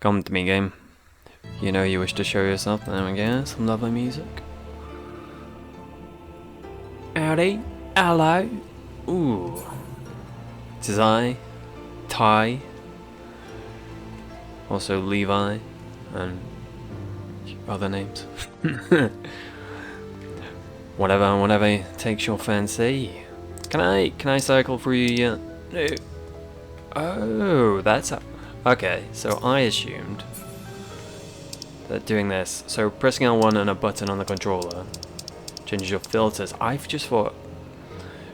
Come to me, game. You know you wish to show yourself, then we get some lovely music. Howdy, hello. Ooh. It is I, Ty, also Levi, and other names. Whatever takes your fancy. Can I cycle through you yet? No. Oh, that's okay. So I assumed that doing this, so pressing L1 and a button on the controller changes your filters. I've just thought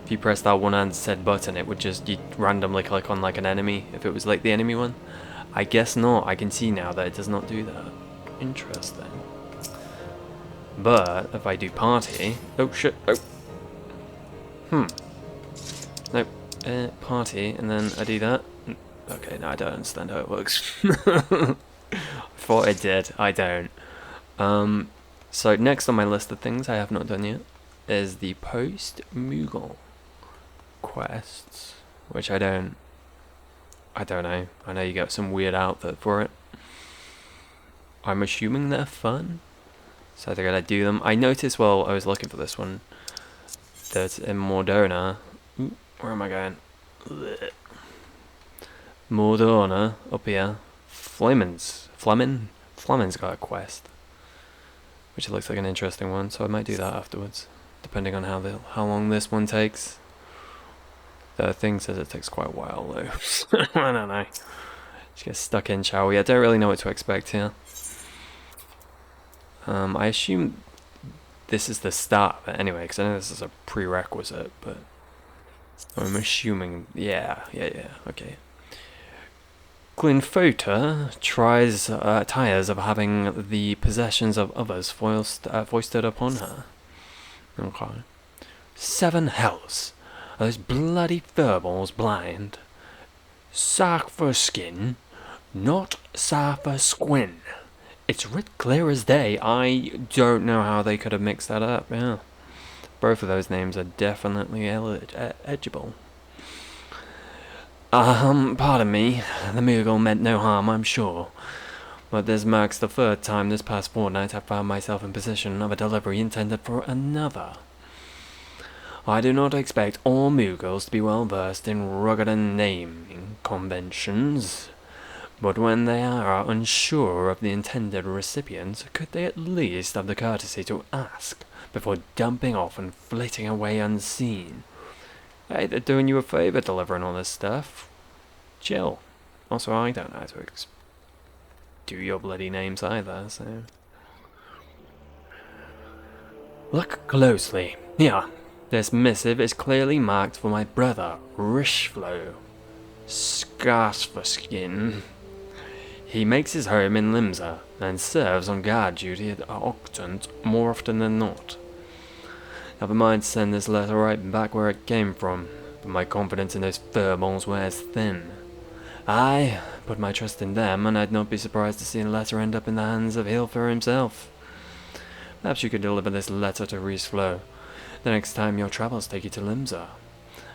if you press that one and said button, it would just randomly click on like an enemy if it was like the enemy one. I guess not. I can see now that it does not do that. Interesting. But if I do party, oh shit, oh, nope, party, and then I do that. Okay, now I don't understand how it works. I thought I did. I don't. So next on my list of things I have not done yet is the Postmoogle quests, which I don't know. I know you get some weird outfit for it. I'm assuming they're fun, so I figured I'd do them. I noticed while I was looking for this one that in Mordona, where am I going? Mordona, up here, Fleming's got a quest, which looks like an interesting one, so I might do that afterwards, depending on how long this one takes. The thing says it takes quite a while though. I don't know. Just get stuck in, shall we? I don't really know what to expect here. I assume this is the start of it anyway, because I know this is a prerequisite, but I'm assuming, yeah, okay. Glinfota tires of having the possessions of others foisted upon her. Okay. 7 hells. Are those bloody furballs blind? Sark skin, not Sarfa squin. It's writ clear as day. I don't know how they could have mixed that up, yeah. Both of those names are definitely eligible. Pardon me. The Moogle meant no harm, I'm sure. But this marks the 3rd time this past fortnight I've found myself in possession of a delivery intended for another. I do not expect all Moogles to be well versed in rugged naming conventions, but when they are unsure of the intended recipient, could they at least have the courtesy to ask before dumping off and flitting away unseen? Hey, they're doing you a favour delivering all this stuff. Chill. Also, I don't know how to do your bloody names either, so... Look closely. Here. This missive is clearly marked for my brother, Rishflow. Scarsforskin. He makes his home in Limsa, and serves on guard duty at Octant more often than not. Never mind to send this letter right back where it came from, but my confidence in those furballs wears thin. I put my trust in them, and I'd not be surprised to see the letter end up in the hands of Hilfer himself. Perhaps you could deliver this letter to Rishflow the next time your travels take you to Limsa,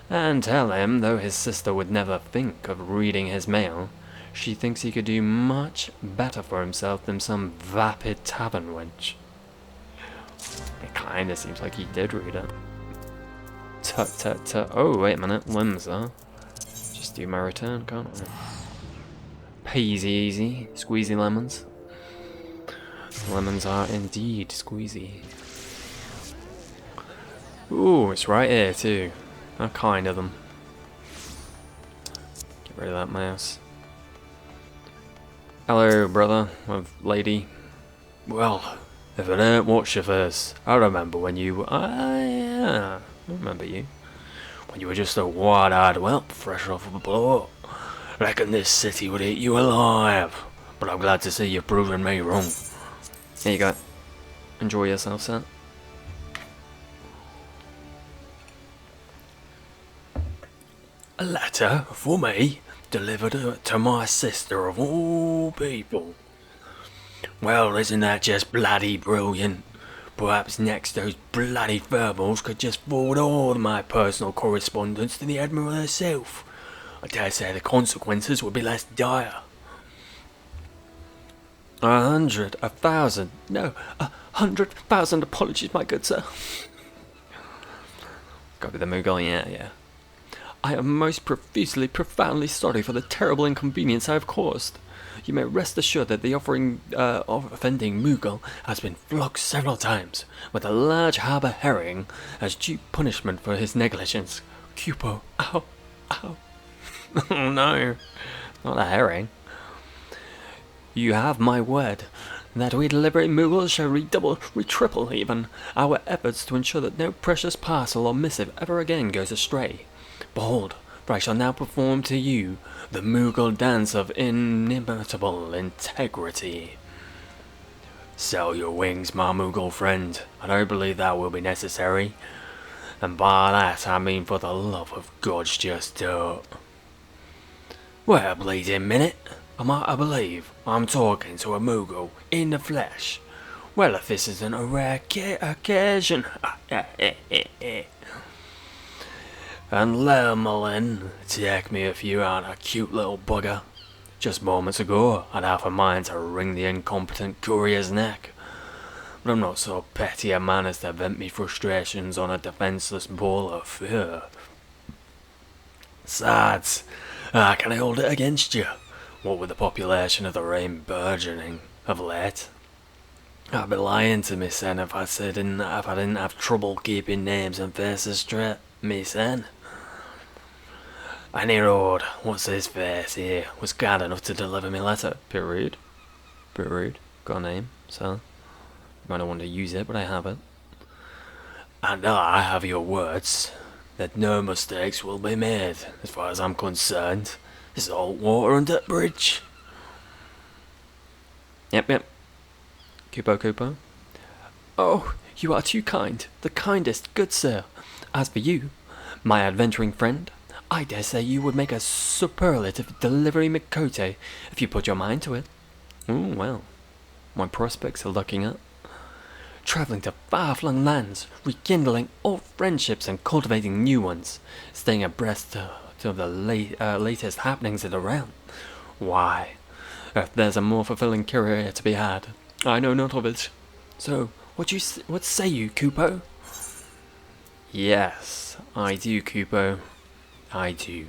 and tell him, though his sister would never think of reading his mail, she thinks he could do much better for himself than some vapid tavern wench. It kinda seems like he did read it. Tut tut tut. Oh, wait a minute. Limsa. Just do my return, can't I? Peasy easy. Squeezy lemons. Lemons are indeed squeezy. Ooh, it's right here too. How kind of them. Get rid of that mouse. Hello, brother, with lady. Well, if it ain't what's your face, I remember when you... yeah, I remember you. When you were just a wide-eyed whelp, fresh off of a blow-up. Reckon this city would eat you alive. But I'm glad to see you've proven me wrong. Here you go. Enjoy yourself, son. A letter for me, delivered to my sister of all people. Well, isn't that just bloody brilliant? Perhaps next those bloody furballs could just forward all my personal correspondence to the Admiral herself. I dare say the consequences would be less dire. 100, 1,000, no, 100,000 apologies, my good sir. Copy the Moogle, yeah. I am most profusely, profoundly sorry for the terrible inconvenience I have caused. You may rest assured that the offending Moogle has been flogged several times with a large harbour herring as due punishment for his negligence. Cupo, ow, ow. Oh no, not a herring. You have my word that we delivery Moogles shall redouble, triple even, our efforts to ensure that no precious parcel or missive ever again goes astray. Behold, for I shall now perform to you the Moogle dance of inimitable integrity. Sell your wings, my Moogle friend. I don't believe that will be necessary. And by that I mean for the love of God, just do it. Wait a bleeding minute. Am I to believe I'm talking to a Moogle in the flesh? Well, if this isn't a rare occasion. And Lermalin, take me if you aren't a cute little bugger. Just moments ago, I'd half a mind to wring the incompetent courier's neck. But I'm not so petty a man as to vent me frustrations on a defenceless ball of fur. Besides, how can I hold it against you? What with the population of the Rain burgeoning of late? I'd be lying to me sen if I didn't have trouble keeping names and faces straight, me sen. Any road, what's his face here, was kind enough to deliver me letter. Bit rude. Got a name, so you might not want to use it, but I have it. And I have your words that no mistakes will be made, as far as I'm concerned. This is all water under the bridge. Yep. Kupo. Oh, you are too kind. The kindest, good sir. As for you, my adventuring friend, I dare say you would make a superlative delivery Mikote if you put your mind to it. Oh, well, my prospects are looking up. Travelling to far-flung lands, rekindling old friendships and cultivating new ones, staying abreast of the latest happenings in the realm. Why, if there's a more fulfilling career to be had, I know not of it. So, what say you, Kupo? Yes, I do, Kupo. I do.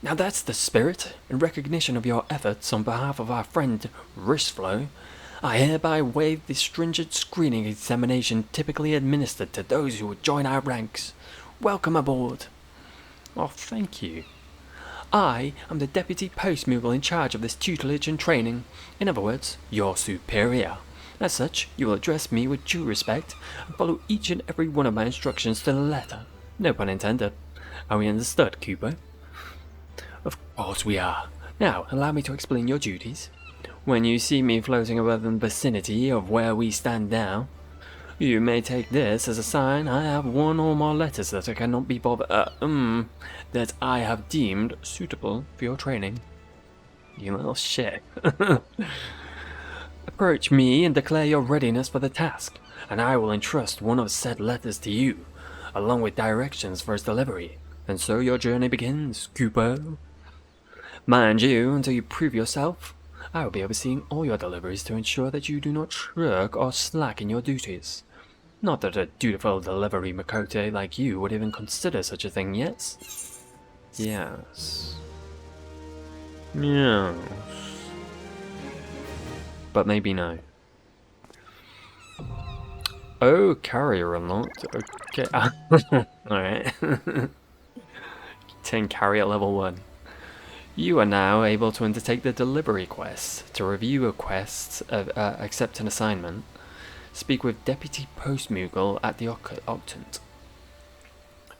Now that's the spirit. In recognition of your efforts on behalf of our friend Wristflow, I hereby waive the stringent screening examination typically administered to those who would join our ranks. Welcome aboard. Oh, thank you. I am the Deputy Postmoogle in charge of this tutelage and training. In other words, your superior. As such, you will address me with due respect and follow each and every one of my instructions to the letter. No pun intended. Are we understood, Kupo? Of course we are. Now, allow me to explain your duties. When you see me floating above the vicinity of where we stand now, you may take this as a sign I have one or more letters that I cannot be bothered, that I have deemed suitable for your training. You little shit. Approach me and declare your readiness for the task, and I will entrust one of said letters to you, along with directions for its delivery. And so your journey begins, Kupo. Mind you, until you prove yourself, I will be overseeing all your deliveries to ensure that you do not shirk or slack in your duties. Not that a dutiful delivery Mikote like you would even consider such a thing, yes? Yes. Yes. But maybe no. Oh, carrier unlocked. Okay. Alright. 10 carrier level 1. You are now able to undertake the delivery quest. To review a quest, accept an assignment, speak with Deputy Postmoogle at the Octant.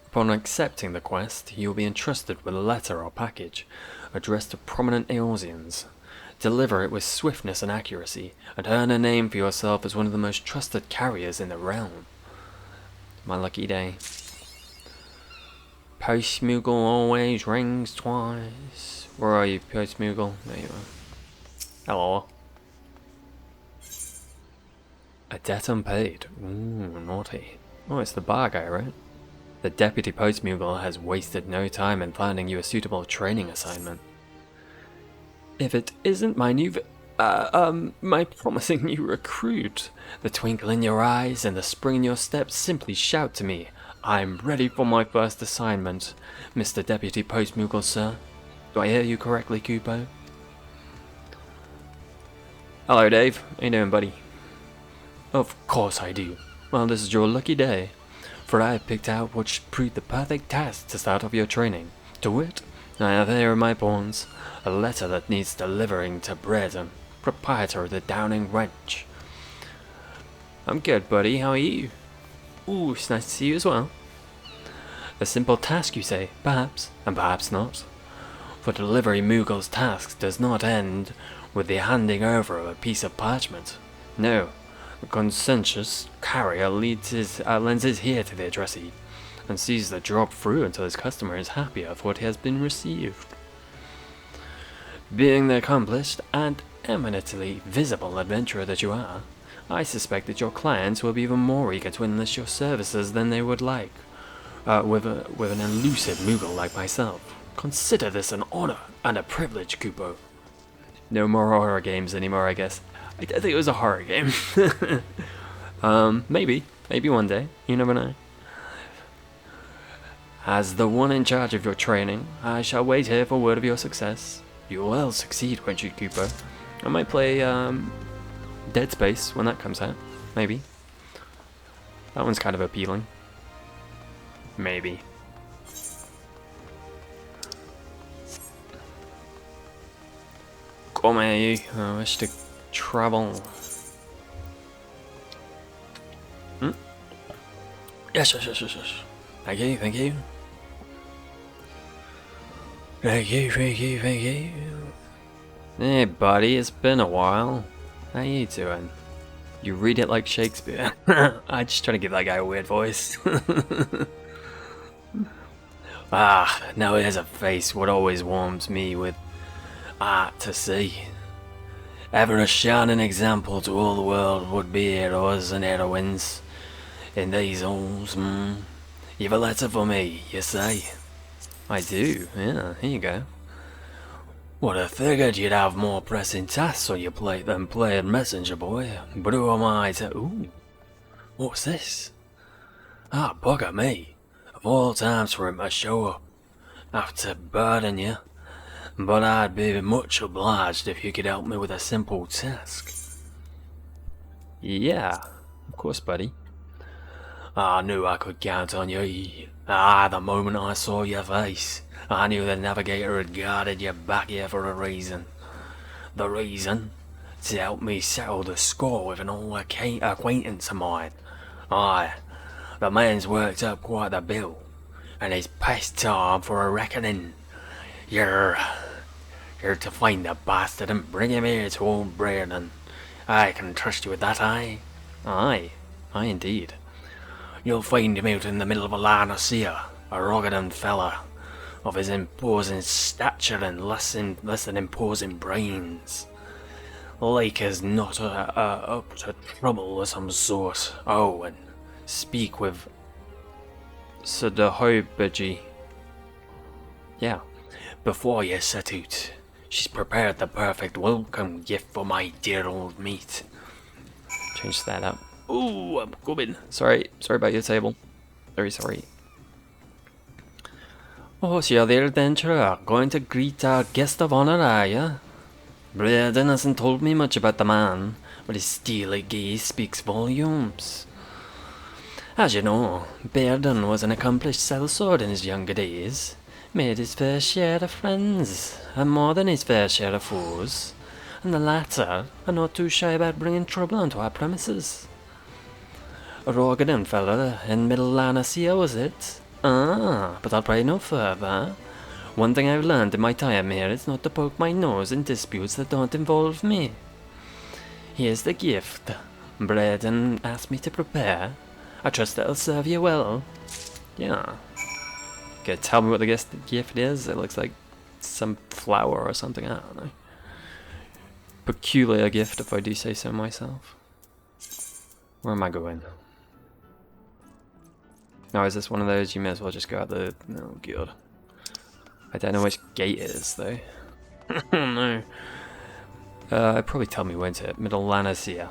Upon accepting the quest, you will be entrusted with a letter or package addressed to prominent Eorzeans. Deliver it with swiftness and accuracy, and earn a name for yourself as one of the most trusted carriers in the realm. My lucky day. Postmoogle always rings twice. Where are you, Postmoogle? There you are. Hello. A debt unpaid. Ooh, naughty. Oh, it's the bar guy, right? The Deputy Postmoogle has wasted no time in finding you a suitable training assignment. If it isn't my new My promising new recruit. The twinkle in your eyes and the spring in your step simply shout to me, I'm ready for my first assignment, Mr. Deputy Postmoogle, sir. Do I hear you correctly, Kupo? Hello, Dave. How you doing, buddy? Of course I do. Well, this is your lucky day, for I have picked out what should prove the perfect task to start off your training. To wit, I have here in my pawns a letter that needs delivering to Braden, proprietor of the Downing Wrench. I'm good, buddy. How are you? Ooh, it's nice to see you as well. A simple task, you say? Perhaps, and perhaps not. For delivery Moogle's task does not end with the handing over of a piece of parchment. No, the conscientious carrier lends his ear to the addressee, and sees the job through until his customer is happy with what has been received. Being the accomplished and eminently visible adventurer that you are, I suspect that your clients will be even more eager to enlist your services than they would like, with an elusive Moogle like myself. Consider this an honor and a privilege, Kupo. No more horror games anymore, I guess. I think it was a horror game. Maybe one day. You never know. As the one in charge of your training, I shall wait here for word of your success. You will succeed, won't you, Kupo? I might play Dead Space when that comes out. Maybe. That one's kind of appealing. Maybe. Come here, you. I wish to travel. Yes. Thank you. Thank you. Hey, buddy, it's been a while. How you doing? You read it like Shakespeare. I'm just trying to give that guy a weird voice. Now here's a face what always warms me with art to see. Ever a shining example to all the world would be heroes and heroines in these halls. You've a letter for me, you say? I do, yeah, here you go. Would have figured you'd have more pressing tasks on your plate than playing messenger, boy. But who am I to... Ooh, what's this? Bugger me. Of all times for him to show up after burden you. But I'd be much obliged if you could help me with a simple task. Yeah, of course, buddy. I knew I could count on you. The moment I saw your face, I knew the navigator had guarded you back here for a reason. The reason? To help me settle the score with an old acquaintance of mine. The man's worked up quite the bill, and it's past time for a reckoning. You're to find the bastard and bring him here to old Braden. I can trust you with that, Aye, indeed. You'll find him out in the middle of a line of sea, a rugged fella of his imposing stature and less than imposing brains. Like as not up to trouble of some sort. Oh, and speak with Sir Dahobaji. Yeah, before you set out, she's prepared the perfect welcome gift for my dear old mate. Change that up. Ooh, I'm coming. Sorry about your table. Very sorry. Oh, so you're there, adventurer, going to greet our guest of honor, are you? Braden hasn't told me much about the man, but his steely gaze speaks volumes. As you know, Braden was an accomplished sellsword in his younger days. Made his fair share of friends, and more than his fair share of foes. And the latter are not too shy about bringing trouble onto our premises. A rugged fella in middle Lanacea, was it? But I'll pray no further. One thing I've learned in my time here is not to poke my nose in disputes that don't involve me. Here's the gift Braden asked me to prepare. I trust it'll serve you well. Yeah. Okay, tell me what the gift is. It looks like some flower or something, I don't know. Peculiar gift, if I do say so myself. Where am I going? No, is this one of those? You may as well just go out the... Oh, God. I don't know which gate it is, though. Oh, no. Probably tell me when to hit. Middle Lanasia.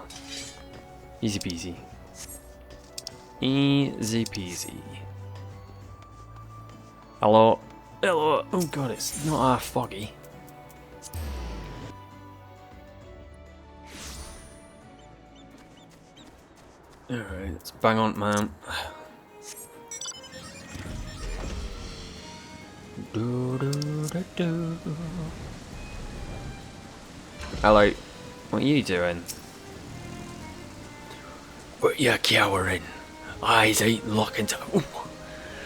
Easy peasy. Easy peasy. Hello? Hello? Oh god, it's not half foggy. Alright, let's bang on, man. Hello, what are you doing? What you cowering? Eyes ain't looking to.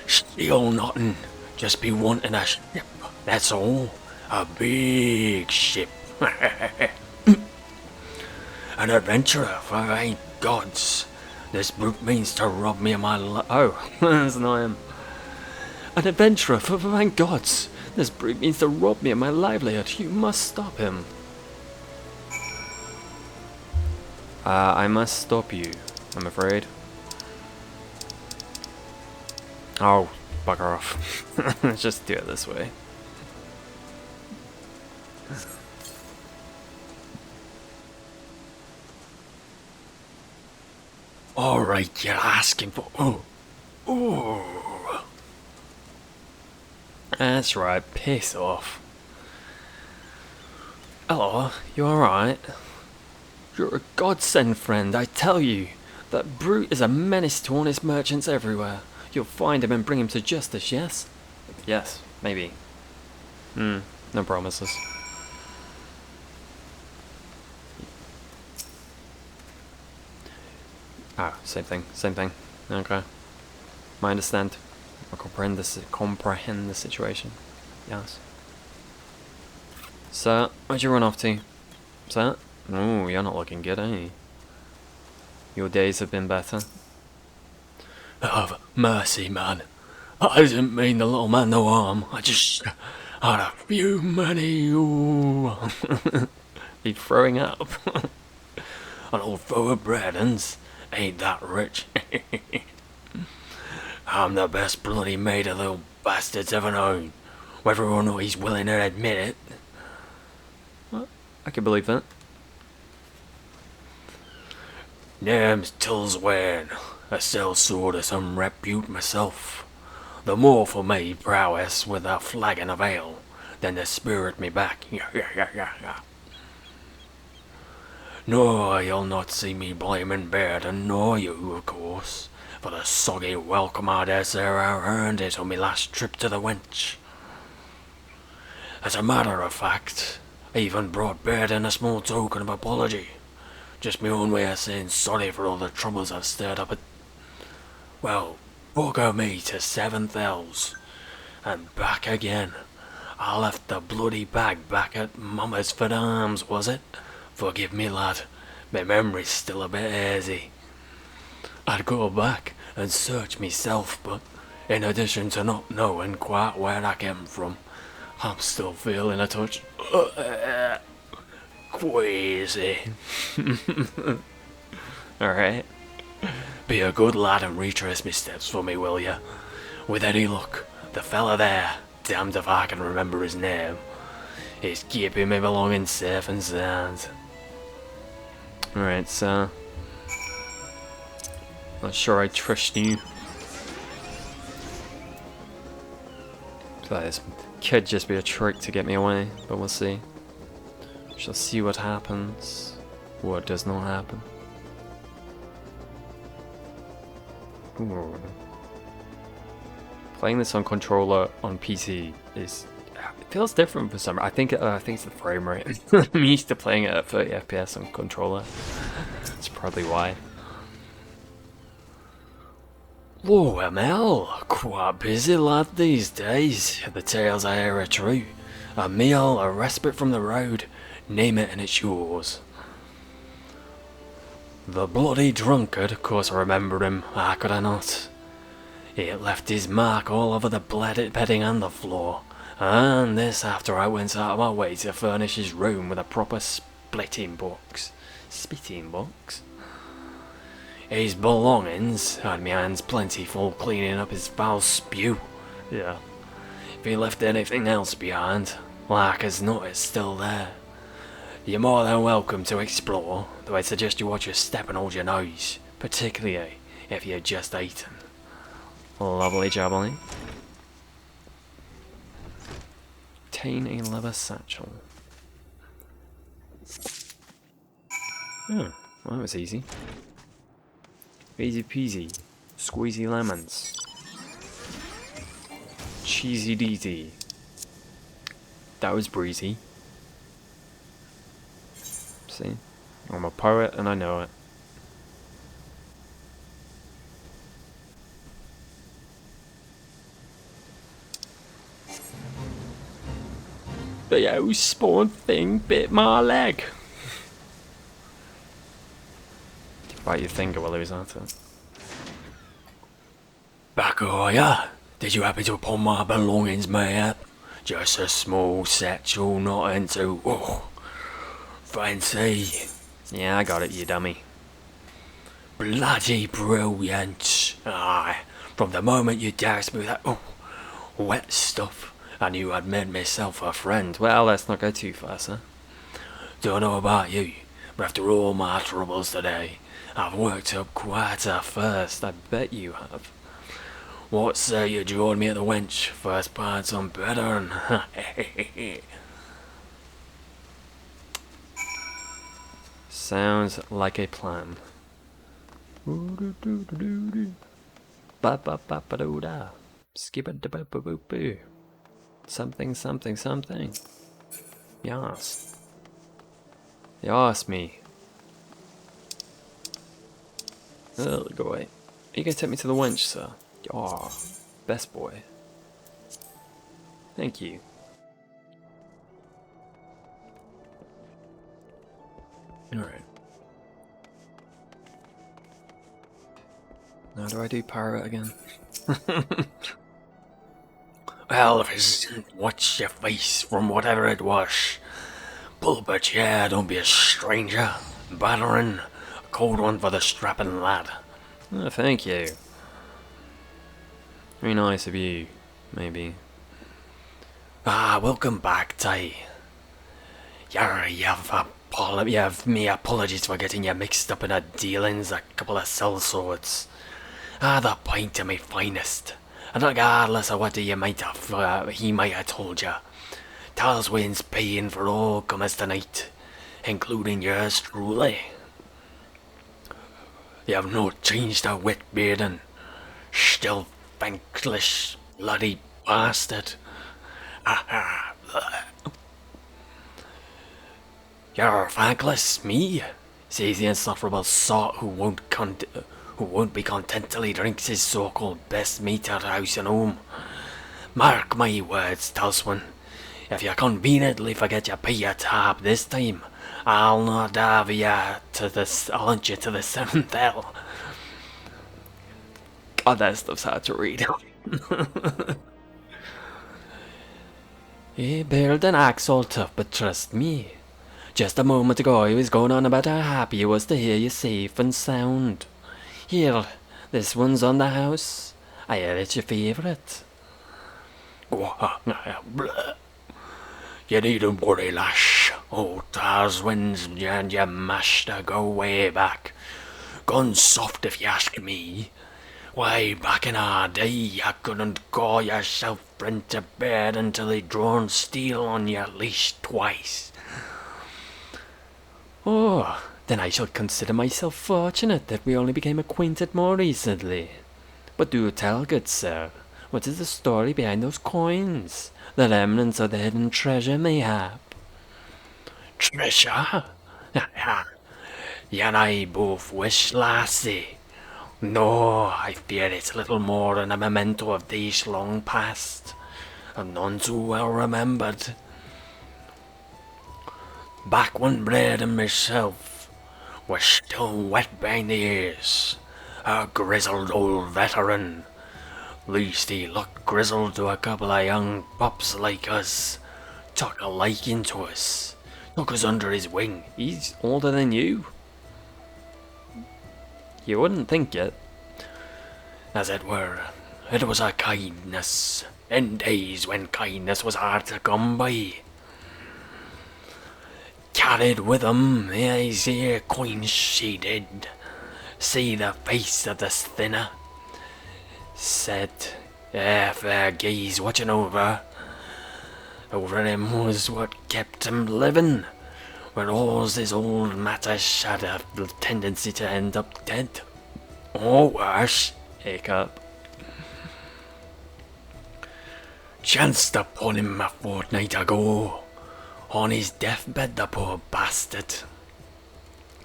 Still nothing. Just be wanting a ship. That's all. A big ship. An adventurer, for ain't gods. This brute means to rob me of my oh, that's not him. An adventurer, for thank gods. This brute means to rob me of my livelihood. You must stop him. I must stop you, I'm afraid. Oh, bugger off. Let's just do it this way. Alright, you're asking for. Oh. That's right, piss off. Hello, you alright? You're a godsend, friend, I tell you. That brute is a menace to honest merchants everywhere. You'll find him and bring him to justice, yes? Yes, maybe. No promises. Ah, same thing. Okay. I understand. I comprehend the situation. Yes. Sir, where'd you run off to? Sir? Oh, you're not looking good, eh? Your days have been better. Have mercy, man. I didn't mean the little man no harm. I just had a few money. Be throwing up. An old thoroughbred ain't that rich. I'm the best bloody mate a little bastard's ever known, whether or not he's willing to admit it. What? I can believe that. Name's Tillswain, a sellsword of some repute myself. The more for me prowess with a flagon of ale than to spirit me back. No, you'll not see me blaming Bearden, nor you, of course, for the soggy welcome I dare say I earned it on me last trip to the wench. As a matter of fact, I even brought Bearden a small token of apology. Just my own way of saying sorry for all the troubles I've stirred up at. Well, bugger me to 7 Hells. And back again. I left the bloody bag back at Mummersford Arms, was it? Forgive me, lad. My memory's still a bit hazy. I'd go back and search myself, but in addition to not knowing quite where I came from, I'm still feeling a touch queasy. Alright. Be a good lad and retrace me steps for me, will ya? With any luck, the fella there, damned if I can remember his name, is keeping me belongings safe and sound. Alright, so not sure I trust you. So this could just be a trick to get me away, but we'll see. Shall see what happens. What does not happen. Ooh. Playing this on controller on PC is it feels different for some. I think it's the frame rate. I'm used to playing it at 30 FPS on controller. That's probably why. Whoa, ML, quite busy lad these days. The tales I hear are true. A meal, a respite from the road, name it and it's yours. The bloody drunkard, of course I remember him, how could I not? He left his mark all over the bedding and the floor, and this after I went out of my way to furnish his room with a proper spitting box. Spitting box? His belongings had me hands plenty full cleaning up his foul spew. Yeah. If he left anything else behind, like as not it's still there. You're more than welcome to explore, though I suggest you watch your step and hold your nose, particularly if you've just eaten. Lovely jubbly. Obtain a leather satchel. Oh, well, that was easy. Easy peasy. Squeezy lemons. Cheesy deesy. That was breezy. See? I'm a poet and I know it. The old spawn thing bit my leg. Bite your finger while he was at it. Back away, did you happen to upon my belongings, mate? Just a small satchel, not into, fancy. Yeah, I got it, you dummy. Bloody brilliant. Aye, from the moment you doused me with that, wet stuff, I knew I'd made myself a friend. Well, let's not go too far, sir. Don't know about you, but after all my troubles today, I've worked up quite a thirst. I bet you have. What say you join me at the wench? First pints on better. Sounds like a plan. Ba-ba-ba-ba-doo-da. Skip-a-da-ba-ba-boo-boo. Something, something, something. Yas. Yas me. Oh, go away. Are you gonna take me to the wench, sir? Aw, best boy. Thank you. Alright. Now do I do pirate again? Well, if it isn't watch your face from whatever it was. Pull up a chair, don't be a stranger. Battering, a cold one for the strapping lad. Oh, thank you. Very nice of you, maybe. Welcome back, Ty. You've me apologies for getting you mixed up in a dealings, a couple of sellswords. The pint of me finest. And regardless of what he might have told you, Talswin's paying for all comers tonight, including yours truly. You have not changed a wet bearding. Still thankless, bloody bastard. You're thankless, me? Says the insufferable sort who won't be content till he drinks his so-called best meat at house and home. Mark my words, Talswin. If you conveniently forget your pay your tab this time, I'll not have you I'll hunt you to the seventh hell. God, that stuff's hard to read. He built an axe all tough, but trust me. Just a moment ago he was going on about how happy he was to hear you safe and sound. Here, this one's on the house. I hear it's your favourite. You needn't worry, lash. Old Tarswin's and your master go way back. Gone soft if you ask me. Why, back in our day, you couldn't call yourself friend to bed until he'd drawn steel on your leash twice. Oh, then I shall consider myself fortunate that we only became acquainted more recently. But do tell, good sir, what is the story behind those coins? The remnants of the hidden treasure, mayhap? Treasure? You and I both wish, lassie. No, I fear it's little more than a memento of days long past, and none too well remembered. Back when Brad and myself were still wet behind the ears, a grizzled old veteran, least he looked grizzled to a couple of young pups like us, took a liking to us, took us under his wing. He's older than you? You wouldn't think it. As it were, it was a kindness, in days when kindness was hard to come by. carried with him his ear coin she did. See the face of this thinner. Said, fair gaze watching over him was what kept him living. When all's his old matters had a tendency to end up dead. Or worse, hiccup. Chanced upon him a fortnight ago. On his deathbed, the poor bastard.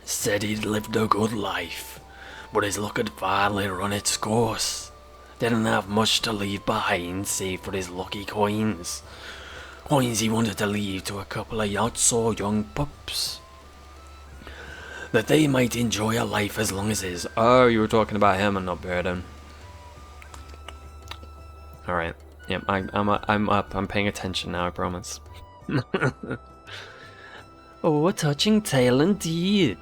Said he'd lived a good life, but his luck had finally run its course. Didn't have much to leave behind save for his lucky coins. Coins he wanted to leave to a couple of yachts or young pups, that they might enjoy a life as long as his. Oh, you were talking about him and not Burden. Alright. Yep, I'm up. I'm paying attention now, I promise. Oh, a touching tale indeed.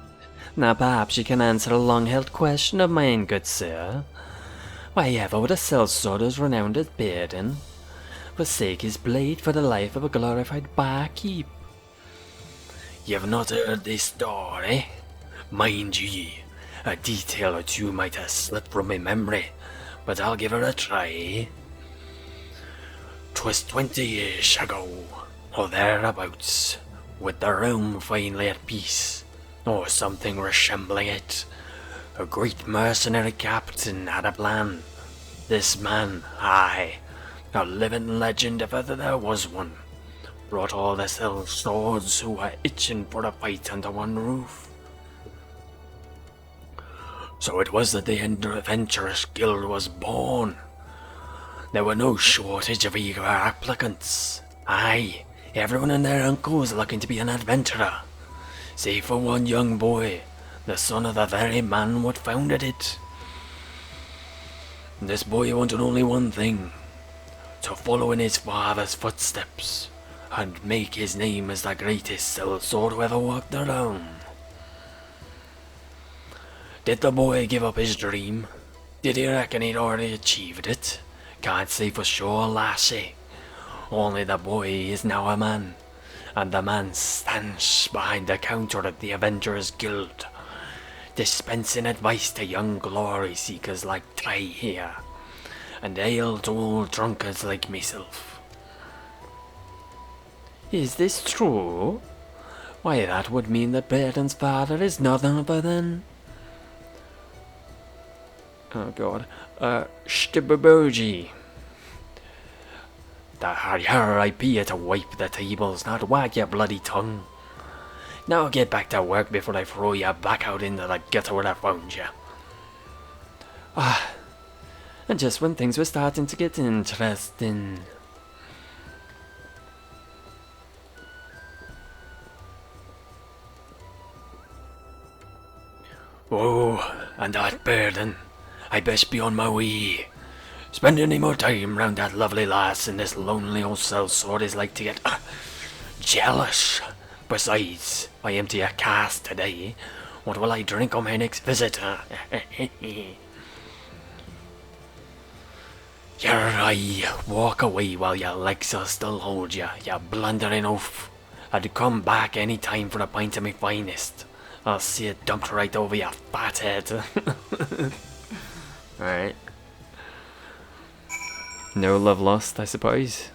Now perhaps you can answer a long-held question of mine, good sir. Why ever would a sellsword as renowned as Burden forsake his blade for the life of a glorified barkeep? You've not heard this story? Mind ye, a detail or two might have slipped from my memory, but I'll give her a try. 'Twas 20 years ago, or thereabouts, with the realm finally at peace, or something resembling it. A great mercenary captain had a plan. This man, aye, a living legend if ever there was one, brought all the sellswords who were itching for a fight under one roof. So it was that the Adventurous Guild was born. There were no shortage of eager applicants. Aye, everyone and their uncle was looking to be an adventurer, save for one young boy, the son of the very man what founded it. This boy wanted only one thing, to follow in his father's footsteps, and make his name as the greatest sellsword who ever walked the realm. Did the boy give up his dream? Did he reckon he'd already achieved it? Can't say for sure, lassie. Only the boy is now a man, and the man stands behind the counter at the Adventurers Guild, dispensing advice to young glory seekers like Ty here, and ale to old drunkards like myself. Is this true? Why, that would mean that Burden's father is nothing other than... Oh god. Shtibaboji. The I be it to wipe the tables, not wag your bloody tongue. Now get back to work before I throw you back out into the gutter where I found you. And just when things were starting to get interesting. Oh, and that Burden. I best be on my way. Spend any more time round that lovely lass in this lonely old sellsword is like to get jealous. Besides, I empty a cask today. What will I drink on my next visitor? Walk away while your legs will still hold you, you blundering oaf. I'd come back any time for a pint of my finest. I'll see it dumped right over your fat head. Alright. No love lost, I suppose.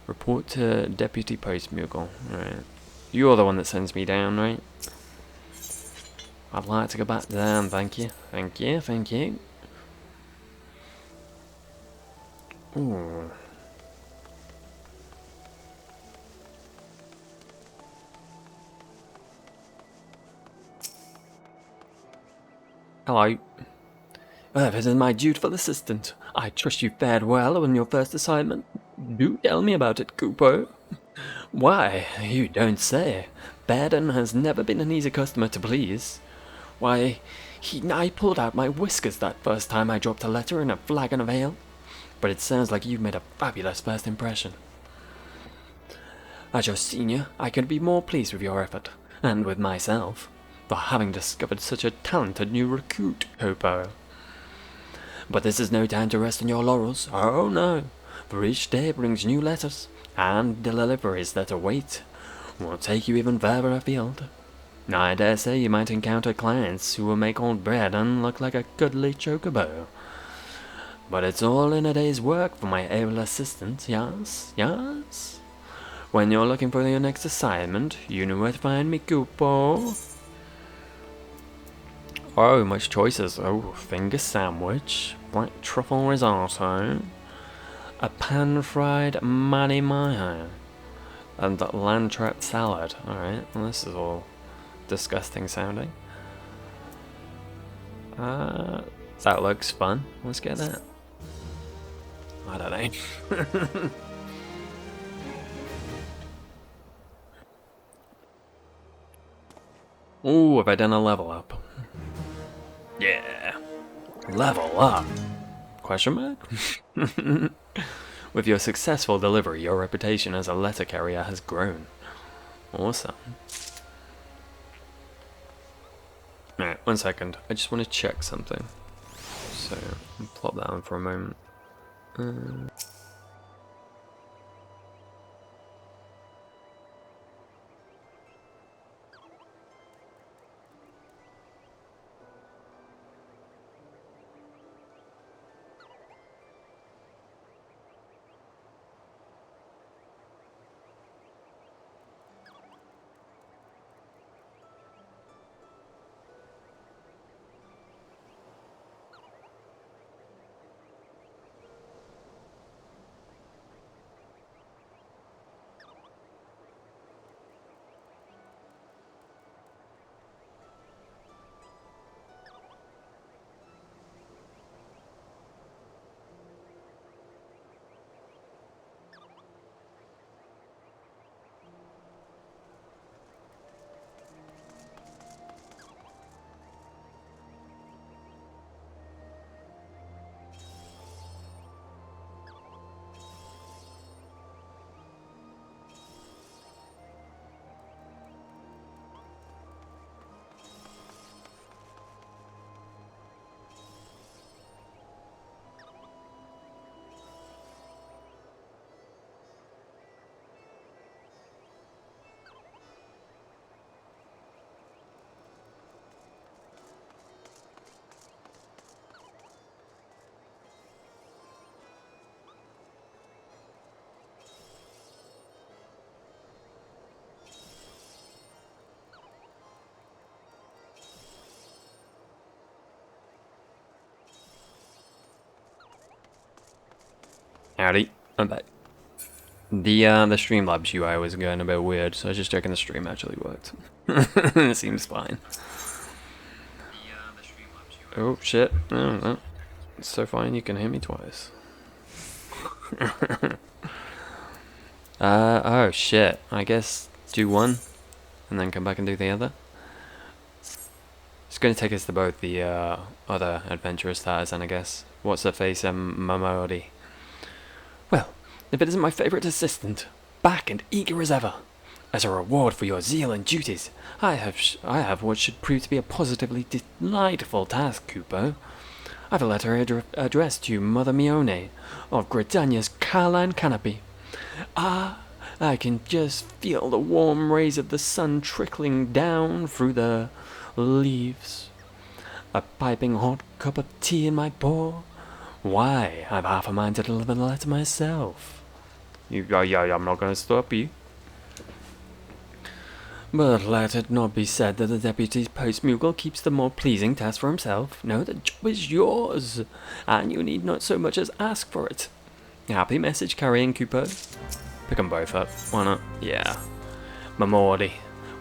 Report to Deputy Postmoogle. Alright. You're the one that sends me down, right? I'd like to go back down, thank you. Thank you, thank you. Ooh. Hello. This is my dutiful assistant. I trust you fared well on your first assignment. Do tell me about it, Cooper. Why, you don't say. Burden has never been an easy customer to please. Why, I pulled out my whiskers that first time I dropped a letter in a flagon of ale. But it sounds like you've made a fabulous first impression. As your senior, I could be more pleased with your effort, and with myself, for having discovered such a talented new recruit, Cooper. But this is no time to rest on your laurels. Oh no, for each day brings new letters, and deliveries that await. will take you even further afield. I dare say you might encounter clients who will make old Braden look like a goodly chocobo. But it's all in a day's work for my able assistant, yes? Yes? When you're looking for your next assignment, you know where to find me, Kupo. Oh, much choices. Oh, finger sandwich, black truffle risotto, a pan-fried mani mayo, and a lamb-trap salad. Alright, well, this is all disgusting sounding. That looks fun. Let's get that. I don't know. Ooh, have I done a level up? Yeah. Level up? Question mark? With your successful delivery, your reputation as a letter carrier has grown. Awesome. Alright, 1 second. I just want to check something. So, I'll plop that on for a moment. Howdy, I'm back. The Streamlabs UI was going a bit weird, so I was just checking the stream actually worked. It seems fine. Oh shit, oh, it's so fine you can hear me twice. Oh shit, I guess do one, and then come back and do the other. It's going to take us to both the other adventurous stars, and I guess, what's her face, Mamori. Well, if it isn't my favourite assistant, back and eager as ever. As a reward for your zeal and duties, I have what should prove to be a positively delightful task, Kupo. I have a letter addressed to Mother Mione of Gridania's Carline Canopy. Ah, I can just feel the warm rays of the sun trickling down through the leaves. A piping hot cup of tea in my paw. Why, I've half a mind to deliver the letter myself. I'm not going to stop you. But let it not be said that the deputy Postmoogle keeps the more pleasing task for himself. No, the job is yours, and you need not so much as ask for it. Happy message carrying, Kupo. Pick them both up, why not? Yeah. Mamordi.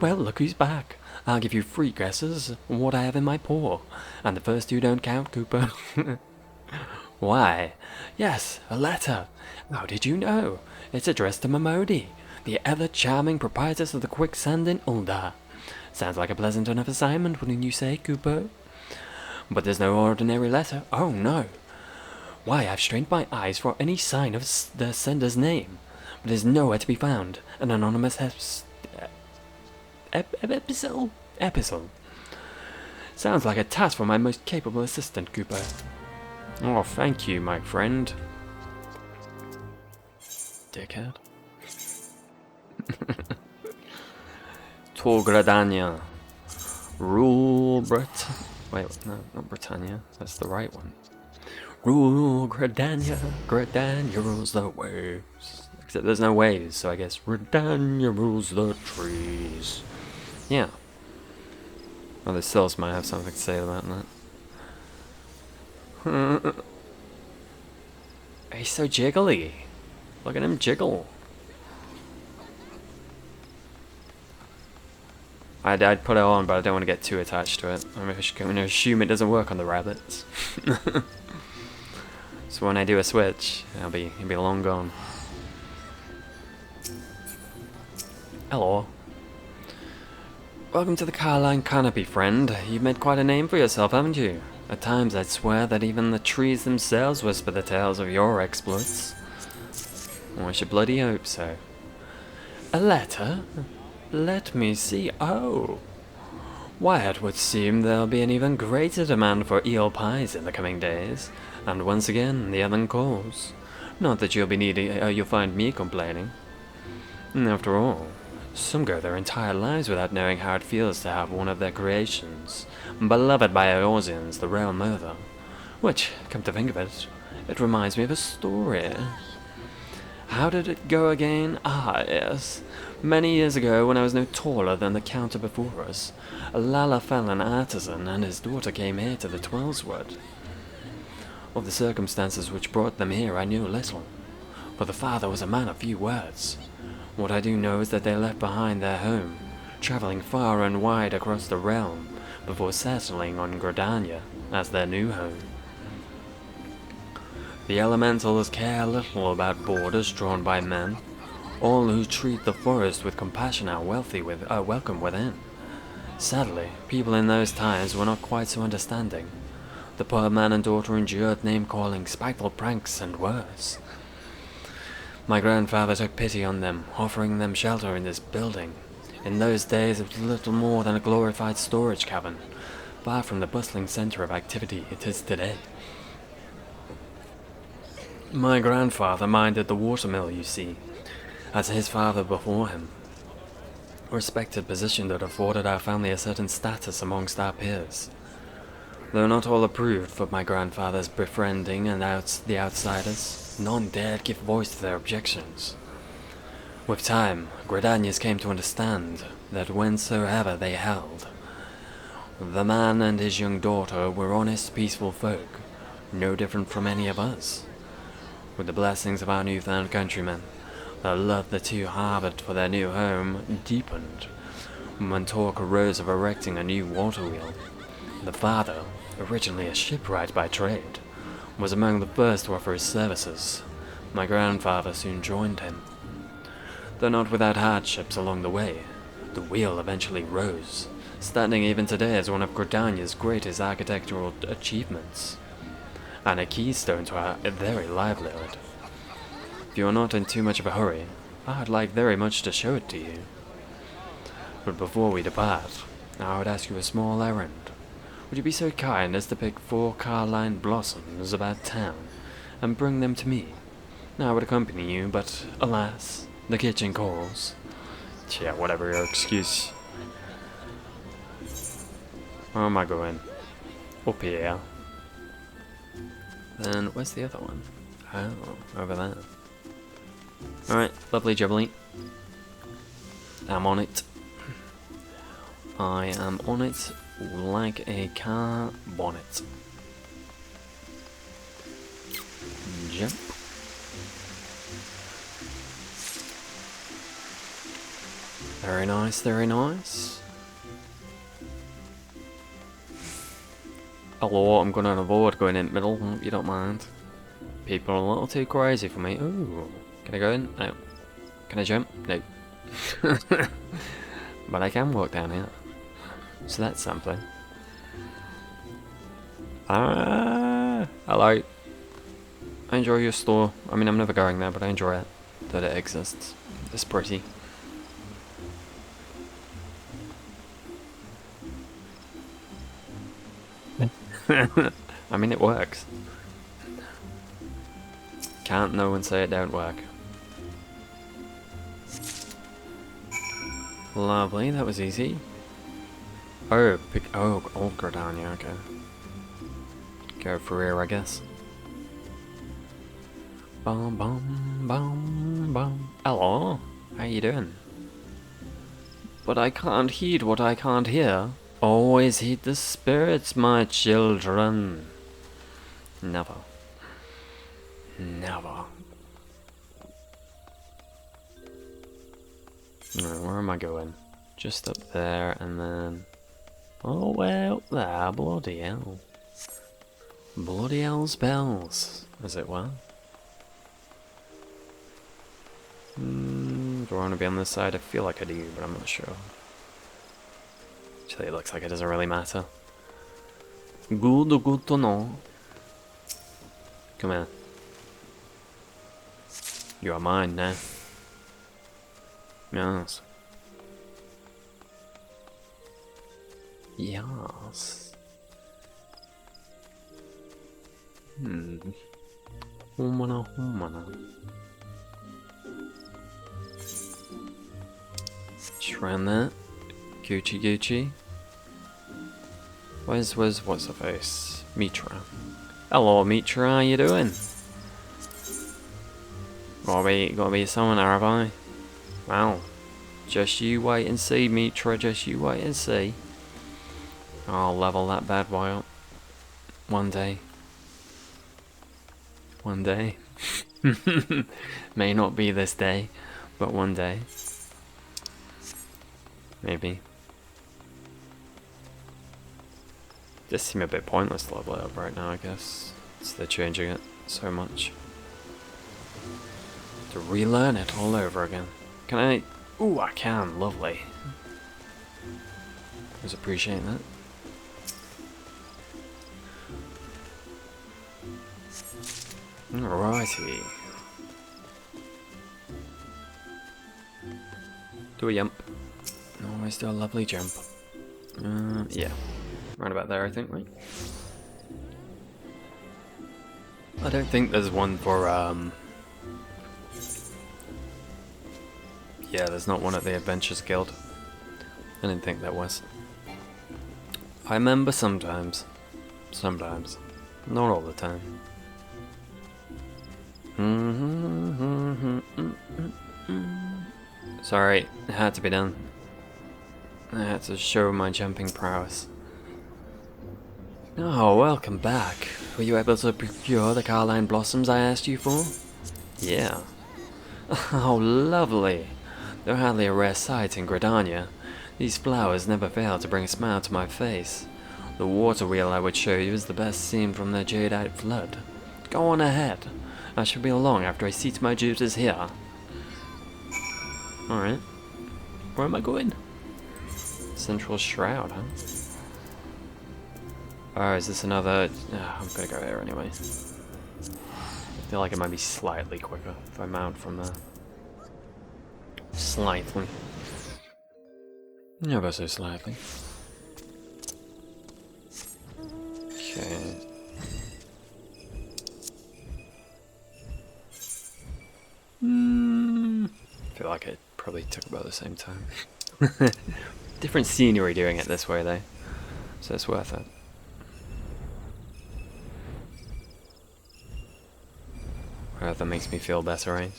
Well, look who's back. I'll give you 3 guesses what I have in my paw, and the first 2 don't count, Kupo. Why? Yes, a letter. How did you know? It's addressed to Mamodi, the ever-charming proprietress of the Quicksand in Ulda. Sounds like a pleasant enough assignment, wouldn't you say, Kupo? But there's no ordinary letter. Oh, no. Why, I've strained my eyes for any sign of the sender's name, but it is nowhere to be found. An anonymous epistle. Sounds like a task for my most capable assistant, Kupo. Oh, thank you, my friend. Dickhead. to Gradania. Rule Wait, no, not Britannia. That's the right one. Rule Gradania. Gradania rules the waves. Except there's no waves, so I guess Gradania rules the trees. Yeah. Well, the cells might have something to say about that. He's so jiggly. Look at him jiggle. I'd put it on, but I don't want to get too attached to it. I'm going to assume it doesn't work on the rabbits. So when I do a switch, it'll be long gone. Hello. Welcome to the Carline Canopy, friend. You've made quite a name for yourself, haven't you? At times I'd swear that even the trees themselves whisper the tales of your exploits. Oh, I should bloody hope so. A letter? Let me see. Oh. Why, it would seem there'll be an even greater demand for eel pies in the coming days. And once again, the oven calls. Not that you'll find me complaining. After all, some go their entire lives without knowing how it feels to have one of their creations, beloved by Eorzeans, the realm over. Which, come to think of it, it reminds me of a story. How did it go again? Ah, yes. Many years ago, when I was no taller than the counter before us, a Lalafallan artisan and his daughter came here to the Twellswood. Of the circumstances which brought them here I knew little, for the father was a man of few words. What I do know is that they left behind their home, travelling far and wide across the realm, before settling on Gradania as their new home. The elementals care little about borders drawn by men. All who treat the forest with compassion are welcome within. Sadly, people in those times were not quite so understanding. The poor man and daughter endured name-calling, spiteful pranks, and worse. My grandfather took pity on them, offering them shelter in this building. In those days it was little more than a glorified storage cabin, far from the bustling centre of activity it is today. My grandfather minded the watermill, you see, as his father before him. A respected position that afforded our family a certain status amongst our peers. Though not all approved of my grandfather's befriending the outsiders, none dared give voice to their objections. With time, Gradanians came to understand that whensoever they held, the man and his young daughter were honest, peaceful folk, no different from any of us. With the blessings of our newfound countrymen, the love the two harboured for their new home deepened. When talk arose of erecting a new water wheel, the father, originally a shipwright by trade, was among the first to offer his services. My grandfather soon joined him. Though not without hardships along the way, the wheel eventually rose, standing even today as one of Gradania's greatest architectural achievements, and a keystone to our very livelihood. If you are not in too much of a hurry, I'd like very much to show it to you. But before we depart, I would ask you a small errand. Would you be so kind as to pick 4 Carline blossoms about town, and bring them to me? I would accompany you, but alas, the kitchen calls. Yeah, whatever your excuse. Where am I going? Up here. Then, where's the other one? Oh, over there. Alright, lovely jubbly. I'm on it. I am on it like a car bonnet. Jump. Very nice, very nice. Hello, I'm going to avoid going in the middle, hope you don't mind. People are a little too crazy for me. Ooh, can I go in? No. Can I jump? No. But I can walk down here. So that's something. Ah, hello. I enjoy your store. I mean, I'm never going there, but I enjoy it. That it exists. It's pretty. I mean, it works. Can't no one say it don't work. Lovely, that was easy. Oh, old Gridania, okay. Go for here, I guess. Bum bum bum bum. Hello, how you doing? But I can't heed what I can't hear. Always heed the spirits, my children. Never. Never. Right, where am I going? Just up there and then... Oh, way up there, bloody hell. Bloody hell's bells, as it were. Do I want to be on this side? I feel like I do, but I'm not sure. Actually, it looks like it doesn't really matter. Good to know. Come here. You are mine now. Yes. Yes. Humana. Shrine that. Gucci. What's the face? Mitra. Hello, Mitra, how you doing? Gotta be someone, have I? Wow. Just you wait and see, Mitra, just you wait and see. I'll level that bad boy up. One day. One day. May not be this day, but one day. Maybe. Just seem a bit pointless to level it up right now, I guess. So they're changing it so much. To relearn it all over again. Can I? Ooh, I can. Lovely. I was appreciating that. Alrighty. Do a jump. Always do a lovely jump. Yeah. Right about there, I think, right? I don't think there's one for, yeah, there's not one at the Adventures Guild. I didn't think there was. I remember sometimes. Sometimes. Not all the time. Sorry, it had to be done. I had to show my jumping prowess. Oh, welcome back. Were you able to procure the Carline blossoms I asked you for? Yeah. Oh, lovely. They're hardly a rare sight in Gridania. These flowers never fail to bring a smile to my face. The water wheel I would show you is the best seen from the jadeite flood. Go on ahead. I shall be along after I seat my duties here. Alright. Where am I going? Central Shroud, huh? Oh, is this another... I'm gonna go there anyway. I feel like it might be slightly quicker if I mount from there. Slightly. Yeah, but so slightly. Okay. I feel like it probably took about the same time. Different scenery doing it this way though, so it's worth it. Oh, that makes me feel better, right?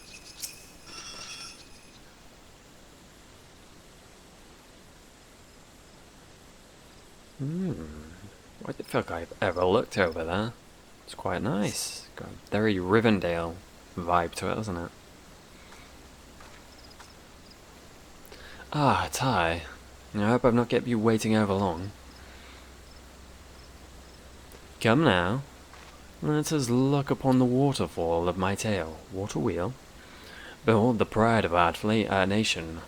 Why the fuck I've ever looked over there? It's quite nice. Got a very Rivendell vibe to it, doesn't it? Ah, Ty. I hope I've not kept you waiting over long. Come now. Let us look upon the waterfall of my tale. Water wheel. Behold the pride of our nation.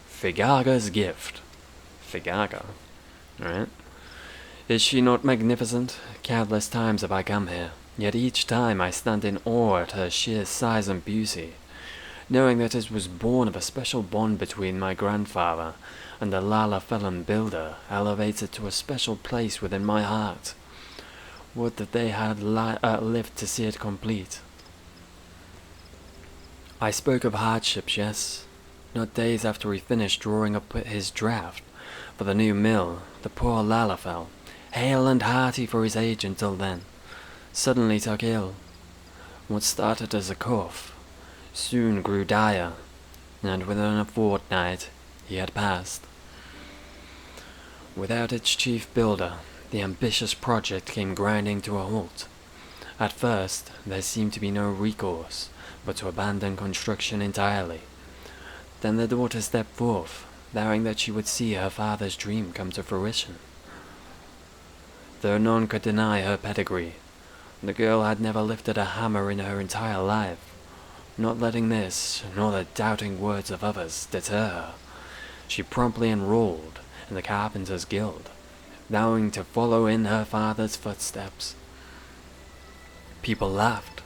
Figaga's gift. Figaga. Alright. Is she not magnificent? Countless times have I come here, yet each time I stand in awe at her sheer size and beauty, knowing that it was born of a special bond between my grandfather and the Lala Felon builder elevates it to a special place within my heart. Would that they had lived to see it complete. I spoke of hardships, yes. not days after he finished drawing up his draft for the new mill, the poor Lalafell, hale and hearty for his age until then, suddenly took ill. What started as a cough soon grew dire, and within a fortnight he had passed. Without its chief builder, the ambitious project came grinding to a halt. At first, there seemed to be no recourse but to abandon construction entirely. Then the daughter stepped forth, vowing that she would see her father's dream come to fruition. Though none could deny her pedigree, the girl had never lifted a hammer in her entire life, not letting this, nor the doubting words of others, deter her. She promptly enrolled in the Carpenters' Guild, vowing to follow in her father's footsteps. People laughed.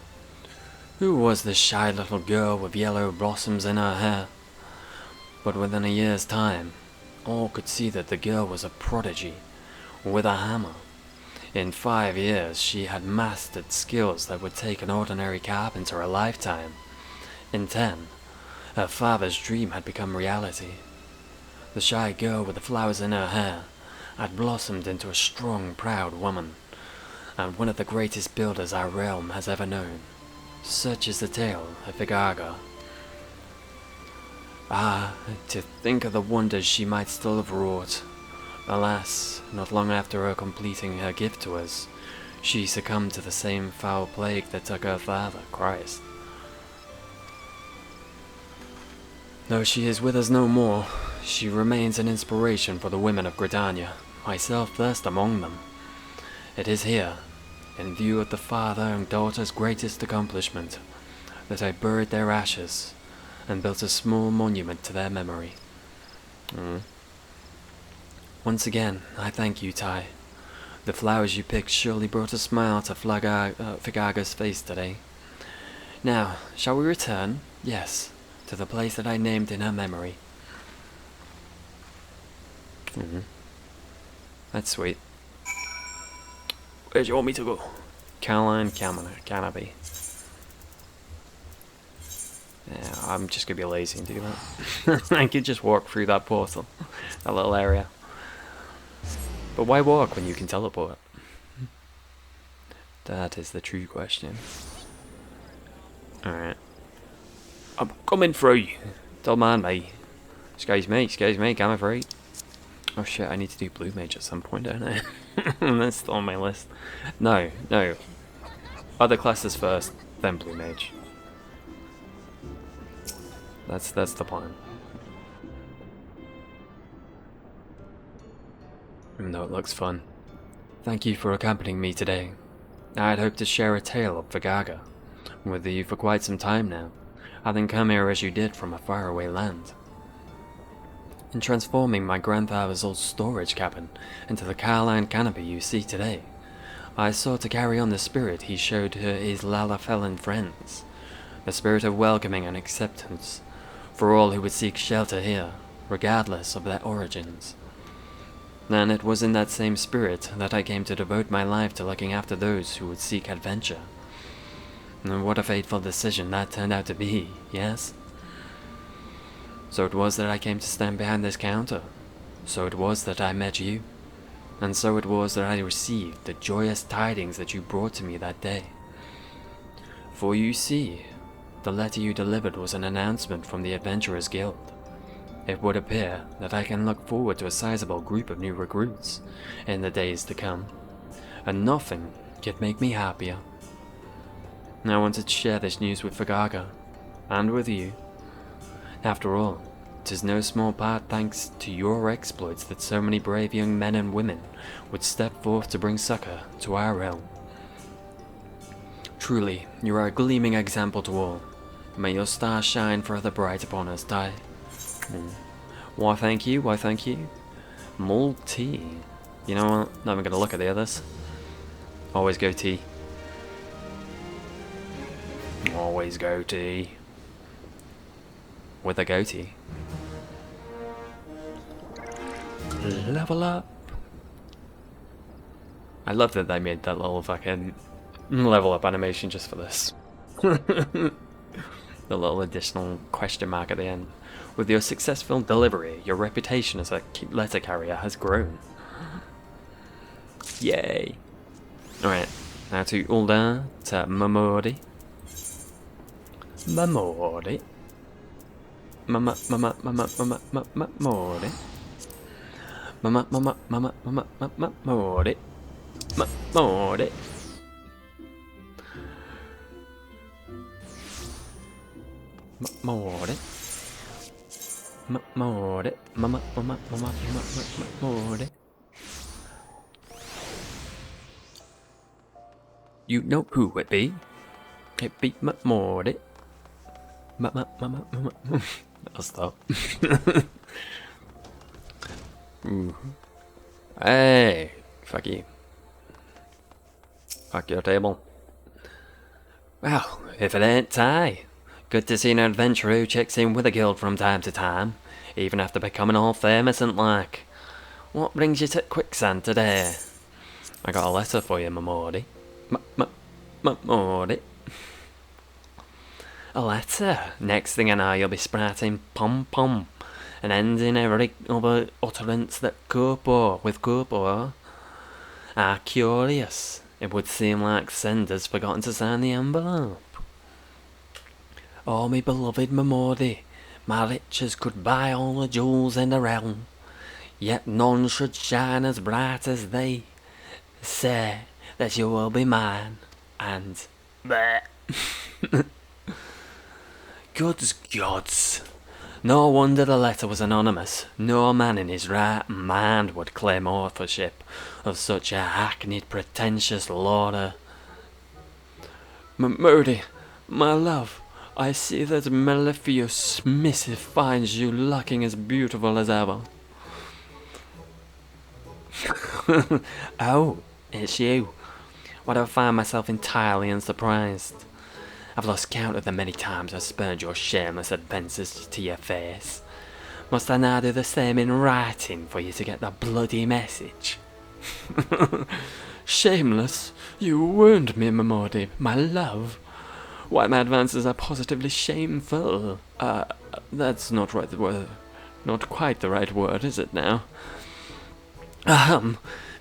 Who was this shy little girl with yellow blossoms in her hair? But within a year's time, all could see that the girl was a prodigy, with a hammer. In 5 years, she had mastered skills that would take an ordinary carpenter a lifetime. In 10, her father's dream had become reality. The shy girl with the flowers in her hair had blossomed into a strong, proud woman, and one of the greatest builders our realm has ever known. Such is the tale of Vigaga. Ah, to think of the wonders she might still have wrought. Alas, not long after her completing her gift to us, she succumbed to the same foul plague that took her father, Christ. Though she is with us no more, she remains an inspiration for the women of Gridania, myself first among them. It is here, in view of the father and daughter's greatest accomplishment, that I buried their ashes and built a small monument to their memory. Once again, I thank you, Tai. The flowers you picked surely brought a smile to Figaga's face today. Now, shall we return? Yes, to the place that I named in her memory. That's sweet. Where do you want me to go? Caroline Canopy. Yeah, I'm just gonna be lazy and do that. I could just walk through that portal, that little area. But why walk when you can teleport? That is the true question. Alright. I'm coming through. Don't mind me. Excuse me, coming through. Oh shit, I need to do Blue Mage at some point, don't I? That's still on my list. No. Other classes first, then Blue Mage. That's the plan. Even though it looks fun. Thank you for accompanying me today. I had hoped to share a tale of Vigaga with you for quite some time now, having come here as you did from a faraway land. In transforming my grandfather's old storage cabin into the Caroline Canopy you see today, I sought to carry on the spirit he showed to his Lalafellan friends, the spirit of welcoming and acceptance for all who would seek shelter here, regardless of their origins. And it was in that same spirit that I came to devote my life to looking after those who would seek adventure. And what a fateful decision that turned out to be, yes? So it was that I came to stand behind this counter. So it was that I met you. And so it was that I received the joyous tidings that you brought to me that day. For you see, the letter you delivered was an announcement from the Adventurers Guild. It would appear that I can look forward to a sizable group of new recruits in the days to come, and nothing could make me happier. I wanted to share this news with Vigaga, and with you. After all, 'tis no small part thanks to your exploits that so many brave young men and women would step forth to bring succor to our realm. Truly, you are a gleaming example to all. May your star shine further bright upon us, Tai. Why thank you, Mull tea. You know what, not even gonna look at the others. Always go tea. Always go tea. With a goatee. Level up. I love that they made that little fucking level up animation just for this. The little additional question mark at the end. With your successful delivery, your reputation as a letter carrier has grown. Yay. Alright, now to Ulda, to Mamori. Mamori. Mamori. Mamori. Mamori. Mamori. Mamori. Mamori. Mamori. You know who it be? It be Mamori. I'll stop. Ooh. Hey, fuck you. Fuck your table. Well, if it ain't Ty. Good to see an adventurer who checks in with a guild from time to time, even after becoming all famous and like. What brings you to Quicksand today? I got a letter for you, Mamori. Mamori. A letter. Next thing I know, you'll be sprouting pom-pom and ending every other utterance that with Kupo are curious. It would seem like sender's forgotten to sign the envelope. Oh, me beloved Mamori, my riches could buy all the jewels in the realm, yet none should shine as bright as they. Say that you will be mine, and bleh. Good gods! No wonder the letter was anonymous. No man in his right mind would claim authorship of such a hackneyed, pretentious lauder. Mamori, my love, I see that Malefius missive finds you looking as beautiful as ever. Oh, it's you. Why do I find myself entirely unsurprised? I've lost count of the many times I've spurned your shameless advances to your face. Must I now do the same in writing for you to get the bloody message? Shameless? You wound me, Mamori, my love. Why, my advances are positively shameful. That's not right word. Not quite the right word, is it now?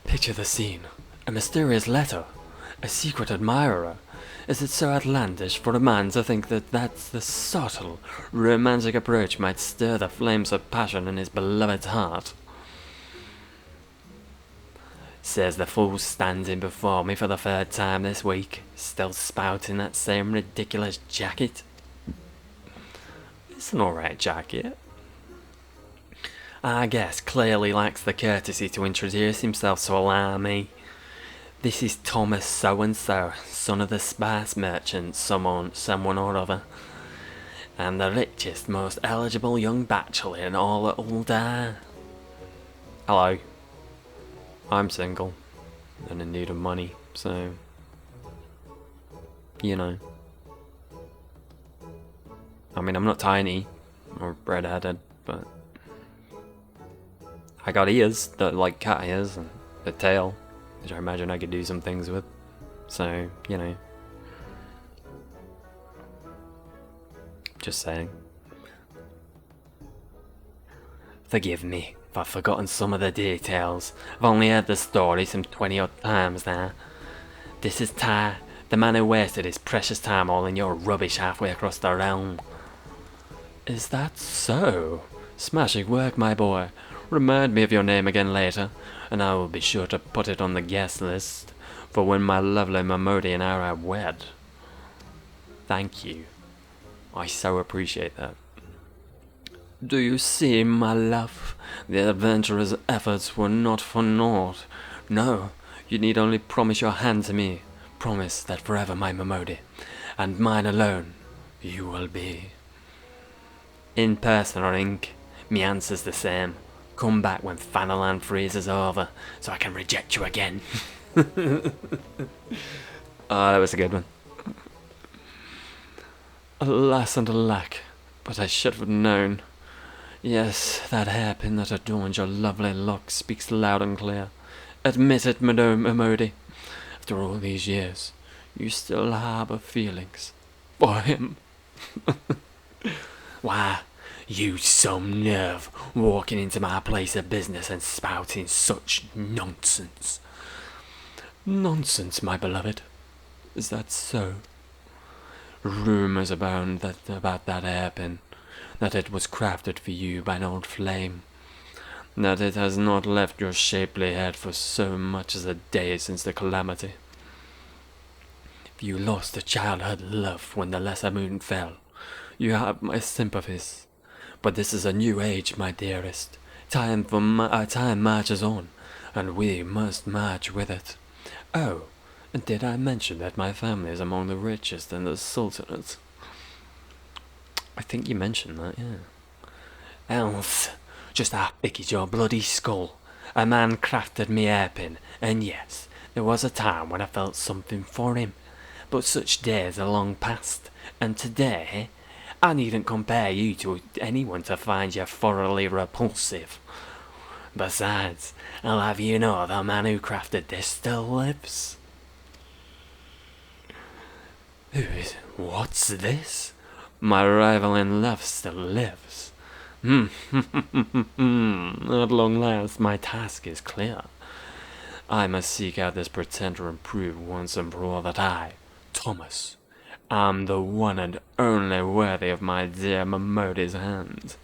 Picture the scene. A mysterious letter. A secret admirer. Is it so outlandish for a man to think that that's the subtle, romantic approach might stir the flames of passion in his beloved's heart? Says the fool standing before me for the third time this week, still spouting that same ridiculous jacket. It's an alright jacket. I guess clearly lacks the courtesy to introduce himself, so allow me. This is Thomas so-and-so, son of the spice merchant, someone or other, and the richest, most eligible young bachelor in all at Ulda. Hello. I'm single, and in need of money, so, you know. I mean, I'm not tiny, or red-headed, but I got ears that like cat ears, and a tail, which I imagine I could do some things with. So, you know. Just saying. Forgive me if I've forgotten some of the details. I've only heard the story some 20-odd times now. This is Ty, the man who wasted his precious time all in your rubbish halfway across the realm. Is that so? Smashing work, my boy. Remind me of your name again later, and I will be sure to put it on the guest list for when my lovely Mamori and I are wed. Thank you. I so appreciate that. Do you see, my love? The adventurer's efforts were not for naught. No, you need only promise your hand to me. Promise that forever my Mamori, and mine alone, you will be. In person or ink, me answer's the same. Come back when Fanaland Freeze is over, so I can reject you again. Oh, that was a good one. Alas and alack, but I should have known. Yes, that hairpin that adorns your lovely locks speaks loud and clear. Admit it, Madame Mamori. After all these years, you still harbour feelings for him. Why, you some nerve walking into my place of business and spouting such nonsense. Nonsense, my beloved. Is that so? Rumours abound about that hairpin, that it was crafted for you by an old flame, that it has not left your shapely head for so much as a day since the calamity. If you lost a childhood love when the lesser moon fell, you have my sympathies. But this is a new age, my dearest. Time marches on, and we must march with it. Oh, and did I mention that my family is among the richest in the Sultanate? I think you mentioned that, yeah. Else, just how thick is your bloody skull? A man crafted me hairpin, and yes, there was a time when I felt something for him. But such days are long past, and today, I needn't compare you to anyone to find you thoroughly repulsive. Besides, I'll have you know the man who crafted this still lives. What's this? My rival in love still lives. At long last, my task is clear. I must seek out this pretender and prove once and for all that I, Thomas, am the one and only worthy of my dear Momodi's hand.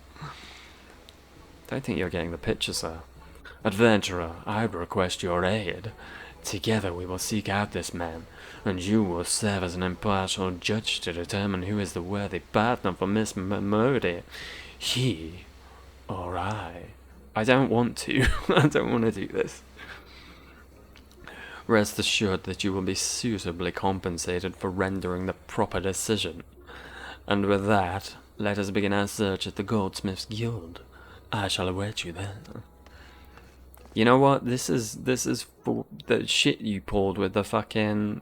Don't think you're getting the picture, sir. Adventurer, I request your aid. Together we will seek out this man, and you will serve as an impartial judge to determine who is the worthy partner for Miss Momodi. He or I. I don't want to. I don't want to do this. Rest assured that you will be suitably compensated for rendering the proper decision. And with that, let us begin our search at the Goldsmiths' Guild. I shall await you there. You know what? This is for the shit you pulled with the fucking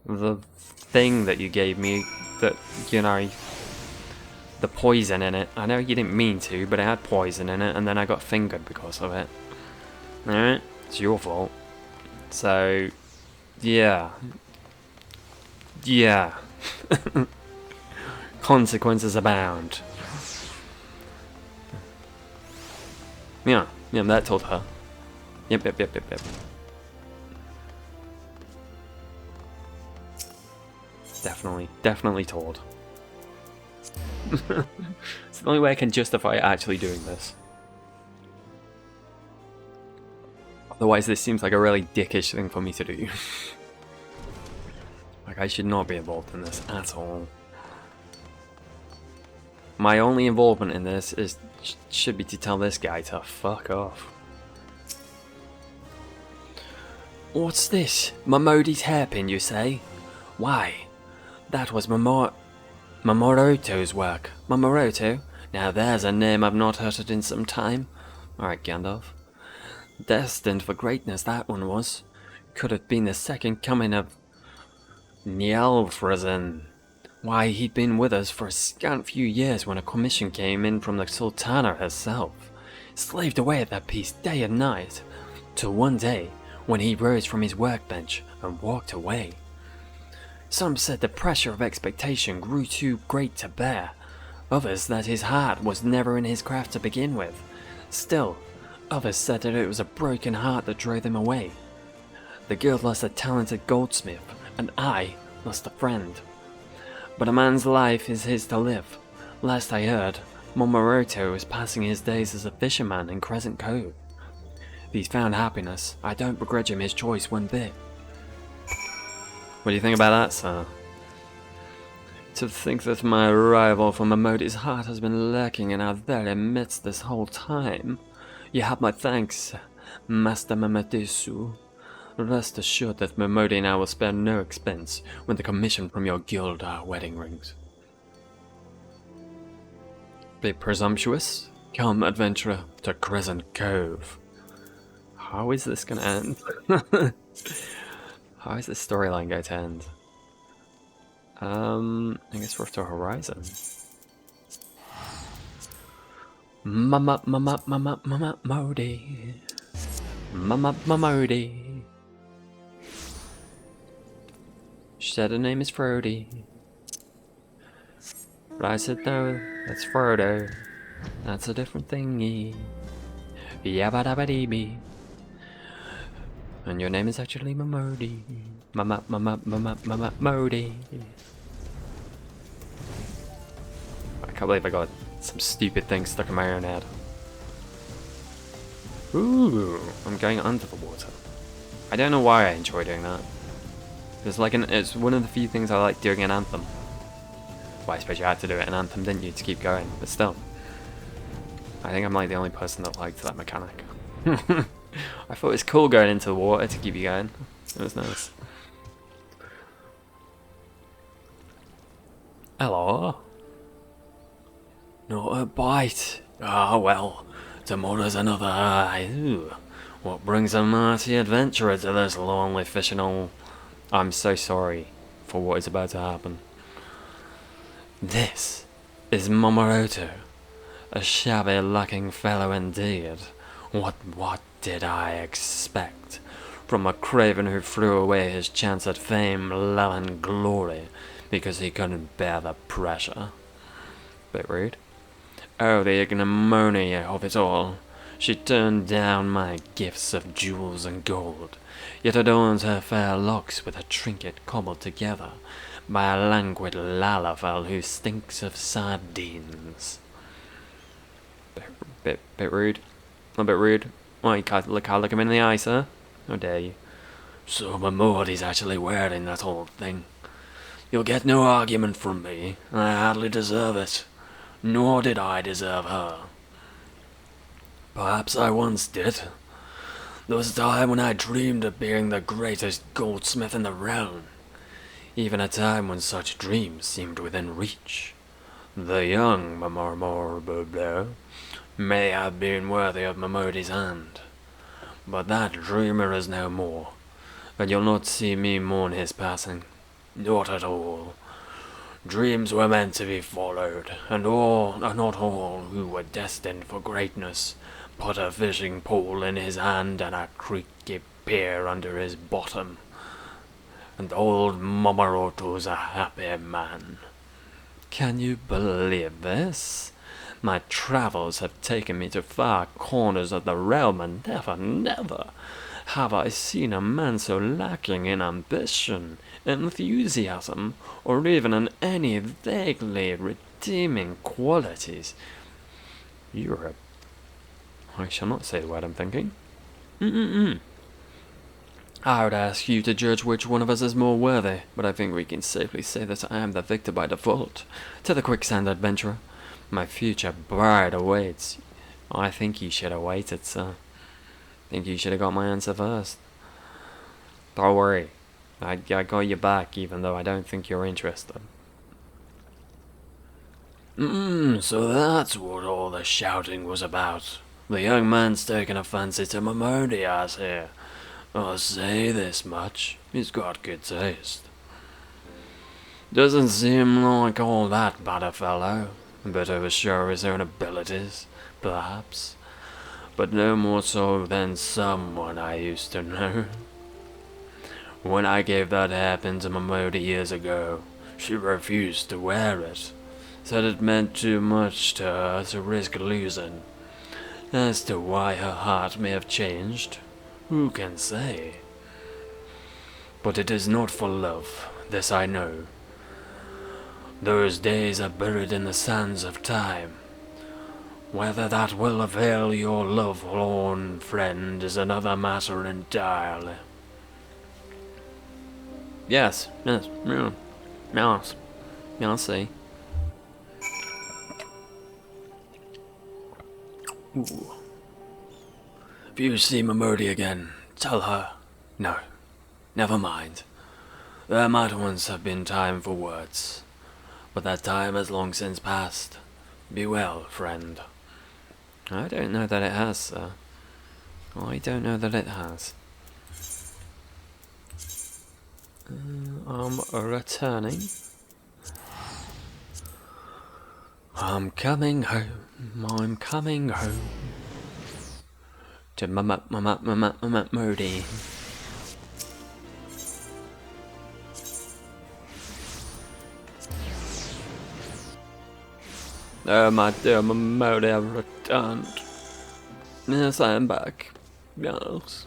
the thing that you gave me that, you know, the poison in it. I know you didn't mean to, but it had poison in it, and then I got fingered because of it. Alright? It's your fault. So, yeah. Yeah. Consequences abound. Yeah, that told her. Yep. Definitely told. It's the only way I can justify actually doing this. Otherwise, this seems like a really dickish thing for me to do. Like, I should not be involved in this at all. My only involvement in this should be to tell this guy to fuck off. What's this? Momodi's hairpin, you say? Why, that was Momoroto's work. Momoroto? Now there's a name I've not uttered in some time. Alright, Gandalf. Destined for greatness, that one was. Could have been the second coming of Nialfrezin. Why, he'd been with us for a scant few years when a commission came in from the Sultana herself. Slaved away at that piece day and night, till one day, when he rose from his workbench and walked away. Some said the pressure of expectation grew too great to bear, others that his heart was never in his craft to begin with. Still, others said that it was a broken heart that drove him away. The guild lost a talented goldsmith, and I lost a friend. But a man's life is his to live. Last I heard, Momoroto was passing his days as a fisherman in Crescent Cove. If he's found happiness, I don't begrudge him his choice one bit. What do you think about that, sir? To think that my rival for Momodi's heart has been lurking in our very midst this whole time. You have my thanks, Master Mamadou. Rest assured that Momodi and I will spare no expense when the commission from your guild are wedding rings. Be presumptuous? Come, adventurer, to Crescent Cove. How is this gonna end? How is this storyline going to end? I guess we're off to Horizon. Momodi. Momodi. She said her name is Frody. But I said no, that's Frodo. That's a different thingy. Yabba-dabba-dee-bee. And your name is actually Momodi. Modi. I can't believe I got some stupid thing stuck in my own head. Ooh, I'm going under the water. I don't know why I enjoy doing that. It's one of the few things I like doing in Anthem. Well, I suppose you had to do it in Anthem, didn't you, to keep going, but still. I think I'm like the only person that liked that mechanic. I thought it was cool going into the water to keep you going. It was nice. Hello? Not a bite. Ah, well, tomorrow's another eye. Ooh. What brings a mighty adventurer to this lonely fishing hole? I'm so sorry for what is about to happen. This is Momoroto, a shabby-looking fellow indeed. What did I expect from a craven who threw away his chance at fame, love, and glory because he couldn't bear the pressure? Bit rude. Oh, the ignominy of it all. She turned down my gifts of jewels and gold, yet adorns her fair locks with a trinket cobbled together by a languid lalafell who stinks of sardines. Bit rude. A bit rude. Why, you can't look him in the eye, sir? How dare you? So Momodi's actually wearing that old thing. You'll get no argument from me. I hardly deserve it. Nor did I deserve her. Perhaps I once did. There was a time when I dreamed of being the greatest goldsmith in the realm. Even a time when such dreams seemed within reach. The young Momorbo may have been worthy of Momodi's hand, but that dreamer is no more, and you'll not see me mourn his passing. Not at all. Dreams were meant to be followed, and not all who were destined for greatness put a fishing pole in his hand and a creaky pier under his bottom. And old Momoroto's a happy man. Can you believe this? My travels have taken me to far corners of the realm, and never have I seen a man so lacking in ambition, enthusiasm, or even in any vaguely redeeming qualities. I shall not say the word I'm thinking. I would ask you to judge which one of us is more worthy, but I think we can safely say that I am the victor by default. To the quicksand adventurer, my future bride awaits. I think you should have waited, sir. I think you should have got my answer first. Don't worry, I got you back, even though I don't think you're interested. So that's what all the shouting was about. The young man's taken a fancy to Momodi, I see. I'll say this much, he's got good taste. Doesn't seem like all that bad a fellow. A bit oversure his own abilities, perhaps. But no more so than someone I used to know. When I gave that hairpin to Momodi years ago, she refused to wear it. Said it meant too much to her to risk losing. As to why her heart may have changed, who can say? But it is not for love, this I know. Those days are buried in the sands of time. Whether that will avail your love-lorn friend is another matter entirely. Yes, I'll see. Ooh. If you see Momodi again, tell her. No, never mind. There might once have been time for words, but that time has long since passed. Be well, friend. I don't know that it has, sir. I don't know that it has. I'm returning. I'm coming home. I'm coming home. To Modi. Oh, my dear Momodi, I've returned. Yes, I am back. Yes.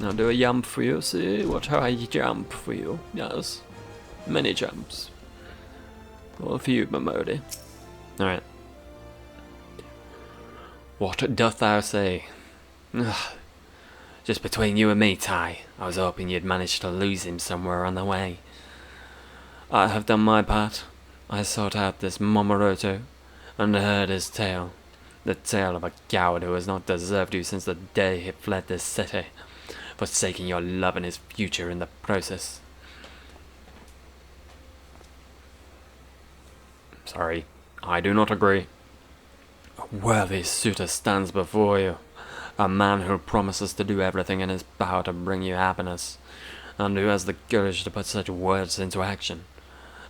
I'll do a jump for you, see? Watch how I jump for you. Yes. Many jumps. All for you, Momodi. Alright. What doth thou say? Ugh. Just between you and me, Ty, I was hoping you'd managed to lose him somewhere on the way. I have done my part. I sought out this Momoroto, and heard his tale. The tale of a coward who has not deserved you since the day he fled this city, forsaking your love and his future in the process. Sorry, I do not agree. A worthy suitor stands before you, a man who promises to do everything in his power to bring you happiness, and who has the courage to put such words into action.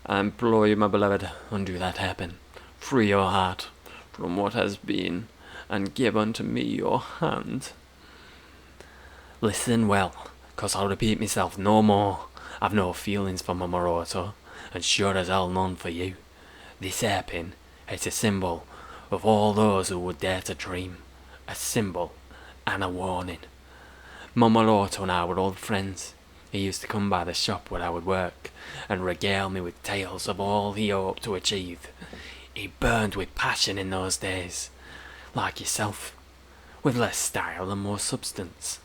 I implore you, my beloved, undo that happen. Free your heart from what has been, and give unto me your hand. Listen well, 'cause I'll repeat myself no more. I've no feelings for Momoroto, and sure as hell none for you. This hairpin, it's a symbol of all those who would dare to dream. A symbol and a warning. Momoroto and I were old friends. He used to come by the shop where I would work, and regale me with tales of all he hoped to achieve. He burned with passion in those days, like yourself, with less style and more substance.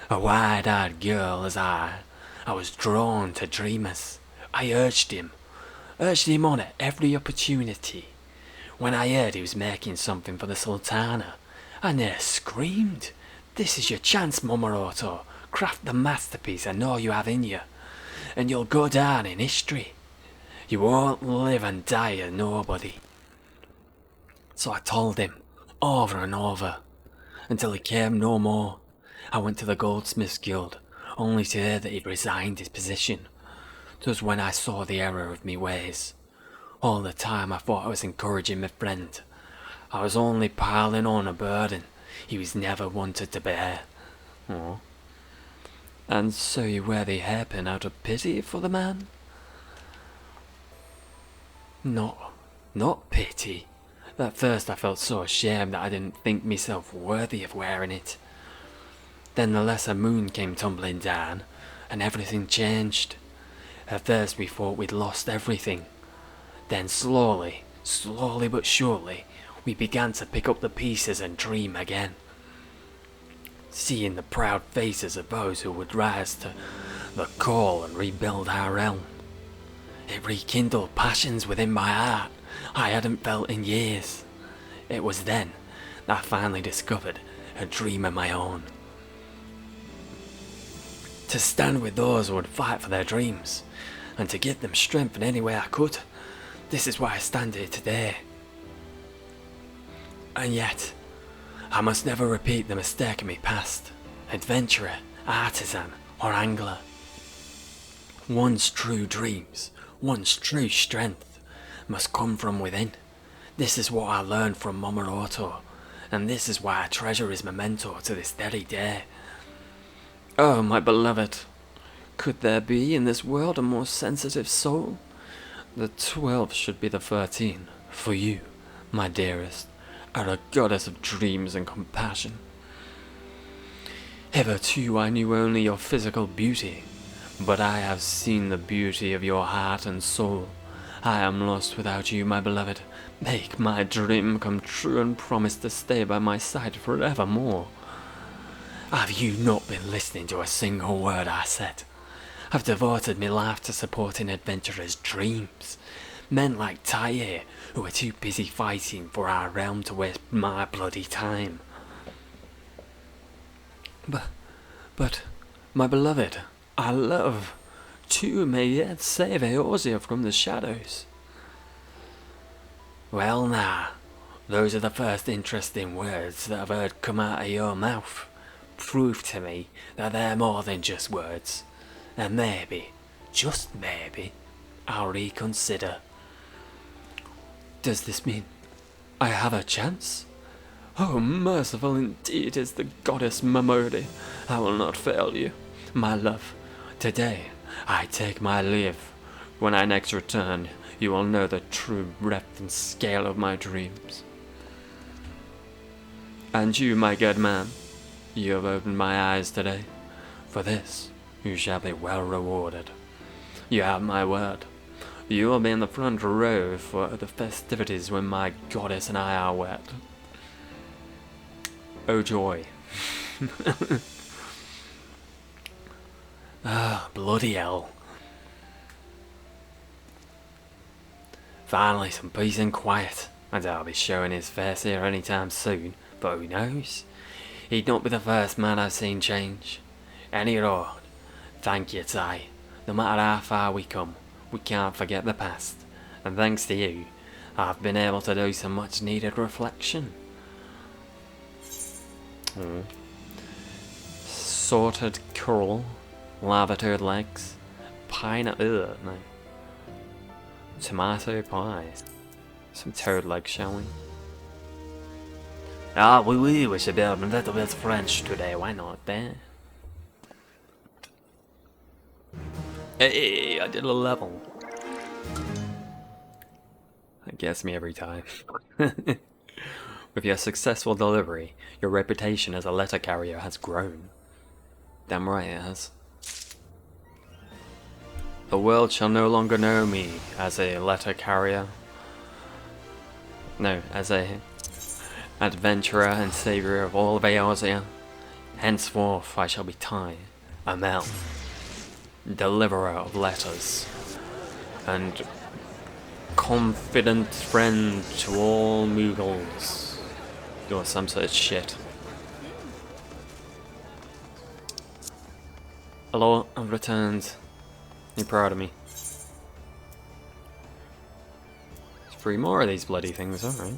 A wide-eyed girl as I was drawn to dreamers. I urged him on at every opportunity. When I heard he was making something for the Sultana, I near screamed, "This is your chance, Momoroto. Craft the masterpiece I know you have in you, and you'll go down in history. You won't live and die a nobody." So I told him, over and over, until he came no more. I went to the Goldsmiths Guild, only to hear that he'd resigned his position. 'Twas when I saw the error of me ways. All the time I thought I was encouraging my friend. I was only piling on a burden he was never wanted to bear. Oh. And so you wear the hairpin out of pity for the man? Not pity. At first I felt so ashamed that I didn't think myself worthy of wearing it. Then the lesser moon came tumbling down, and everything changed. At first we thought we'd lost everything. Then slowly but surely, we began to pick up the pieces and dream again. Seeing the proud faces of those who would rise to the call and rebuild our realm, it rekindled passions within my heart I hadn't felt in years. It was then that I finally discovered a dream of my own. To stand with those who would fight for their dreams, and to give them strength in any way I could. This is why I stand here today. And yet, I must never repeat the mistake of my past. Adventurer, artisan, or angler. One's true dreams, one's true strength, must come from within. This is what I learned from Momoroto, and this is why I treasure his memento to this very day. Oh, my beloved, could there be in this world a more sensitive soul? The 12 should be the 13, for you, my dearest, are a goddess of dreams and compassion. Hitherto I knew only your physical beauty, but I have seen the beauty of your heart and soul. I am lost without you, my beloved. Make my dream come true and promise to stay by my side forevermore. Have you not been listening to a single word I said? I've devoted my life to supporting adventurers' dreams. Men like Taye, who are too busy fighting for our realm to waste my bloody time. But, my beloved, our love, too, may yet save Eorzea from the shadows. Well now, those are the first interesting words that I've heard come out of your mouth. Prove to me that they're more than just words, and maybe, just maybe, I'll reconsider. Does this mean I have a chance? Oh, merciful indeed is the goddess Momodi. I will not fail you, my love. Today I take my leave. When I next return, you will know the true breadth and scale of my dreams. And you, my good man, you have opened my eyes today. For this, you shall be well rewarded. You have my word. You will be in the front row for the festivities when my goddess and I are wed. Oh joy. Ah, bloody hell. Finally, some peace and quiet. I doubt I'll be showing his face here anytime soon, but who knows? He'd not be the first man I've seen change. Any road. Thank you, Ty. No matter how far we come, we can't forget the past. And thanks to you, I've been able to do some much needed reflection. Sorted coral, lava turd legs, pineapple, no. Tomato pie. Some toad legs, shall we? Ah, we should be a little bit French today, why not, eh? Hey, I did a level. That gets me every time. With your successful delivery, your reputation as a letter carrier has grown. Damn right it has. The world shall no longer know me as a letter carrier. No, as a adventurer and saviour of all of Eorzea. Henceforth I shall be Ty, Amel, deliverer of letters, and confident friend to all Moogles. Or some sort of shit. Hello, I've returned. You're proud of me. There's 3 more of these bloody things, alright.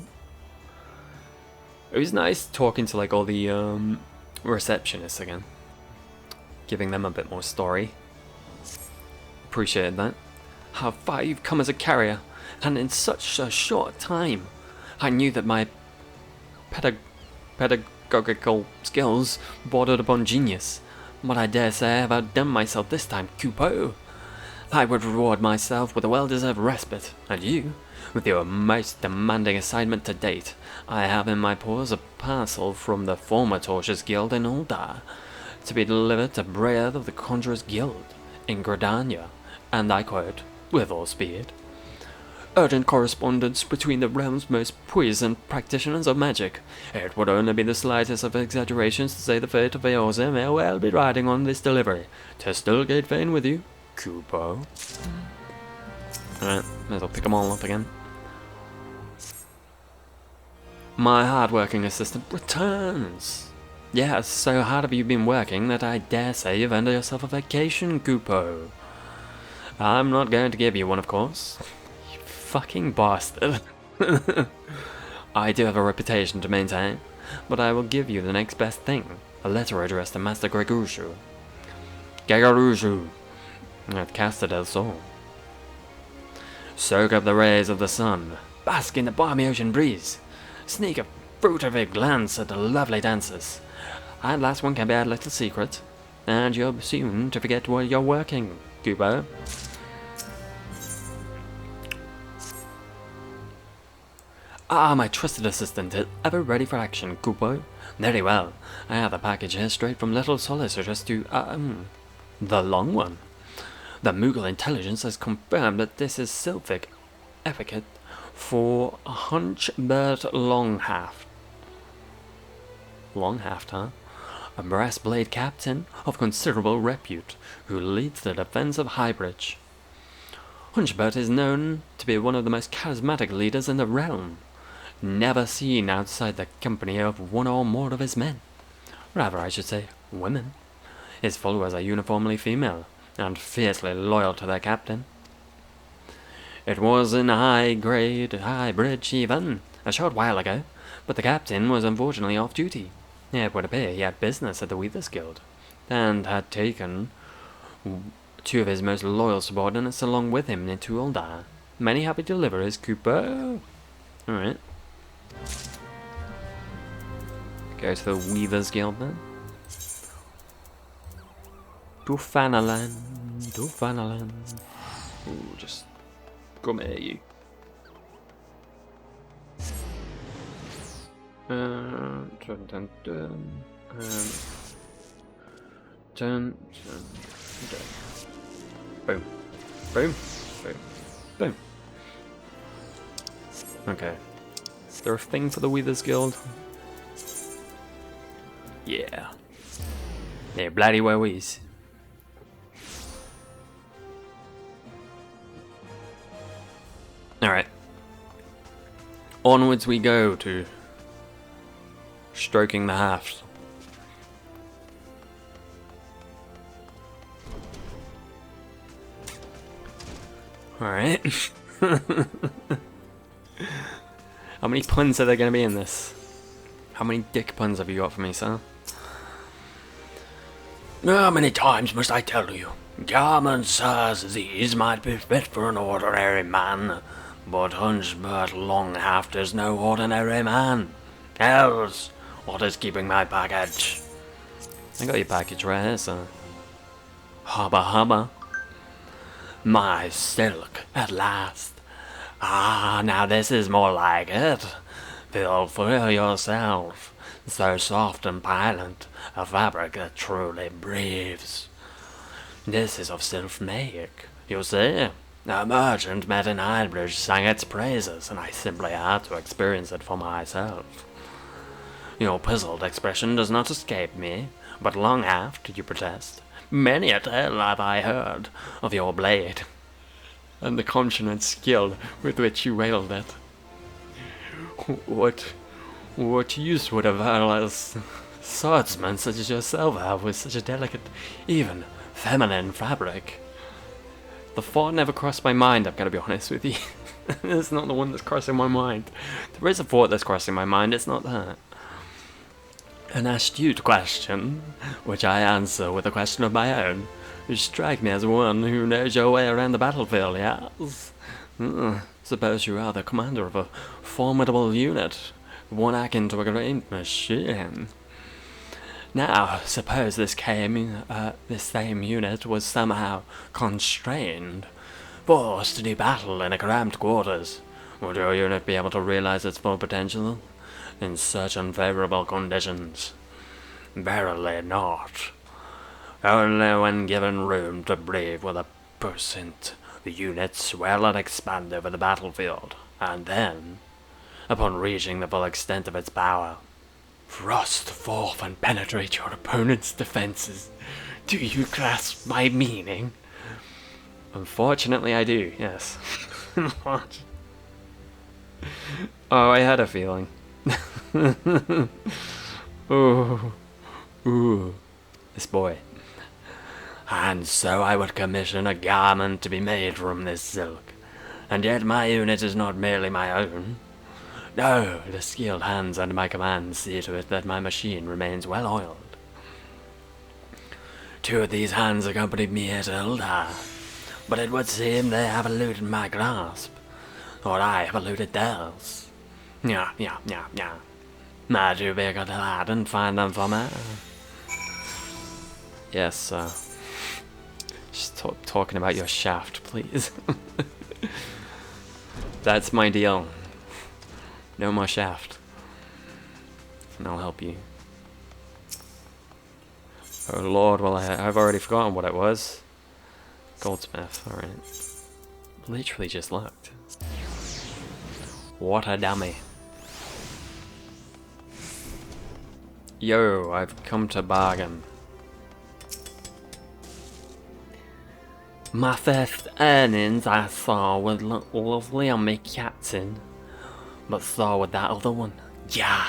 It was nice talking to like all the receptionists again. Giving them a bit more story. Appreciated that. How far you've come as a carrier, and in such a short time. I knew that my pedagogical skills bordered upon genius, but I dare say I have outdone myself this time, Kupo. I would reward myself with a well-deserved respite, and you, with your most demanding assignment to date. I have in my paws a parcel from the former Torches Guild in Uldar, to be delivered to Breath of the Conjurers Guild in Gridania, and I quote, with all speed. Urgent correspondence between the realm's most puissant practitioners of magic. It would only be the slightest of exaggerations to say the fate of Eorzea may well be riding on this delivery. To Stillgate Vane with you, Kupo. Alright, might as well pick them all up again. My hard-working assistant returns. Yes, so hard have you been working that I dare say you've earned yourself a vacation, Kupo. I'm not going to give you one, of course. You fucking bastard. I do have a reputation to maintain, but I will give you the next best thing. A letter addressed to Master Gregushu. Gregushu at Casa del Sol. Soak up the rays of the sun. Bask in the balmy ocean breeze. Sneak a fruitive glance at the lovely dancers. And last one can be a little secret. And you're soon to forget where you're working, Kupo. Ah, my trusted assistant is ever ready for action, Kupo. Very well. I have the package here straight from Little Solicitors to, the long one. The Moogle intelligence has confirmed that this is Sylphic etiquette for Hunchbert Longhaft. Longhaft, huh? A brass blade captain of considerable repute, who leads the defense of Highbridge. Hunchbert is known to be one of the most charismatic leaders in the realm, never seen outside the company of one or more of his men. Rather, I should say, women. His followers are uniformly female, and fiercely loyal to their captain. It was in Highbridge even, a short while ago, but the captain was unfortunately off duty. It would appear he had business at the Weavers Guild, and had taken 2 of his most loyal subordinates along with him into Uldar. Many happy deliverers, Cooper. Alright. Go to the Weavers Guild then. To Fanaland. Ooh, just Come here, you. Dun, dun, dun. Dun, dun, dun. Boom. Boom. Boom. Boom. Okay. Is there a thing for the Weavers Guild? Yeah. Yeah, bloody well is. Alright. Onwards we go to stroking the haft. Alright. How many puns are there going to be in this? How many dick puns have you got for me, sir? How many times must I tell you? Garments such as these might be fit for an ordinary man, but Hunchbert Longhaft is no ordinary man. Else, what is keeping my package? I got your package right here, sir. Hubba hubba. My silk, at last. Ah, now this is more like it. Feel for yourself. So soft and pliant, a fabric that truly breathes. This is of self-make. You see, a merchant met in Hybridge sang its praises, and I simply had to experience it for myself. Your puzzled expression does not escape me, but long after you protest, many a tale have I heard of your blade, and the consummate skill with which you wield it. What use would a valorous swordsman such as yourself have with such a delicate, even feminine fabric? The thought never crossed my mind, I've got to be honest with you. It's not the one that's crossing my mind. There is a thought that's crossing my mind, it's not that. An astute question, which I answer with a question of my own. You strike me as one who knows your way around the battlefield, yes? Suppose you are the commander of a formidable unit, one akin to a great machine. Now, suppose this same unit was somehow constrained, forced to do battle in a cramped quarters. Would your unit be able to realize its full potential in such unfavorable conditions? Verily not. Only when given room to breathe will the unit swell and expand over the battlefield, and then, upon reaching the full extent of its power, thrust forth and penetrate your opponent's defenses. Do you grasp my meaning? Unfortunately I do, yes. Oh, I had a feeling. Ooh, this boy. And so I would commission a garment to be made from this silk, and yet my unit is not merely my own. No, the skilled hands under my command see to it that my machine remains well oiled. 2 of these hands accompanied me here to Eldar, but it would seem they have eluded my grasp, or I have eluded theirs. Yeah. Might you be a good lad and find them for me? Yes, sir. Just talking about your shaft, please. That's my deal. No more shaft. And I'll help you. Oh lord, well I've already forgotten what it was. Goldsmith, alright. Literally just looked. What a dummy. Yo, I've come to bargain. My first earnings I saw would look lovely on me captain, but so would that other one. Yeah.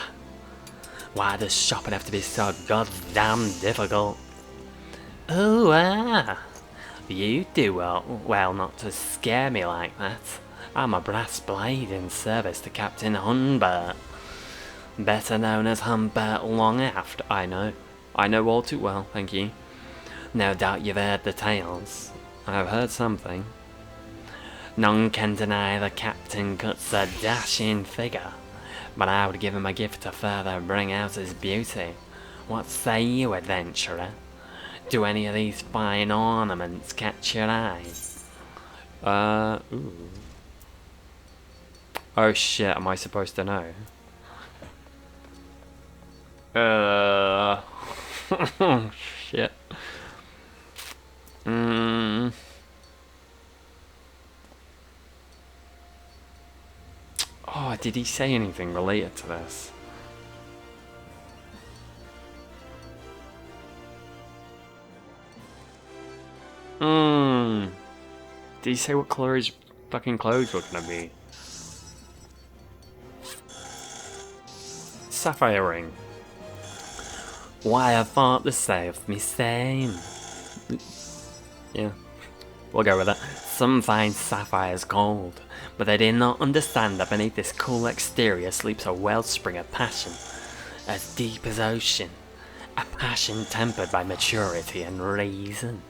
Why does shopping have to be so goddamn difficult? Oh, you do well not to scare me like that. I'm a brass blade in service to Captain Humbert, better known as Humbert Longaft. I know all too well, thank you. No doubt you've heard the tales. I've heard something. None can deny the captain cuts a dashing figure, but I would give him a gift to further bring out his beauty. What say you, adventurer? Do any of these fine ornaments catch your eye? Ooh. Oh shit, am I supposed to know? Shit. Oh, did he say anything related to this? Did he say what colour his fucking clothes were gonna be? Sapphire ring. Why, I thought the same of me same. Yeah, we'll go with that. Some find sapphires gold, but they did not understand that beneath this cool exterior sleeps a wellspring of passion, as deep as ocean. A passion tempered by maturity and reason.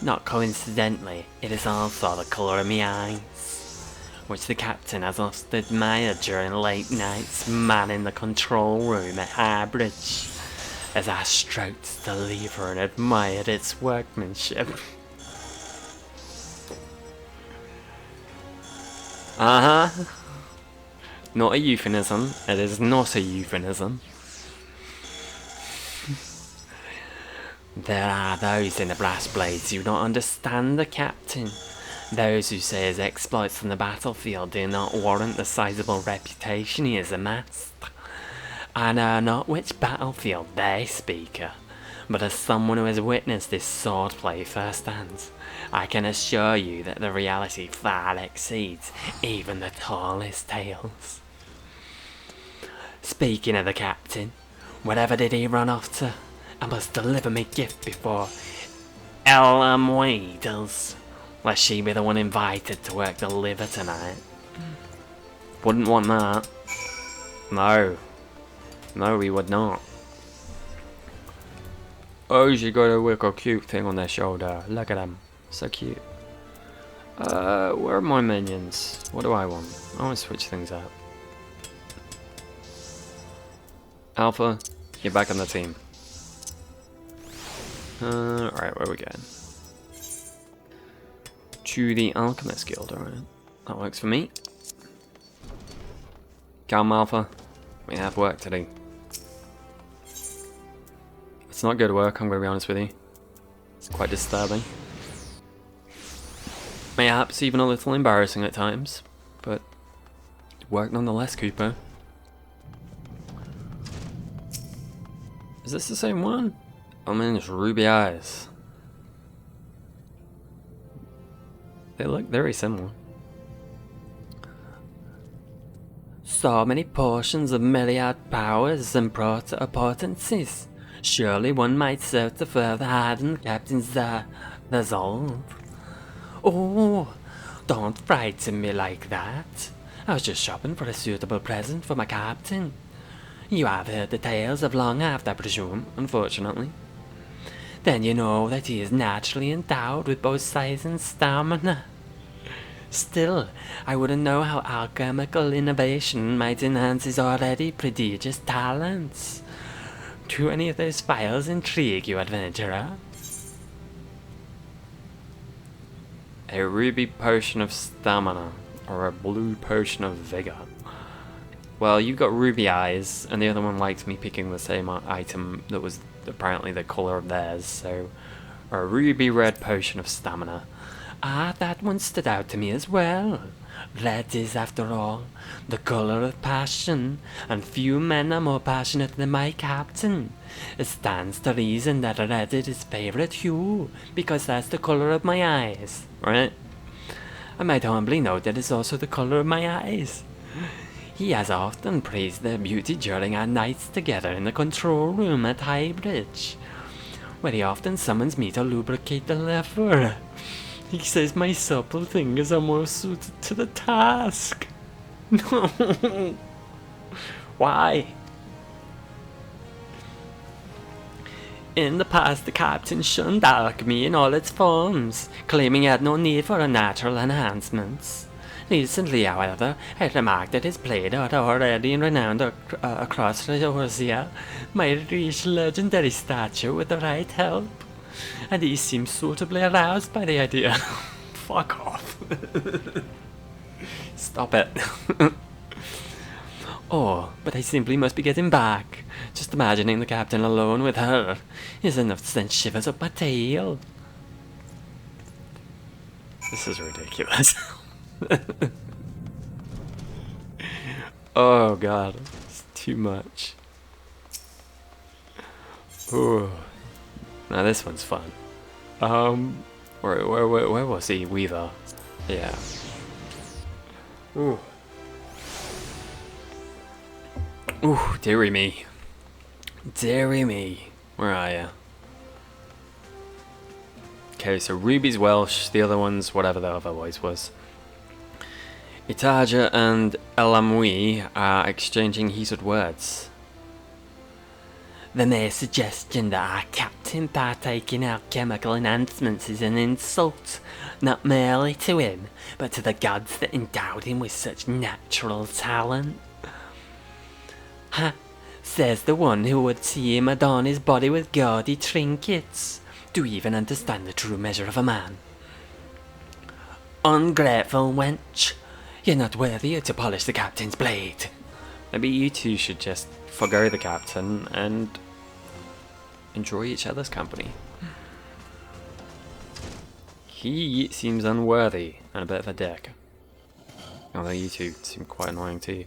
Not coincidentally, it is also the colour of my eyes, which the captain has often admired during late nights manning the control room at Highbridge, as I stroked the lever and admired its workmanship. Not a euphemism. It is not a euphemism. There are those in the brass blades who don't understand the captain. Those who say his exploits on the battlefield do not warrant the sizable reputation he has amassed. I know not which battlefield they speak of, but as someone who has witnessed this swordplay firsthand, I can assure you that the reality far exceeds even the tallest tales. Speaking of the captain, wherever did he run off to? I must deliver my gift before Ella does, lest she be the one invited to work the liver tonight. Wouldn't want that. No. No, we would not. Oh, she got a wicked cute thing on their shoulder. Look at them. So cute. Where are my minions? What do I want? I want to switch things up. Alpha, you're back on the team. Alright, where are we going? To the Alchemist Guild, alright. That works for me. Calm, Alpha. We have work to do. It's not good work, I'm going to be honest with you. It's quite disturbing. Perhaps even a little embarrassing at times, but work nonetheless, Cooper. Is this the same one? Oh man, it's ruby eyes. They look very similar. So many portions of myriad powers and potencies. Surely one might serve to further harden the captain's resolve. Oh, don't frighten me like that. I was just shopping for a suitable present for my captain. You have heard the tales of Longhaft, I presume, unfortunately. Then you know that he is naturally endowed with both size and stamina. Still, I wouldn't know how alchemical innovation might enhance his already prodigious talents. Do any of those files intrigue you, adventurer? A ruby potion of stamina, or a blue potion of vigor. Well, you got ruby eyes, and the other one liked me picking the same item that was apparently the colour of theirs, so a ruby red potion of stamina. Ah, that one stood out to me as well. Red is, after all, the colour of passion, and few men are more passionate than my captain. It stands to reason that red is his favourite hue, because that's the colour of my eyes, right? I might humbly note that it's also the colour of my eyes. He has often praised their beauty during our nights together in the control room at Highbridge, where he often summons me to lubricate the lever. He says my supple fingers are more suited to the task. No. Why? In the past, the captain shunned alchemy in all its forms, claiming he had no need for unnatural enhancements. Recently, however, I remarked that his blade had already renowned across Eorzea might reach legendary stature with the right help, and he seemed suitably aroused by the idea. Fuck off. Stop it. Oh, but I simply must be getting back. Just imagining the captain alone with her is enough to send shivers up my tail. This is ridiculous. Oh god, it's too much. Ooh. Now this one's fun. Where was he? Weaver. Yeah. Ooh. Ooh, dearie me. Dearie me. Where are you? Okay, so Ruby's Welsh, the other one's whatever the other voice was. Itaja and Elamwi are exchanging heated words. The mere suggestion that our captain partake in our chemical enhancements is an insult, not merely to him, but to the gods that endowed him with such natural talent. Ha! Says the one who would see him adorn his body with gaudy trinkets. Do you even understand the true measure of a man? Ungrateful wench! You're not worthy to polish the captain's blade. Maybe you two should just forgo the captain and enjoy each other's company. He seems unworthy and a bit of a dick. Although you two seem quite annoying too.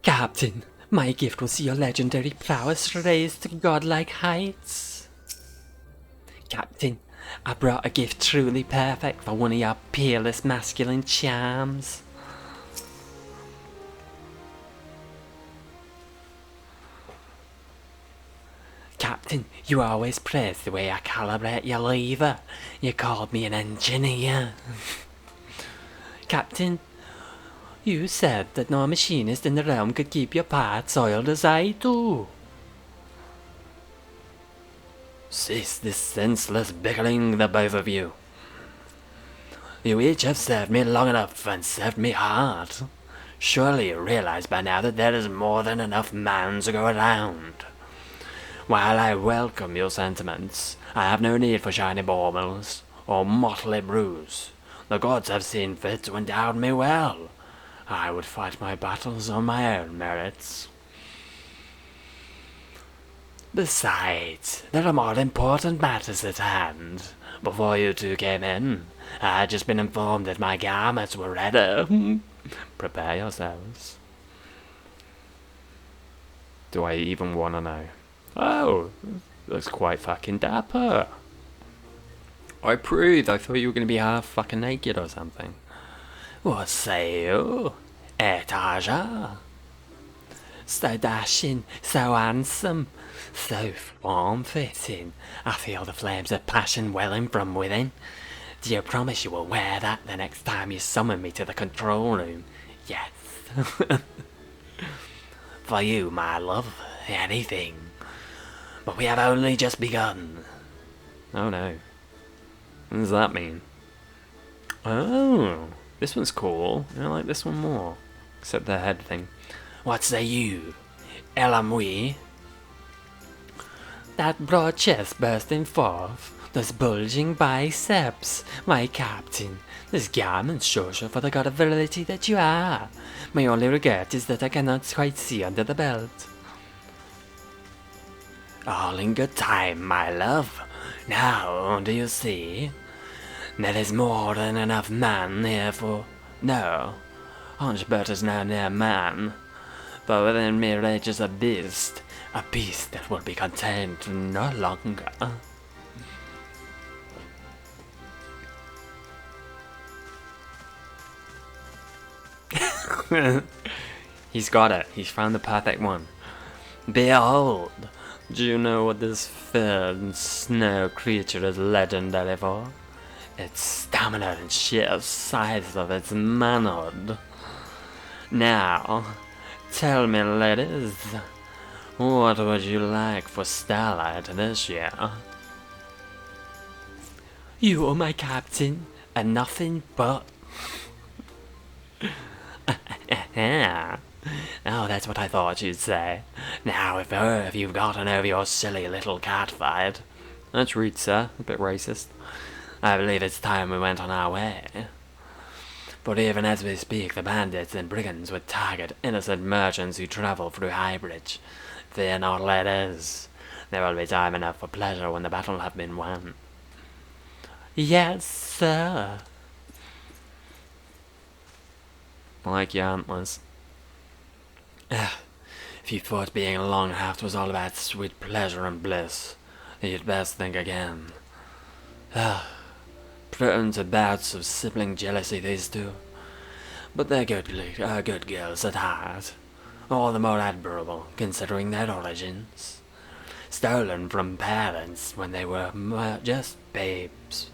Captain, my gift will see your legendary prowess raised to godlike heights. Captain, I brought a gift truly perfect for one of your peerless masculine charms. Captain, you always praised the way I calibrate your lever. You called me an engineer. Captain, you said that no machinist in the realm could keep your parts oiled as I do. Cease this senseless bickering, the both of you. You each have served me long enough and served me hard. Surely you realize by now that there is more than enough man to go around. While I welcome your sentiments, I have no need for shiny baubles or motley brews. The gods have seen fit to endow me well. I would fight my battles on my own merits. Besides, there are more important matters at hand. Before you two came in, I had just been informed that my garments were ready. Prepare yourselves. Do I even want to know? Oh, looks quite fucking dapper. I proved. I thought you were going to be half fucking naked or something. What say you, Etaja? So dashing, so handsome, so form-fitting. I feel the flames of passion welling from within. Do you promise you will wear that the next time you summon me to the control room? Yes. For you, my love, anything. But we have only just begun. Oh no. What does that mean? Oh, this one's cool. I like this one more. Except the head thing. What say you, Elamwi? That broad chest bursting forth, those bulging biceps, my captain. This garment shows you for the god of virility that you are. My only regret is that I cannot quite see under the belt. All in good time, my love. Now, do you see? There is more than enough man here for... No, Hunchbert is now near man. But within me rages a beast that will be contained no longer. He's got it. He's found the perfect one. Behold! Do you know what this fair snow creature is legendary for? Its stamina and sheer size of its manhood. Now, tell me, ladies, what would you like for Starlight this year? You are my captain, and nothing but... Oh, that's what I thought you'd say. Now, if you've gotten over your silly little cat fight. That's rude, sir. A bit racist. I believe it's time we went on our way. But even as we speak, the bandits and brigands would target innocent merchants who travel through Highbridge. Fear not, ladies. There will be time enough for pleasure when the battle have been won. Yes, sir. Like your antlers. If you thought being a Longhaft was all about sweet pleasure and bliss, you'd best think again. Prone to bouts of sibling jealousy, these two. But they're good girls at heart. All the more admirable, considering their origins. Stolen from parents when they were just babes,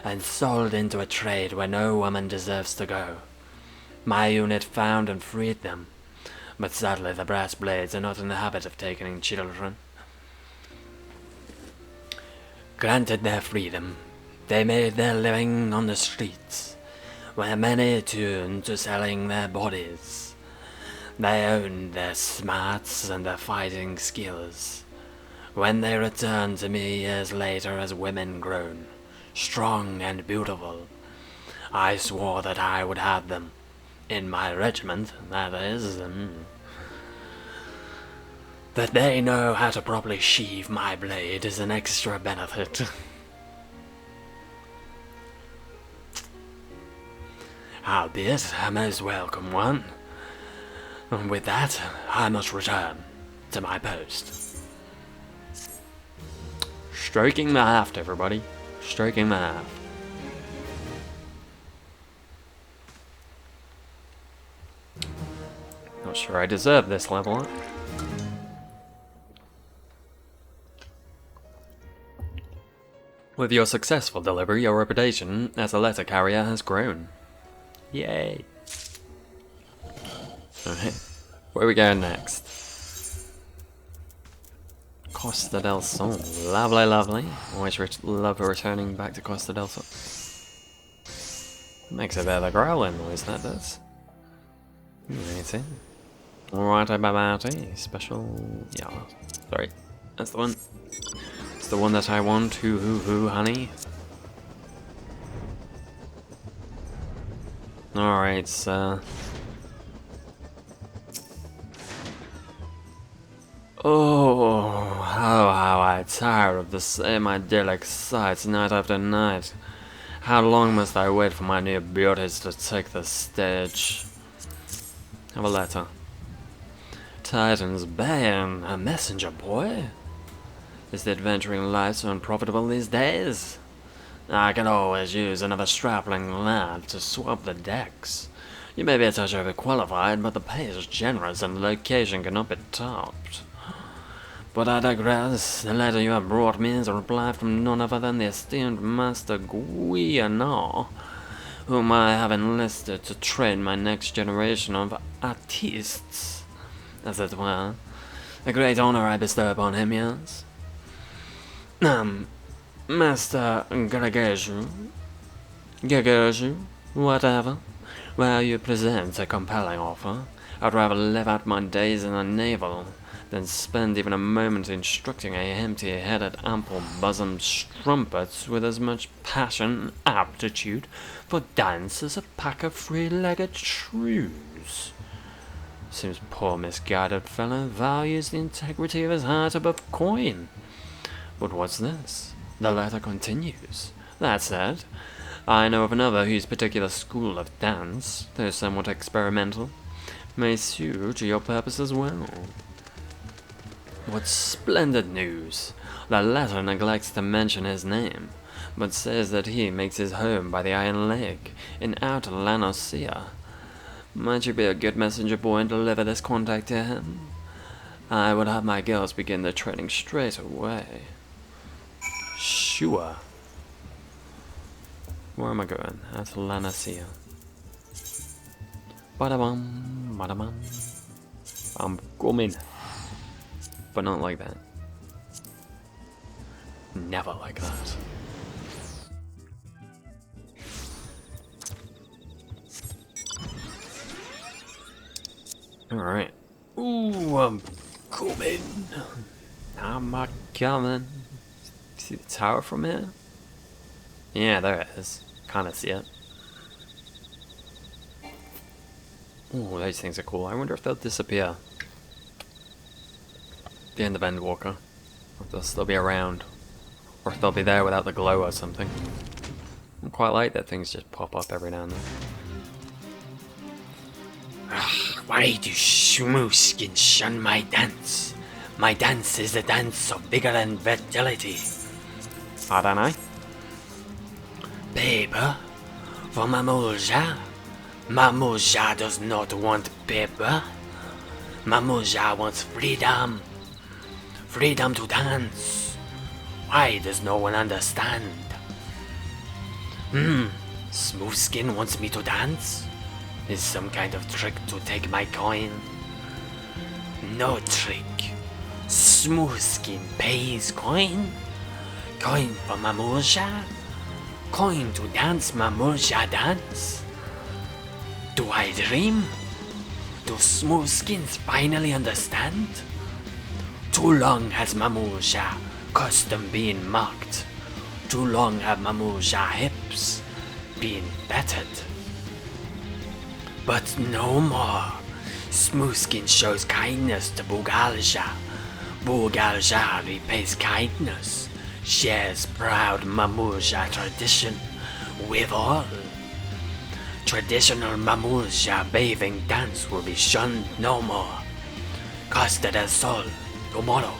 and sold into a trade where no woman deserves to go. My unit found and freed them, but sadly the brass blades are not in the habit of taking children. Granted their freedom, they made their living on the streets, where many turned to selling their bodies. They owned their smarts and their fighting skills. When they returned to me years later as women grown, strong and beautiful, I swore that I would have them. In my regiment, that is, that they know how to properly sheathe my blade is an extra benefit. Albeit a most welcome one. And with that, I must return to my post. Stroking the haft, everybody. Stroking the haft. Not sure I deserve this level up. With your successful delivery, your reputation as a letter carrier has grown. Yay! Alright, where we go next? Costa del Sol. Lovely, lovely. Always love returning back to Costa del Sol. Makes a bit of a growling noise, that does. Alrighty. Alright, about special... yeah, sorry. That's the one. It's the one that I want. Hoo, honey. Alright, so... oh, how I tire of the same idyllic sights night after night. How long must I wait for my new beauties to take the stage? Have a letter. Titan's Bane, a messenger boy? Is the adventuring life so unprofitable these days? I could always use another strapling lad to swap the decks. You may be a touch overqualified, but the pay is generous and the location cannot be topped. But I digress. The letter you have brought me is a reply from none other than the esteemed Master Guiana, whom I have enlisted to train my next generation of artistes, as it were. A great honor I bestow upon him, yes? Master Gagaju, whatever. Well, you present a compelling offer. I'd rather live out my days in a naval than spend even a moment instructing a empty-headed, ample-bosomed strumpet with as much passion and aptitude for dance as a pack of three-legged shrews. Seems poor misguided fellow values the integrity of his heart above coin. But what's this? The letter continues. That said, I know of another whose particular school of dance, though somewhat experimental, may suit your purpose as well. What splendid news! The letter neglects to mention his name, but says that he makes his home by the Iron Lake, in outer Lanosea. Might you be a good messenger boy and deliver this contact to him? I would have my girls begin their training straight away. Sure. Where am I going? At Lanosea. Ba-da-bum, ba-da-bum. I'm coming. But not like that. Never like that. Alright. Ooh, I'm coming. I'm a coming. See the tower from here? Yeah, there it is. Kinda see it. Oh, those things are cool. I wonder if they'll disappear. The end of Endwalker. Or if they'll still be around. Or if they'll be there without the glow or something. I quite like that things just pop up every now and then. Why do Smoothskin shun my dance? My dance is a dance of vigor and vitality. I don't know. Paper? For Mamuja? Mamuja does not want paper. Mamuja wants freedom. Freedom to dance. Why does no one understand? Smoothskin wants me to dance? Is some kind of trick to take my coin? No trick. Smoothskin pays coin? Coin for Mamuja? Coin to dance Mamuja dance? Do I dream? Do Smoothskins finally understand? Too long has Mamuja custom been mocked. Too long have Mamuja hips been battered. But no more. Smoothskin shows kindness to Bugalja. Bugalja repays kindness, shares proud Mamuja tradition with all. Traditional Mamuja bathing dance will be shunned no more. Costa del Sol, tomorrow,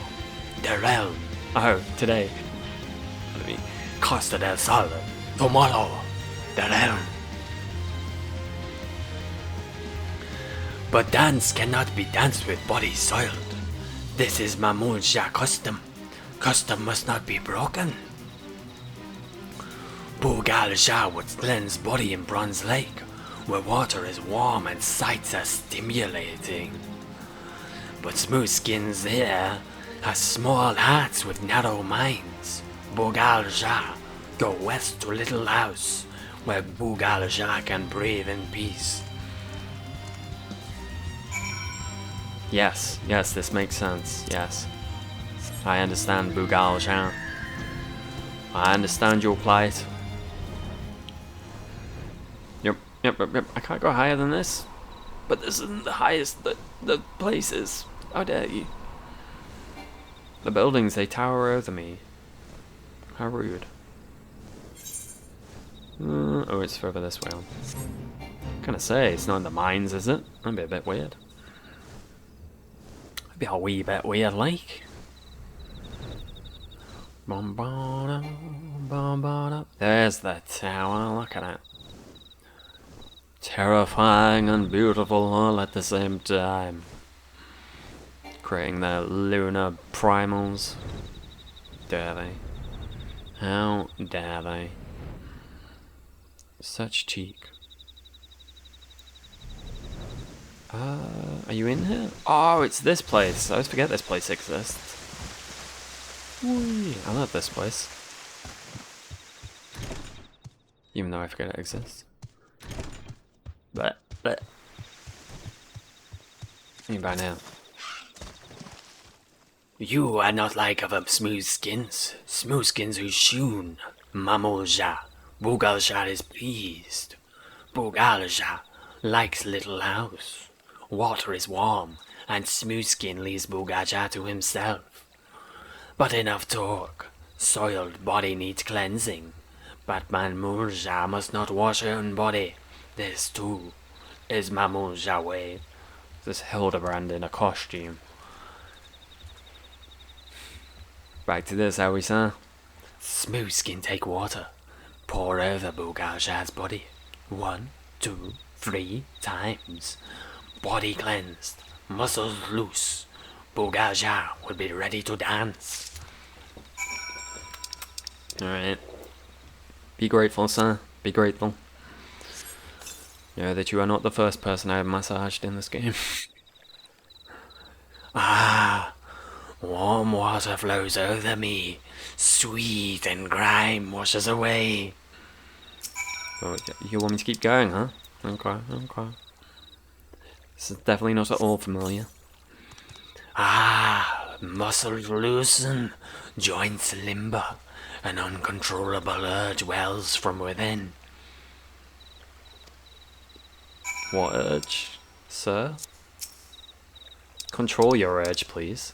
the realm. Oh, today. I mean, Costa del Sol, tomorrow, the realm. But dance cannot be danced with body soiled. This is Mamuja custom. Custom must not be broken. Bugalja would cleanse body in Bronze Lake, where water is warm and sights are stimulating. But Smoothskins here have small hearts with narrow minds. Bugalja, go west to Little House, where Bugalja can breathe in peace. Yes, this makes sense, yes. I understand, Bugalja. I understand your plight. Yep. I can't go higher than this. But this isn't the highest that the place is. How dare you? The buildings, they tower over me. How rude. Oh, it's further this way on. Gonna say, it's not in the mines, is it? That'd be a bit weird. Be a wee bit weird, like. There's the tower, look at it. Terrifying and beautiful all at the same time. Creating their lunar primals. Dare they? How dare they? Such cheek. Are you in here? Oh, it's this place. I always forget this place exists. Whee, I love this place. Even though I forget it exists. But. You by now. You are not like other Smoothskins. Smoothskins who shoon. Mamulja. Bugalja is pleased. Bugalja likes Little House. Water is warm, and Smoothskin leaves Bugalja to himself. But enough talk. Soiled body needs cleansing. But Mamulja must not wash her own body. This too is Mamulja way. This Hildebrand in a costume. Back to this, how we say? Smoothskin take water. Pour over Bugalja's body. 1, 2, 3 times. Body cleansed. Muscles loose. Bugalja will be ready to dance. Alright. Be grateful, sir. Be grateful. Know that you are not the first person I have massaged in this game. Ah, warm water flows over me. Sweet and grime washes away. Oh, you want me to keep going, huh? Okay. This is definitely not at all familiar. Ah, muscles loosen, joints limber, an uncontrollable urge wells from within. What urge? Sir? Control your urge, please.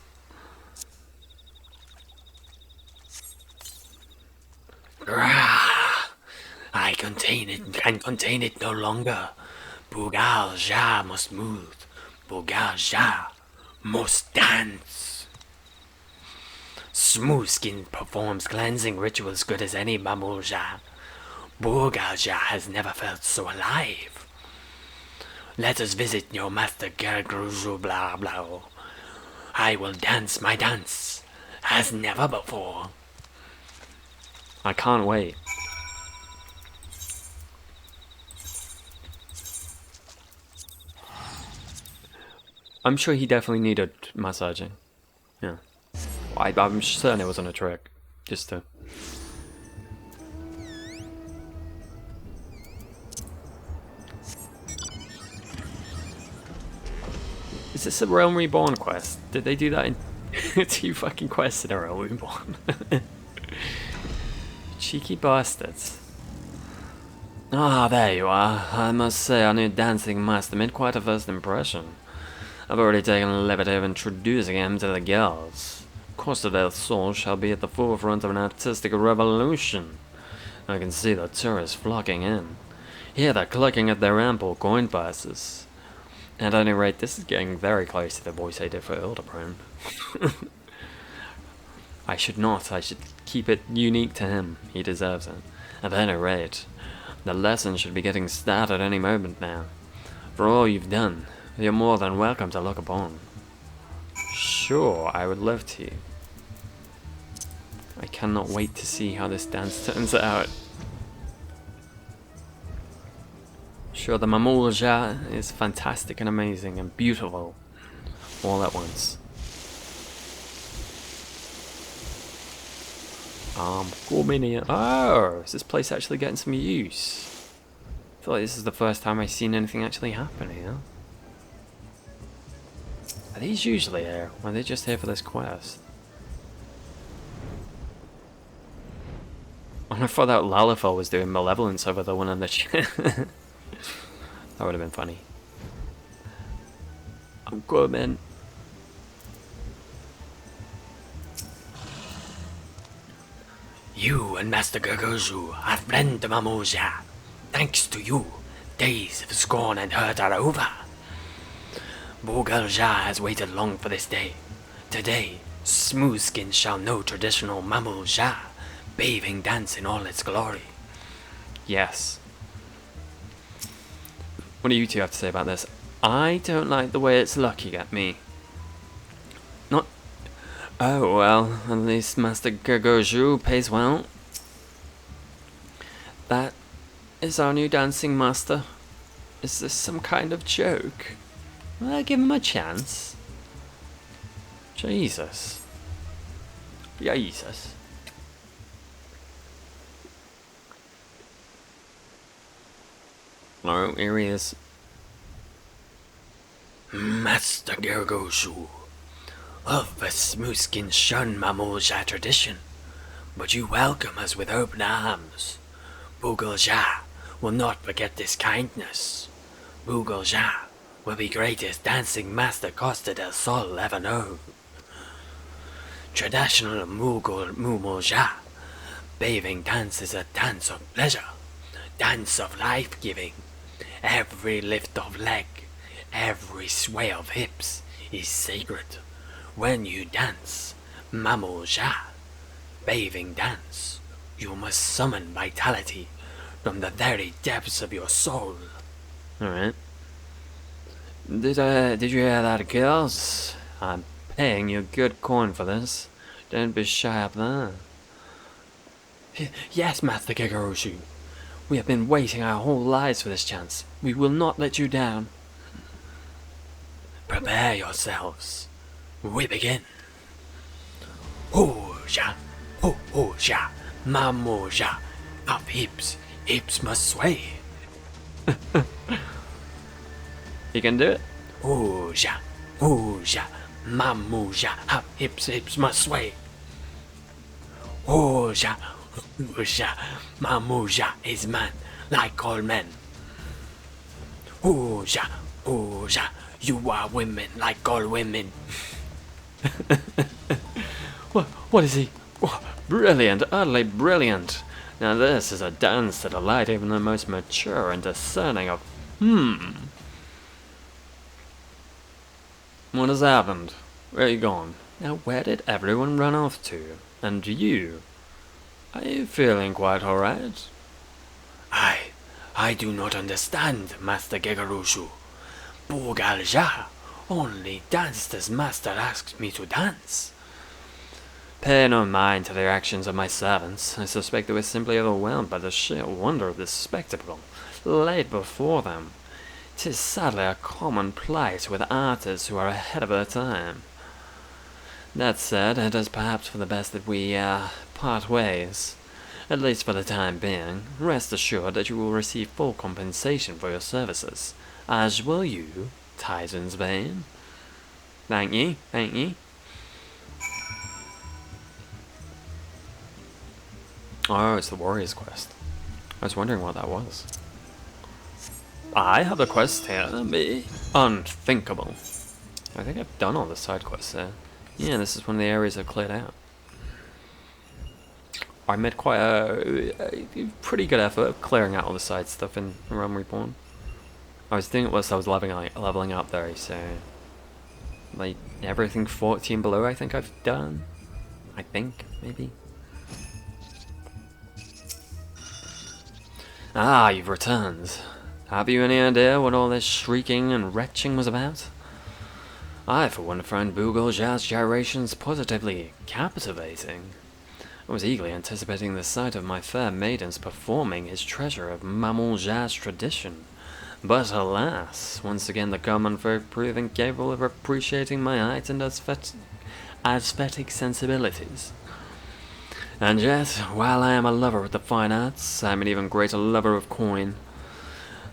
I can contain it no longer. Bugal Ja must move. Bugal Ja must dance. Smoothskin performs cleansing rituals good as any Mamulja. Bugal has never felt so alive. Let us visit your master Gergruzu blah blah. I will dance my dance as never before. I can't wait. I'm sure he definitely needed massaging. Yeah. I'm certain it wasn't a trick. Just to... Is this a Realm Reborn quest? Did they do that in 2 fucking quests in a Realm Reborn? Cheeky bastards. Ah, there you are. I must say our new dancing master made quite a first impression. I've already taken the liberty of introducing him to the girls. Costa del Sol shall be at the forefront of an artistic revolution. I can see the tourists flocking in. Here they're clucking at their ample coin purses. At any rate, this is getting very close to the voice I did for Hildebrand. I should keep it unique to him. He deserves it. At any rate, the lesson should be getting started any moment now. For all you've done, you're more than welcome to look upon. Sure, I would love to. I cannot wait to see how this dance turns out. Sure, the Mamulja is fantastic and amazing and beautiful all at once. Oh, is this place actually getting some use? I feel like this is the first time I've seen anything actually happen here. Are these usually here? Or are they just here for this quest? I thought that Lalafell was doing malevolence over the one on the ship. That would have been funny. I'm good, man. You and Master Gergozu have blended the Mamulja. Thanks to you, days of scorn and hurt are over. Bugalja has waited long for this day. Today, Smoothskin shall know traditional Mamulja, bathing dance in all its glory. Yes. What do you two have to say about this? I don't like the way it's looking at me. Not... Oh, well, at least Master Gergoju pays well. That is our new dancing master. Is this some kind of joke? Well, give him a chance. Jesus. Jesus. Oh, here he is. Master Gergozu, of the Smoothskin shun Mamulja tradition, but you welcome us with open arms. Bugalja will not forget this kindness. Bugalja will be greatest dancing master Costa del Sol ever known. Traditional Mumulja, bathing dance is a dance of pleasure, dance of life-giving. Every lift of leg, every sway of hips is sacred. When you dance, Mamulja, bathing dance, you must summon vitality from the very depths of your soul. Alright. Did you hear that, girls? I'm paying you good coin for this. Don't be shy up there. Yes, Master Gegoroshi. We have been waiting our whole lives for this chance. We will not let you down. Prepare yourselves. We begin. Ho-ja, ho-ja, Mamulja. Up hips, hips must sway. You can do it? Ho-ja, Mamulja. Up hips, hips must sway. Ho-ja, Mamulja is man like all men. Ho-ja, Oh, yeah, you are women like all women. What is he? Oh, brilliant, utterly brilliant. Now this is a dance to delight even the most mature and discerning of... What has happened? Where are you gone? Now where did everyone run off to? And you? Are you feeling quite alright? I do not understand, Master Gegarushu. Bugalja only danced as Master asked me to dance. Pay no mind to the actions of my servants. I suspect they were simply overwhelmed by the sheer wonder of this spectacle laid before them. 'Tis sadly a common plight with artists who are ahead of their time. That said, it is perhaps for the best that we, part ways. At least for the time being. Rest assured that you will receive full compensation for your services. As will you, Titan's Bane. Thank ye, thank ye. Oh, it's the Warrior's Quest. I was wondering what that was. I have a quest here. Me? Unthinkable. I think I've done all the side quests there. Yeah, this is one of the areas I've cleared out. I made quite a pretty good effort of clearing out all the side stuff in Realm Reborn. I was doing it whilst I was leveling up there, so... like, everything 14 below I think I've done. I think, maybe. Ah, you've returned. Have you any idea what all this shrieking and retching was about? I, for one, find Bugolja's gyrations positively captivating. I was eagerly anticipating the sight of my fair maidens performing his treasure of Maman-Ja's tradition. But alas, once again the common folk prove incapable of appreciating my heightened aesthetic sensibilities. And yet, while I am a lover of the fine arts, I am an even greater lover of coin.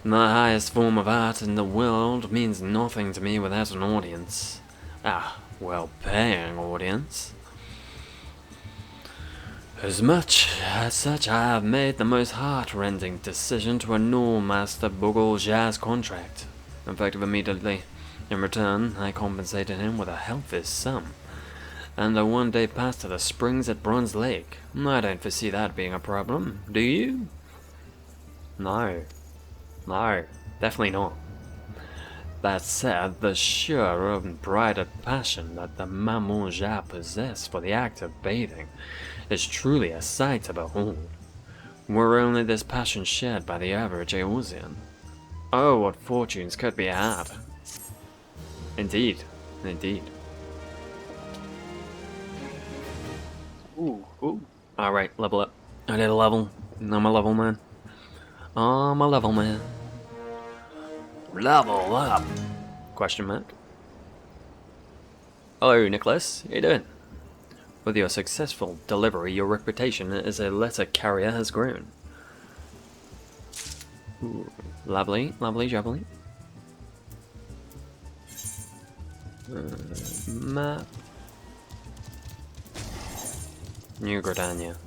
The highest form of art in the world means nothing to me without an audience. Well-paying audience. As such, I have made the most heart-rending decision to annul Master Bugolja's contract. Effective immediately. In return, I compensated him with a healthy sum. And a one-day pass to the springs at Bronze Lake. I don't foresee that being a problem, do you? No. No, definitely not. That said, the sheer unbridled passion that the Maman-Ja possess for the act of bathing is truly a sight to behold. Were only this passion shared by the average Eosian. Oh, what fortunes could be had! Indeed, indeed. Ooh. Alright, level up. I did a level. I'm a level man. I'm a level man. Level up! Question mark. Hello, Nicholas. How you doing? With your successful delivery, your reputation as a letter carrier has grown. Ooh, lovely, lovely, jubbly. Map. New Gridania.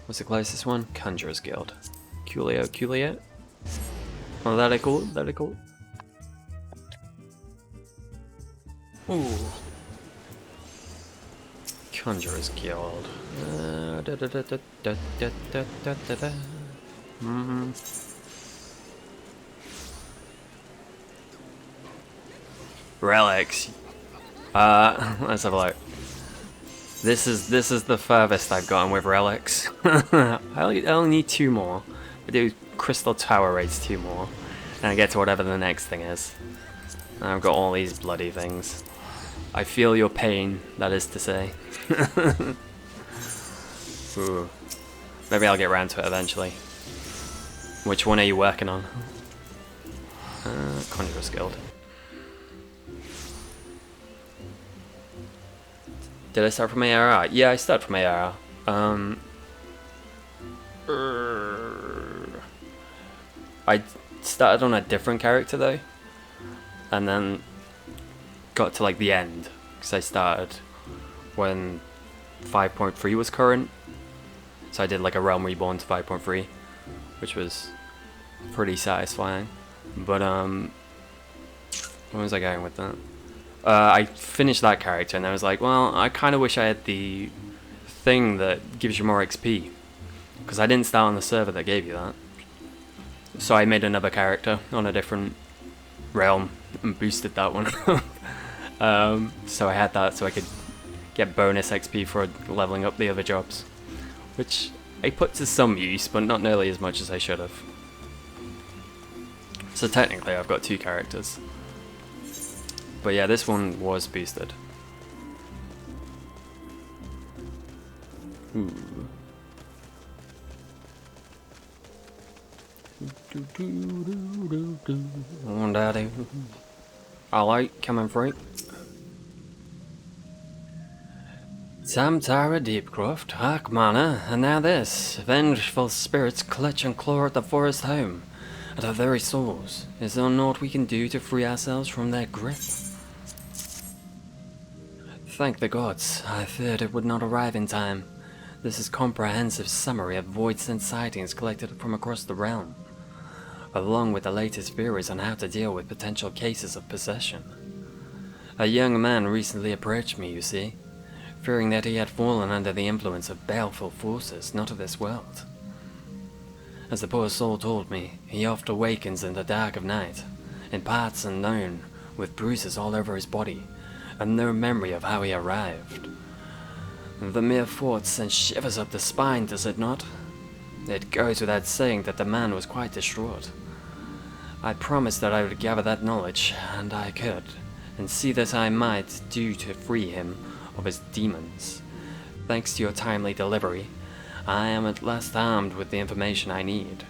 What's the closest one? Conjurer's Guild. Coolio. Oh, that is cool. Ooh. Conjurer's Guild. Relics. Let's have a look. This is the furthest I've gotten with relics. I only need 2 more. I do Crystal Tower raids 2 more, and I get to whatever the next thing is. And I've got all these bloody things. I feel your pain, that is to say. Ooh. Maybe I'll get around to it eventually. Which one are you working on? Conjurer's Guild. Did I start from ARR? Yeah, I started from ARR. I started on a different character though, and then got to like the end because I started when 5.3 was current, so I did like a Realm Reborn to 5.3, which was pretty satisfying. But where was I going with that? I finished that character and I was like, well, I kind of wish I had the thing that gives you more XP, because I didn't start on the server that gave you that. So I made another character on a different realm and boosted that one. So I had that so I could get bonus XP for leveling up the other jobs, which I put to some use, but not nearly as much as I should have. So technically I've got 2 characters. But yeah, this one was boosted. Ooh. Oh, daddy. I like coming free. Samtara Deepcroft, Hark Mana, and now this. Vengeful spirits clutch and claw at the forest home. At our very souls. Is there naught we can do to free ourselves from their grip? Thank the gods. I feared it would not arrive in time. This is a comprehensive summary of void-sent sightings collected from across the realm, along with the latest theories on how to deal with potential cases of possession. A young man recently approached me, you see, fearing that he had fallen under the influence of baleful forces not of this world. As the poor soul told me, he oft awakens in the dark of night, in parts unknown, with bruises all over his body, and no memory of how he arrived. The mere thought sends shivers up the spine, does it not? It goes without saying that the man was quite distraught. I promised that I would gather that knowledge, and I could, and see that I might do to free him of his demons. Thanks to your timely delivery, I am at last armed with the information I need.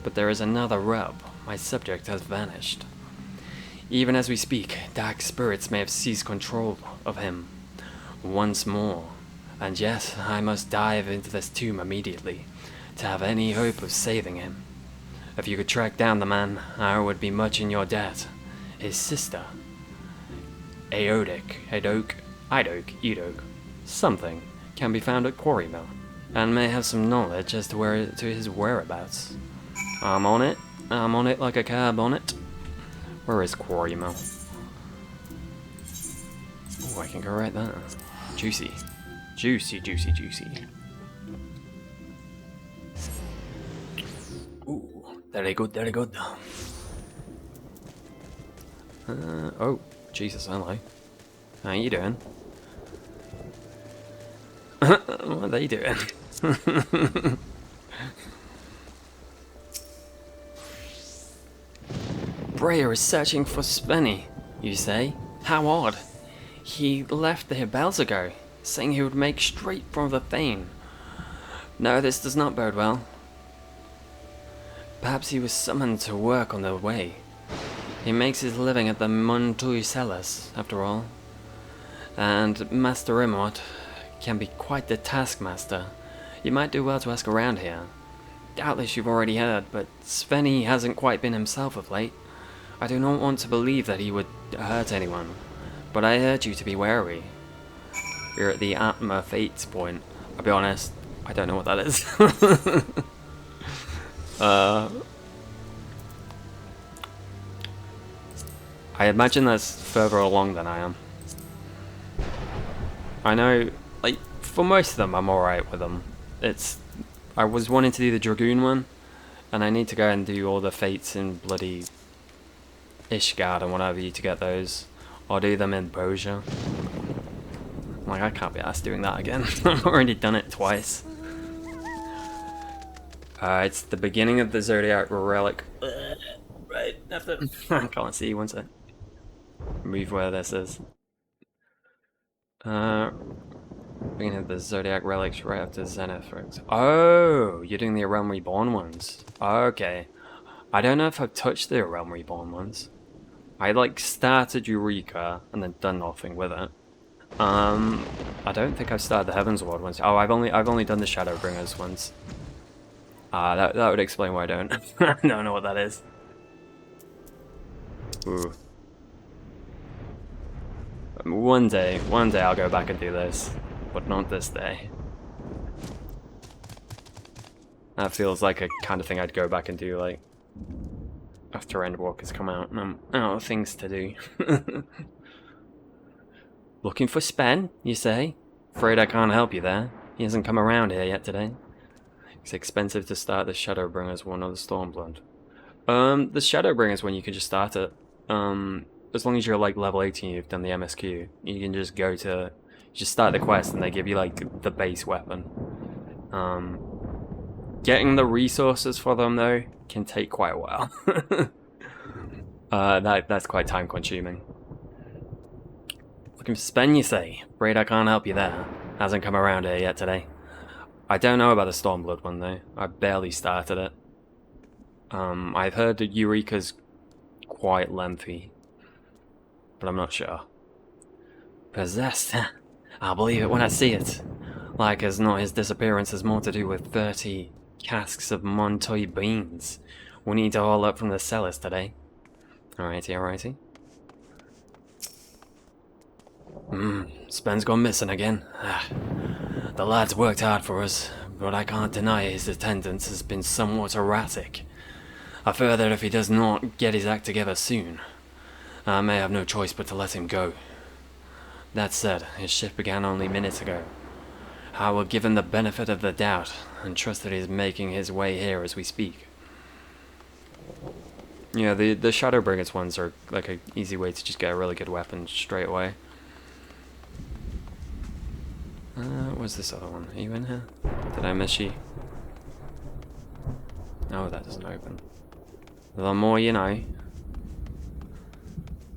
But there is another rub. My subject has vanished. Even as we speak, dark spirits may have seized control of him once more. And yet, I must dive into this tomb immediately to have any hope of saving him. If you could track down the man, I would be much in your debt. His sister, Idok, something, can be found at Quarry Mill, and may have some knowledge as to his whereabouts. I'm on it like a cab on it. Where is Quarry Mill? Oh, I can go right there. Juicy. Juicy. Ooh, very good. Oh, Jesus, hello. How you doing? What are they doing? Breyer is searching for Svenny, you say? How odd. He left there bells ago, saying he would make straight for the Thane. No, this does not bode well. Perhaps he was summoned to work on the way. He makes his living at the Montui cellars, after all. And Master Imot can be quite the taskmaster. You might do well to ask around here. Doubtless you've already heard, but Svenny hasn't quite been himself of late. I do not want to believe that he would hurt anyone, but I urge you to be wary. You're at the Atma Fates point. I'll be honest, I don't know what that is. I imagine that's further along than I am. I know, like, for most of them I'm alright with them. I was wanting to do the Dragoon one, and I need to go and do all the Fates in bloody Ishgard and whatever to get those. Or do them in Boja. Like, I can't be asked doing that again. I've already done it twice. It's the beginning of the Zodiac Relic. Right, after... I can't see, one sec. Move where this is. Beginning of the Zodiac Relics right after Zenith. Oh, you're doing the Realm Reborn ones. Okay. I don't know if I've touched the Realm Reborn ones. I like started Eureka and then done nothing with it. I don't think I've started the Heavens Ward ones. Oh, I've only done the Shadowbringers ones. That would explain why I don't. I don't know what that is. Ooh. One day I'll go back and do this, but not this day. That feels like a kind of thing I'd go back and do, like, after Endwalker's come out and I'm out of things to do. Looking for Spen, you say? Afraid I can't help you there. He hasn't come around here yet today. It's expensive to start the Shadowbringers one or the Stormblood. The Shadowbringers one you can just start it. As long as you're like level 18, you've done the MSQ, you can just go to, just start the quest and they give you like the base weapon. Getting the resources for them though can take quite a while. That's quite time consuming. Looking for Spen, you say? Afraid I can't help you there. Hasn't come around here yet today. I don't know about the Stormblood one though. I barely started it. I've heard that Eureka's quite lengthy, but I'm not sure. Possessed? I'll believe it when I see it. Like as not, his disappearance has more to do with 30 casks of Montoy beans. We need to haul up from the cellars today. Alrighty. Spen's gone missing again. The lad's worked hard for us, but I can't deny his attendance has been somewhat erratic. I fear that if he does not get his act together soon, I may have no choice but to let him go. That said, his shift began only minutes ago. I will give him the benefit of the doubt, and trust that he is making his way here as we speak. Yeah, the Shadowbringers ones are like an easy way to just get a really good weapon straight away. What's this other one? Are you in here? Did I miss you? Oh, that doesn't open. The more you know.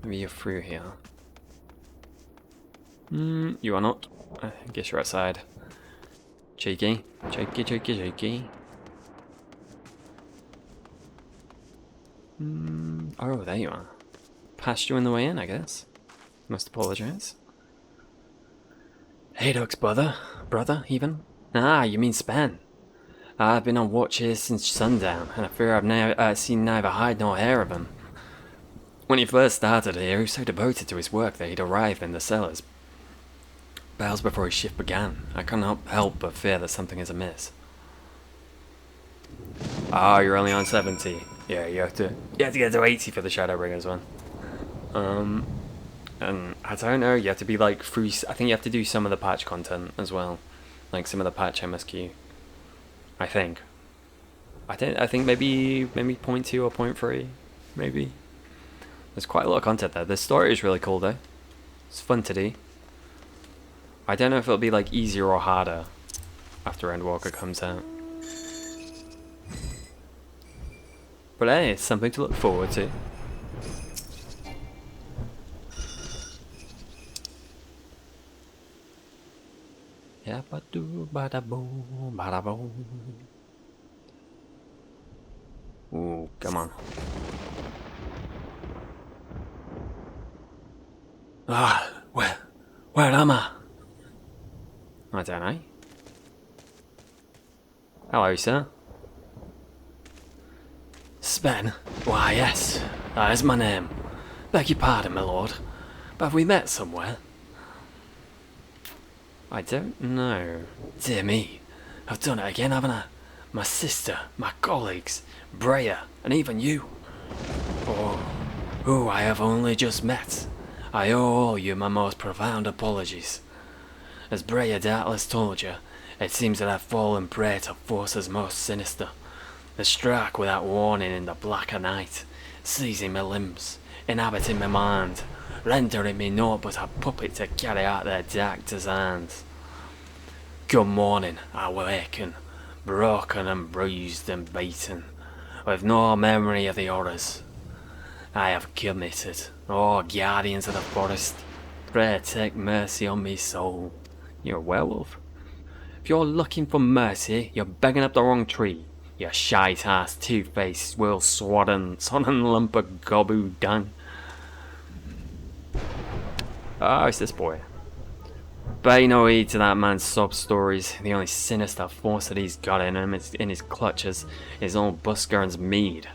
Maybe you're through here. You are not. I guess you're outside. Cheeky. Oh, there you are. Passed you on the way in, I guess. Must apologize. Hey, Ducks, brother, even? Ah, you mean Spen. I've been on watch here since sundown, and I fear I've seen neither hide nor hair of him. When he first started here, he was so devoted to his work that he'd arrived in the cellars hours before his shift began. I cannot help but fear that something is amiss. Ah, you're only on 70. Yeah, you have to get to 80 for the Shadowbringers one. And I don't know, you have to be like through, I think you have to do some of the patch content as well. Like some of the patch MSQ. I think. I think maybe 0.2 or 0.3, maybe. There's quite a lot of content there. The story is really cool though. It's fun to do. I don't know if it'll be like easier or harder after Endwalker comes out. But hey, it's something to look forward to. Yeah, ba-doo, ba-da-boom, ba-da-boom. Ooh, come on. Where am I? I don't know. Hello, sir. Spen? Why, yes. That is my name. Beg your pardon, my lord. But have we met somewhere? I don't know. Dear me. I've done it again, haven't I? My sister, my colleagues, Breya, and even you. Oh, who I have only just met. I owe you my most profound apologies. As Breya doubtless told you, it seems that I've fallen prey to forces most sinister. They strike without warning in the black of night, seizing my limbs, inhabiting my mind, rendering me naught but a puppet to carry out their dark designs. Good morning, I waken, broken and bruised and beaten, with no memory of the horrors I have committed. Oh, guardians of the forest, pray take mercy on me soul. You're a werewolf. If you're looking for mercy, you're begging up the wrong tree. You shite-ass, two-faced, swirl-sodden lump of goboo dung. Oh, it's this boy. Pay no heed to that man's sob stories. The only sinister force that he's got in him is in his clutches is old Buskern's mead.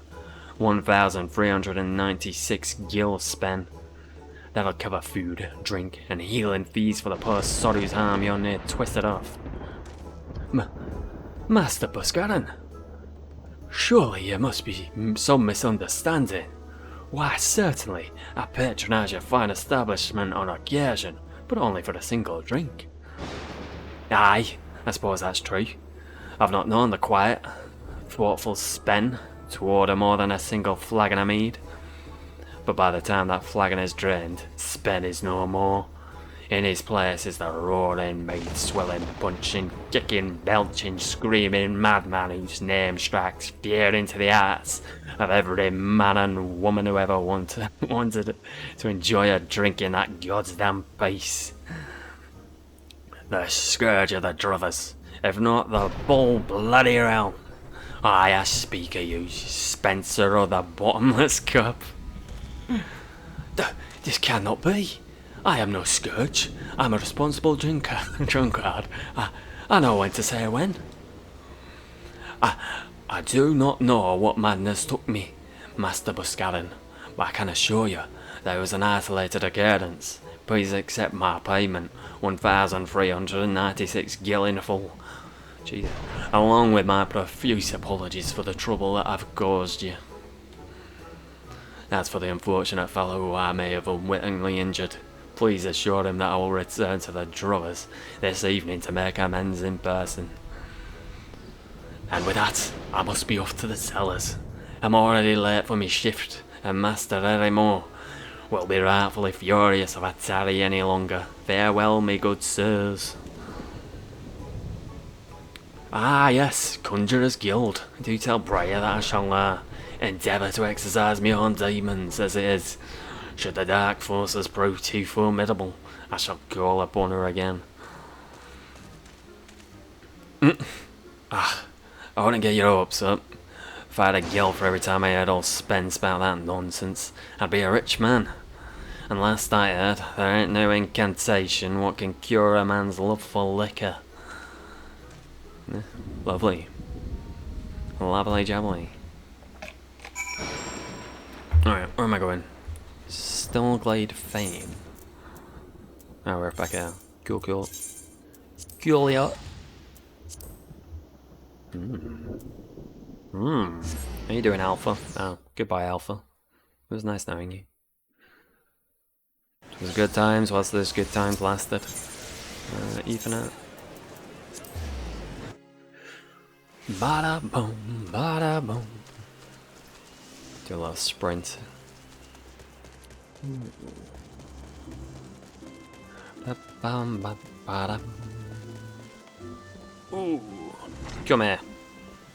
1,396 gil spent. That'll cover food, drink, and healing fees for the poor sod whose arm you're near twisted off. Master Buskern? Surely there must be some misunderstanding. Why, certainly, I patronise your fine establishment on occasion, but only for a single drink. Aye, I suppose that's true. I've not known the quiet, thoughtful Spen to order more than a single flagon of mead. But by the time that flagon is drained, Spen is no more. In his place is the roaring, mead-swilling, punching, kicking, belching, screaming madman whose name strikes fear into the hearts of every man and woman who ever wanted to enjoy a drink in that goddamn place. The scourge of the drovers, if not the bull bloody realm. I speak of you, Spencer of the bottomless cup. This cannot be. I am no scourge. I'm a responsible drunkard. I know when to say when. I do not know what madness took me, Master Buscarin, but I can assure you that it was an isolated occurrence. Please accept my payment, 1,396 gil in full. Jesus. Along with my profuse apologies for the trouble that I've caused you. As for the unfortunate fellow who I may have unwittingly injured, please assure him that I will return to the drovers this evening to make amends in person. And with that, I must be off to the cellars. I'm already late for my shift, and Master Erimore will be rightfully furious if I tarry any longer. Farewell, me good sirs. Ah yes, Conjurer's Guild. Do tell Briar that I shall endeavour to exercise my own demons as it is. Should the dark forces prove too formidable, I shall call upon her again. I wouldn't get your hopes up. If I had a gil for every time I heard old Spence about that nonsense, I'd be a rich man. And last I heard, there ain't no incantation what can cure a man's love for liquor. Lovely. Lovely jubbly. Alright, where am I going? Stillglade Fane. Oh, we're back out. Cool, cool. Cool, yeah. How you doing, Alpha? Oh, goodbye, Alpha. It was nice knowing you. It was good times whilst those good times lasted. Ethernet. Bada boom, bada boom. Do a little sprint. Ooh. Come here.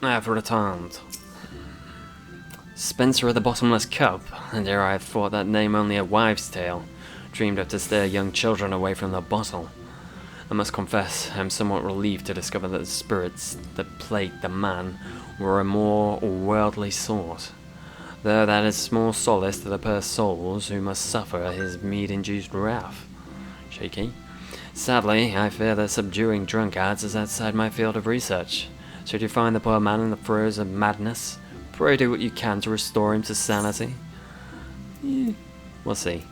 I have returned. Spencer of the Bottomless Cup, and ere I have thought that name only a wives' tale, dreamed of to steer young children away from the bottle. I must confess, I am somewhat relieved to discover that the spirits that plagued the man were a more worldly sort, though that is small solace to the poor souls who must suffer his mead-induced wrath. Shaky. Sadly, I fear that subduing drunkards is outside my field of research. Should you find the poor man in the throes of madness, pray do what you can to restore him to sanity. We'll see.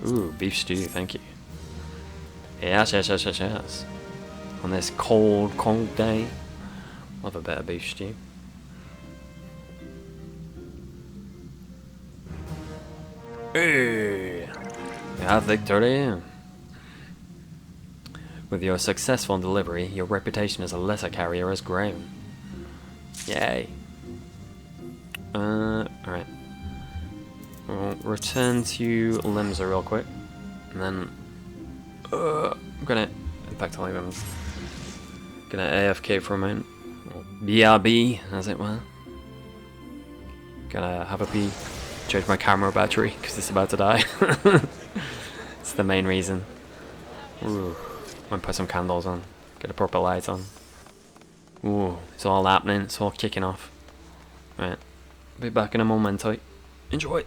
Ooh, beef stew, thank you. Yes. On this cold, cold day, love a bit of beef stew. Hey, we have victory. With your successful delivery, your reputation as a letter carrier has grown. Yay. Alright. We'll return to Limsa real quick, and then I'm gonna, in fact I'll even gonna AFK for a moment, or BRB as it were. Gonna have a pee, change my camera battery because it's about to die. It's the main reason. Ooh, I'm gonna put some candles on, get a proper light on. Ooh, it's all happening, it's all kicking off. Right, be back in a momento. Enjoy!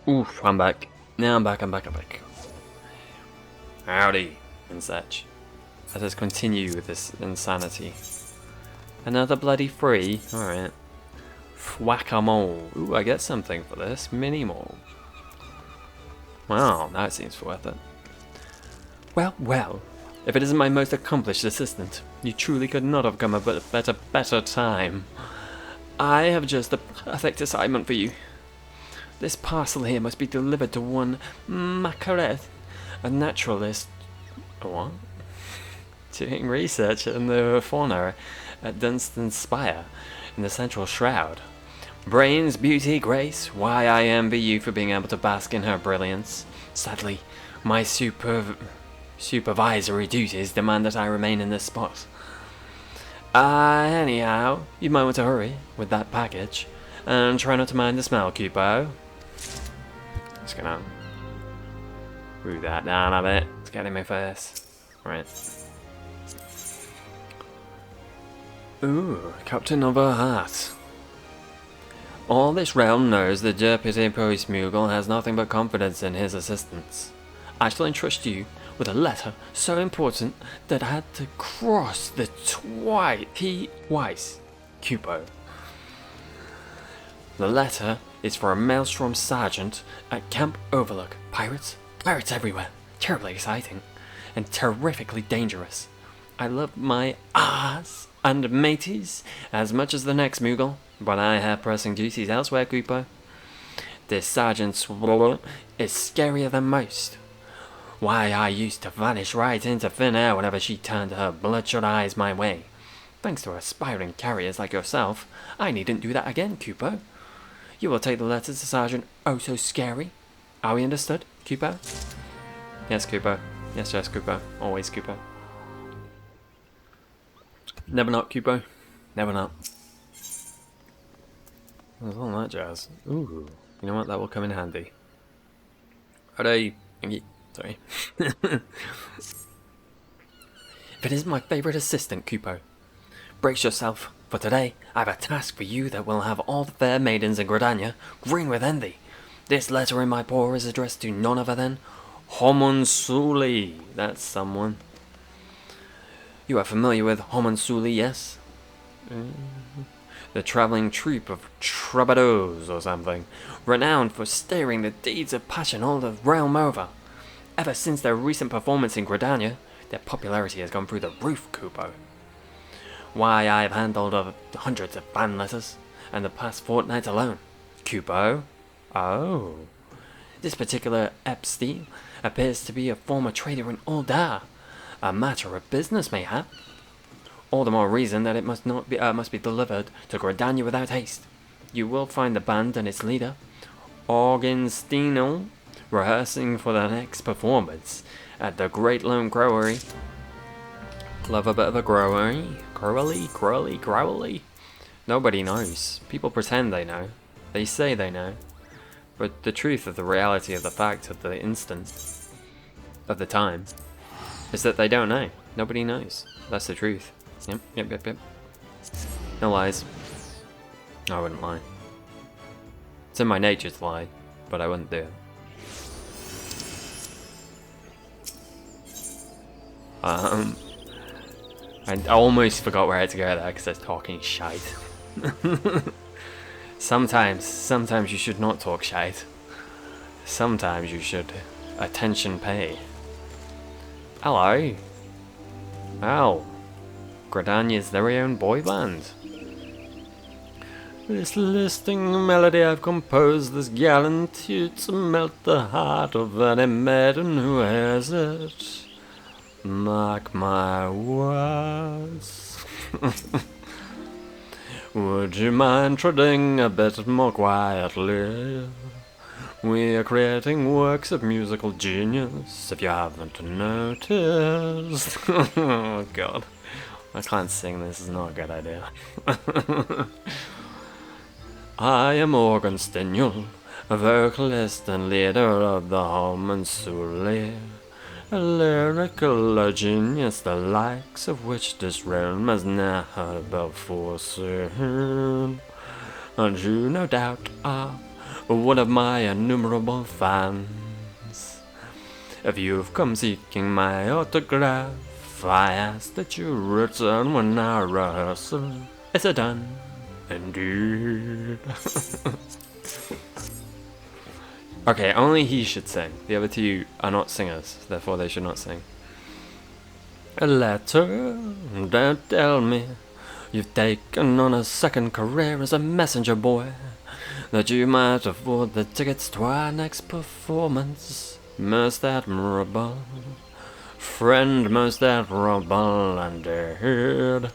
Oof, I'm back. Now I'm back. Howdy, and such. Let us continue with this insanity. Another bloody free? Alright. Whack-a-mole. Ooh, I get something for this. Mini-mole. Wow, that seems worth it. Well. If it isn't my most accomplished assistant, you truly could not have come up with a better time. I have just the perfect assignment for you. This parcel here must be delivered to one Macaret, a naturalist. What? Doing research in the fauna at Dunstan's Spire, in the Central Shroud. Brains, beauty, grace, why I envy you for being able to bask in her brilliance. Sadly, my supervisory duties demand that I remain in this spot. Anyhow, you might want to hurry with that package, and try not to mind the smell, Cupo. Just gonna move that down a bit. It's getting me first. Right. Ooh, Captain of her heart. All this realm knows the Deputy Postmoogle has nothing but confidence in his assistants. I shall entrust you with a letter so important that I had to cross the twice, Cupo. The letter is for a Maelstrom Sergeant at Camp Overlook. Pirates everywhere. Terribly exciting. And terrifically dangerous. I love my ass and mateys as much as the next Moogle, but I have pressing duties elsewhere, Cupo. This sergeant's is scarier than most. Why, I used to vanish right into thin air whenever she turned her bloodshot eyes my way. Thanks to aspiring carriers like yourself, I needn't do that again, Cupo. You will take the letter to Sergeant Oh So Scary. Are we understood, Cupo? Yes, Cupo. Yes, Cupo. Always, Cupo. Never not, Cupo. Never not. There's all that jazz. Ooh. You know what? That will come in handy. Howdy. Sorry. If it isn't my favourite assistant, Cupo. Brace yourself, for today I have a task for you that will have all the fair maidens in Gridania green with envy. This letter in my paw is addressed to none other than Homunsuli. That's someone. You are familiar with Homunsuli, yes? The travelling troupe of troubadours or something, renowned for stirring the deeds of passion all the realm over. Ever since their recent performance in Gridania, their popularity has gone through the roof, Cupo. Why, I've handled hundreds of fan letters, and the past fortnight alone. Cupo? Oh. This particular Epstein appears to be a former trader in Uldar. A matter of business, mayhap. All the more reason that it must be delivered to Gridania without haste. You will find the band and its leader, Augustino, rehearsing for the next performance at the Great Lone Growery. Love a bit of a growery? Growly? Nobody knows. People pretend they know. They say they know. But the truth of the reality of the fact of the instant, of the time, is that they don't know. Nobody knows. That's the truth. Yep. No lies. I wouldn't lie. It's in my nature to lie, but I wouldn't do it. I almost forgot where I had to go there because I was talking shite. Sometimes you should not talk shite. Sometimes you should attention pay. Hello. Ow. Gridania's very own boy band. This listing melody I've composed this gallant to melt the heart of any maiden who hears it. Mark my words. Would you mind treading a bit more quietly? We are creating works of musical genius, if you haven't noticed. Oh god. I can't sing, this is not a good idea. I am Organ Stinule, a vocalist and leader of the Homunsuli. A lyrical genius, the likes of which this realm has never before seen. And you no doubt are one of my innumerable fans. If you've come seeking my autograph, I ask that you return when our rehearsal is done. Indeed. Okay, only he should sing. The other two are not singers, therefore they should not sing. A letter, don't tell me you've taken on a second career as a messenger boy, that you might afford the tickets to our next performance. Most admirable, friend, most admirable indeed.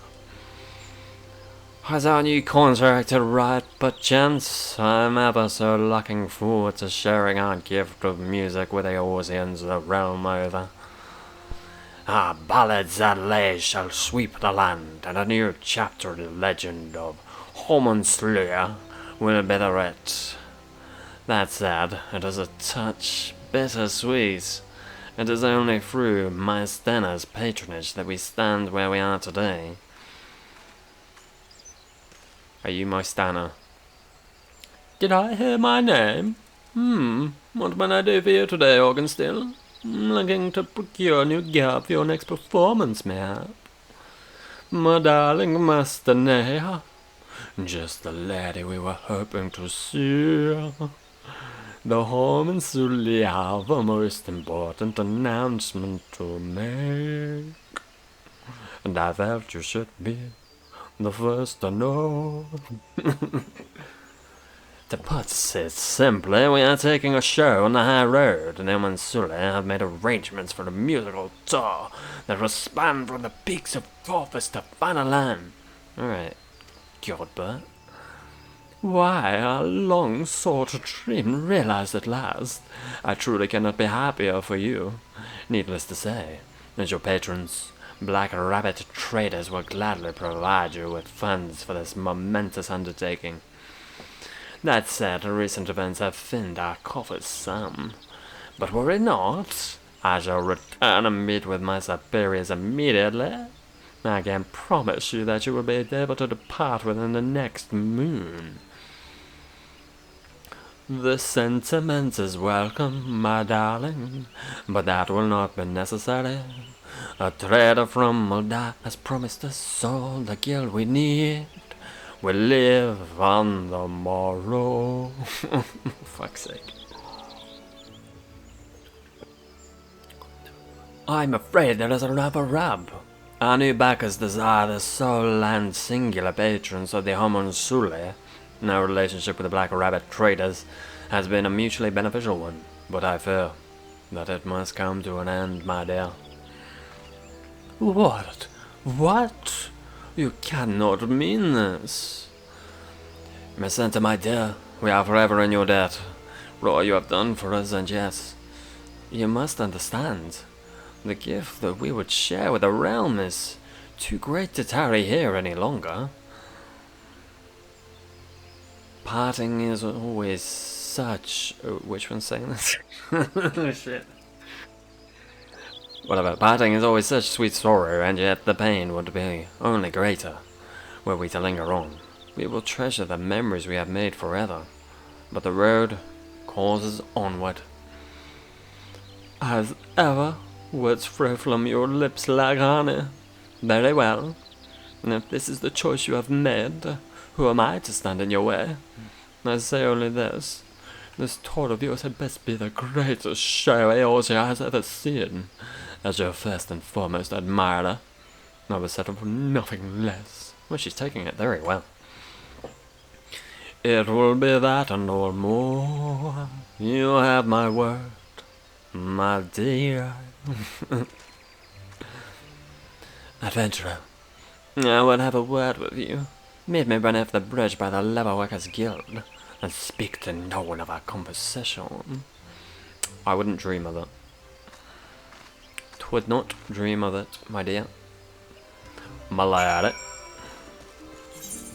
Has our new contract to write perchance? I'm ever so looking forward to sharing our gift of music with the audience the realm over. Our ballads at lay shall sweep the land, and a new chapter in the legend of Homunslayer will be the writ. That said, it is a touch bittersweet. It is only through my Stenna's patronage that we stand where we are today. Are you my Stanna? Did I hear my name? What can I do for you today, Organstill? Looking to procure a new gear for your next performance, mayhap? My darling Master Neha, just the lady we were hoping to see. The home and Sully have a most important announcement to make, and I felt you should be the first to know. To put it simply, we are taking a show on the high road, and them and Sully have made arrangements for a musical tour that will span from the peaks of Corpus to Fanalan. Alright, Godbert. Why, our long-sought dream realized at last. I truly cannot be happier for you. Needless to say, as your patrons, Black Rabbit traders will gladly provide you with funds for this momentous undertaking. That said, recent events have thinned our coffers some. But worry not, I shall return and meet with my superiors immediately. I can promise you that you will be able to depart within the next moon. The sentiment is welcome, my darling, but that will not be necessary. A trader from Moldavia has promised us all the guild we need. We live on the morrow. Fuck's sake. I'm afraid there is another rub. Our new backers desire the sole and singular patrons of the Homunslayer. No relationship with the Black Rabbit traders has been a mutually beneficial one, but I fear that it must come to an end, my dear. What? What? You cannot mean this. Miss Santa, my dear, we are forever in your debt for all you have done for us, and yes, you must understand, the gift that we would share with the realm is too great to tarry here any longer. Parting is always such... which one's saying this? Oh shit. Whatever, parting is always such sweet sorrow, and yet the pain would be only greater were we to linger on. We will treasure the memories we have made forever, but the road calls us onward. As ever, words flow from your lips like honey. Very well, and if this is the choice you have made, who am I to stand in your way? I say only this. This tour of yours had best be the greatest show Eorzea has ever seen. As your first and foremost admirer, I would settle for nothing less. Well, she's taking it very well. It will be that and no more. You have my word, my dear. Adventurer, I would have a word with you. Meet me beneath the bridge by the Leatherworkers Guild, and speak to no one of our conversation. I wouldn't dream of it. Would not dream of it, my dear. My lad.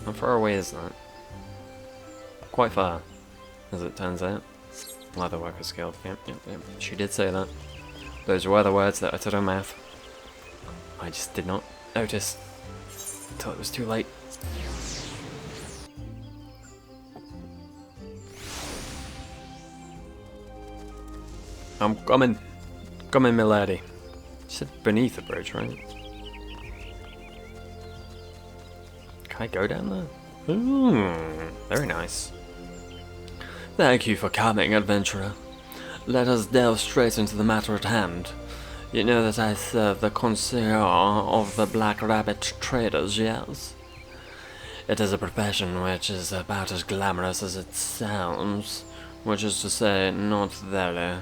How far away is that? Quite far, as it turns out. Leatherworkers Guild, yep. She did say that. Those were the words that uttered her mouth. I just did not notice until it was too late. I'm coming. Coming, milady. She said beneath the bridge, right? Can I go down there? Ooh, very nice. Thank you for coming, adventurer. Let us delve straight into the matter at hand. You know that I serve the concierge of the Black Rabbit Traders, yes? It is a profession which is about as glamorous as it sounds, which is to say, not very.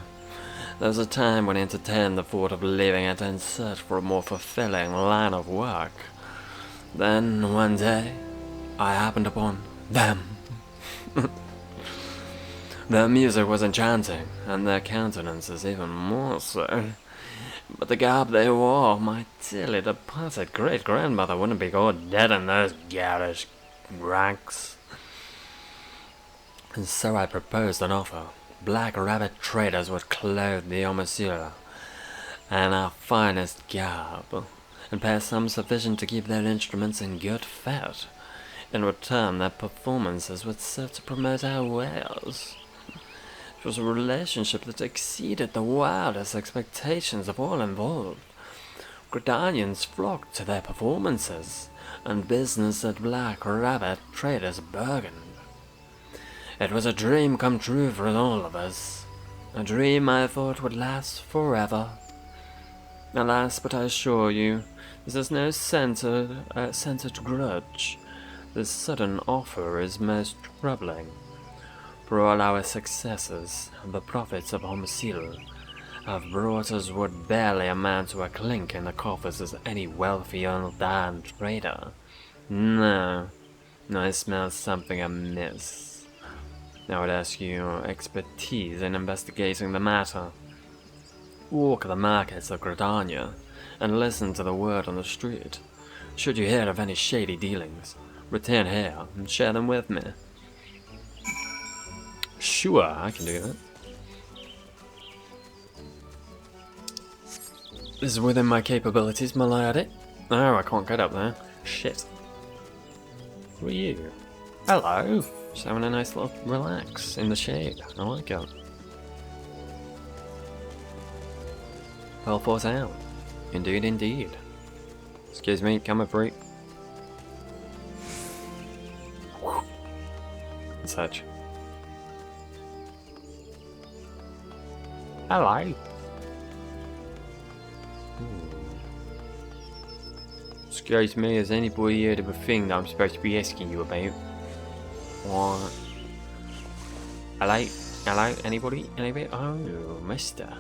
There was a time when I entertained the thought of leaving it in search for a more fulfilling line of work. Then, one day, I happened upon them. Their music was enchanting, and their countenances even more so. But the garb they wore, my dearly departed great-grandmother wouldn't be caught dead in those garish rags. And so I proposed an offer. Black Rabbit Traders would clothe the homicida in our finest garb, and pay a sum sufficient to keep their instruments in good fit. In return, their performances would serve to promote our wares. It was a relationship that exceeded the wildest expectations of all involved. Gridanians flocked to their performances, and business at Black Rabbit Traders burgeoned. It was a dream come true for all of us. A dream I thought would last forever. Alas, but I assure you, this is no centered grudge. This sudden offer is most troubling. For all our successes, the profits of Homicide have brought us what barely amount to a clink in the coffers as any wealthy old damn trader. No, I smell something amiss. I would ask you your expertise in investigating the matter. Walk the markets of Gridania, and listen to the word on the street. Should you hear of any shady dealings, return here and share them with me. Sure, I can do that. This is within my capabilities, my lady. Oh, I can't get up there. Shit. Who are you? Hello. Just having a nice little relax in the shade. I like it. Well thought out. Indeed, indeed. Excuse me, camera freak. And such. Hello. Excuse me, has anybody heard of a thing that I'm supposed to be asking you about? What? Hello? Hello? Anybody? Anybody? Oh, mister.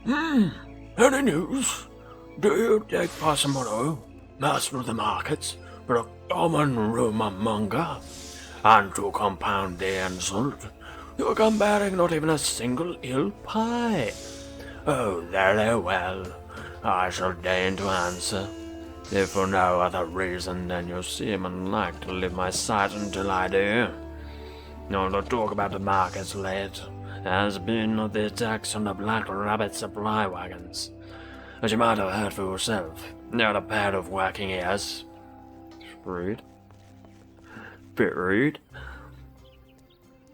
Any news? Do you take Passimodo, master of the markets, for a common rumour monger? And to compound the insult, you come bearing not even a single ill pie. Oh, very well. I shall deign to answer, if for no other reason than you seem unlike to leave my sight until I do. Now to talk about the markets late has been of the attacks on the Black Rabbit supply wagons. As you might have heard for yourself, they're a pair of working ears. Rude. Bit rude.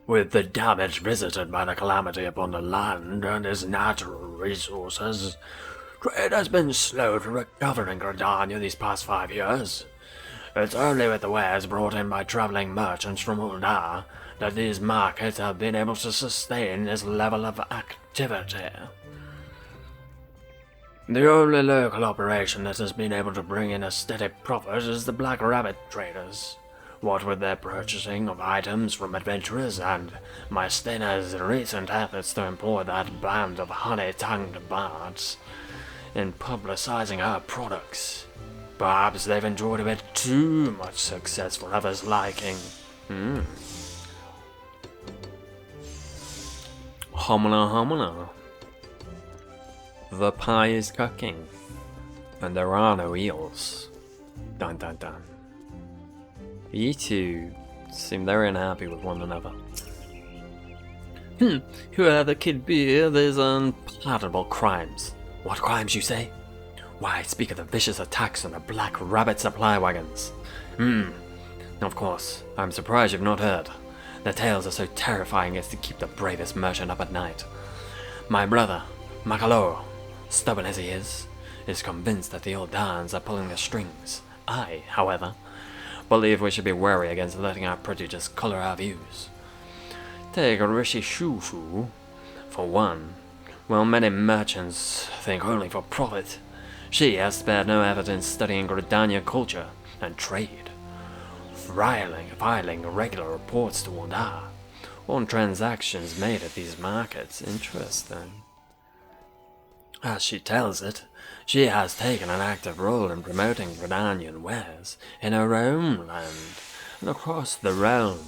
With the damage visited by the calamity upon the land and its natural resources, trade has been slow to recover in Gridania these past 5 years. It's only with the wares brought in by travelling merchants from Uldar that these markets have been able to sustain this level of activity. The only local operation that has been able to bring in a steady profit is the Black Rabbit Traders. What with their purchasing of items from adventurers and my Stena's recent efforts to employ that band of honey-tongued bards in publicizing her products. Perhaps they've enjoyed a bit too much success for others' liking. Homina homina. The pie is cooking, and there are no eels. Dun dun dun. You two seem very unhappy with one another. Whoever could be these unpardonable crimes. What crimes, you say? Why, speak of the vicious attacks on the Black Rabbit supply wagons. Of course, I'm surprised you've not heard. Their tales are so terrifying as to keep the bravest merchant up at night. My brother, Makaloro, stubborn as he is convinced that the old Dans are pulling the strings. I, however, believe we should be wary against letting our prejudice color our views. Take Rishi Shushu, for one. While many merchants think only for profit, she has spared no effort in studying Gridania culture and trade, filing regular reports to Wanda on transactions made at these markets. Interesting. As she tells it, she has taken an active role in promoting Gridanian wares in her own land and across the realm.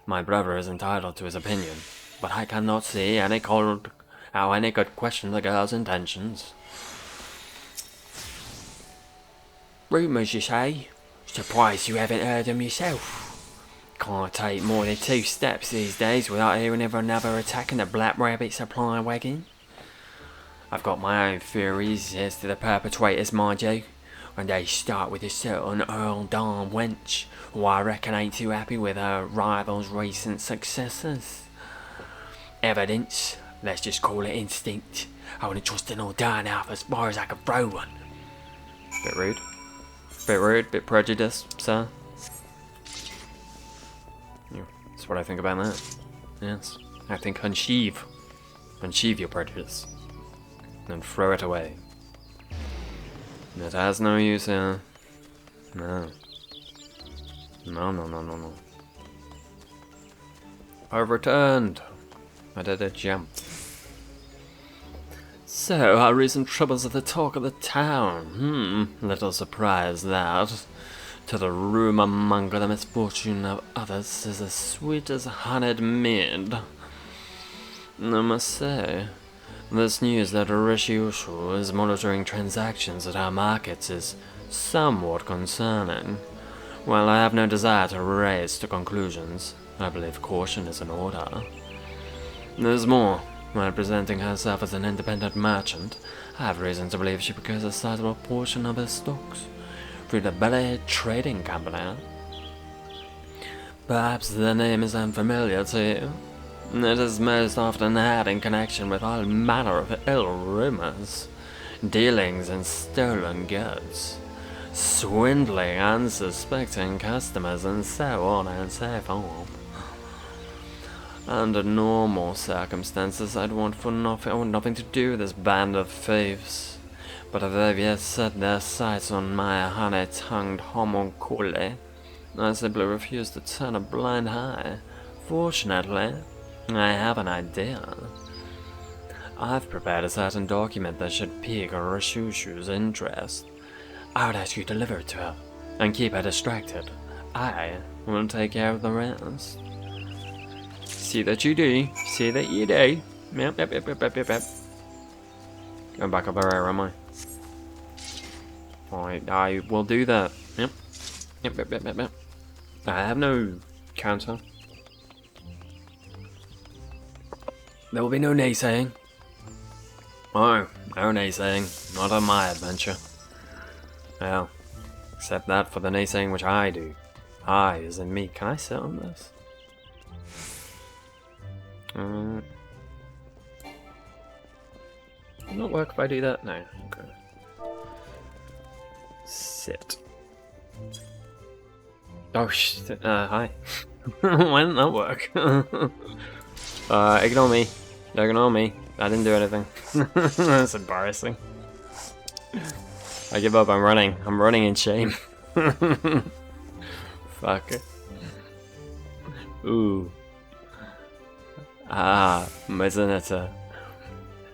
My brother is entitled to his opinion, but I cannot see how any could question the girl's intentions. Rumours, you say? Surprised you haven't heard them yourself. Can't take more than 2 steps these days without hearing of another attack in the Black Rabbit supply wagon. I've got my own theories as to the perpetrators, mind you, and they start with a certain Earl Dawn wench, who I reckon ain't too happy with her rival's recent successes. Evidence, let's just call it instinct. I wouldn't trust an old darn half as far as I could throw one. Bit rude. Bit rude, bit prejudiced, sir. Yeah, that's what I think about that. Yes, I think unsheathe your prejudice. And throw it away. It has no use here. No. No. I've returned. I did a jump. So, our recent troubles are the talk of the town. Little surprise that. To the rumour monger, the misfortune of others is as sweet as honeyed mead. I must say, this news that Rishiushu is monitoring transactions at our markets is somewhat concerning. While I have no desire to race to conclusions, I believe caution is in order. There's more. While presenting herself as an independent merchant, I have reason to believe she procures a sizable portion of her stocks through the Belly Trading Company. Perhaps the name is unfamiliar to you. It is most often had in connection with all manner of ill rumors, dealings in stolen goods, swindling unsuspecting customers, and so on and so forth. Under normal circumstances, I'd want nothing to do with this band of thieves. But if they've yet set their sights on my honey-tongued homunculi, I simply refuse to turn a blind eye. Fortunately, I have an idea. I've prepared a certain document that should pique Rishushu's interest. I would ask you to deliver it to her, and keep her distracted. I will take care of the rest. See that you do. See that you do. Yep. Going back over here, am I? I will do that. Yep. I have no counter. There will be no naysaying. Oh, no naysaying. Not on my adventure. Well, except that for the naysaying which I do. I, as in me. Can I sit on this? Will it not work if I do that? No. Okay. Sit. Oh, hi. Why didn't that work? Ignore me. Ignore me. I didn't do anything. That's embarrassing. I give up. I'm running. I'm running in shame. Fuck. Ooh. Mezzanetta.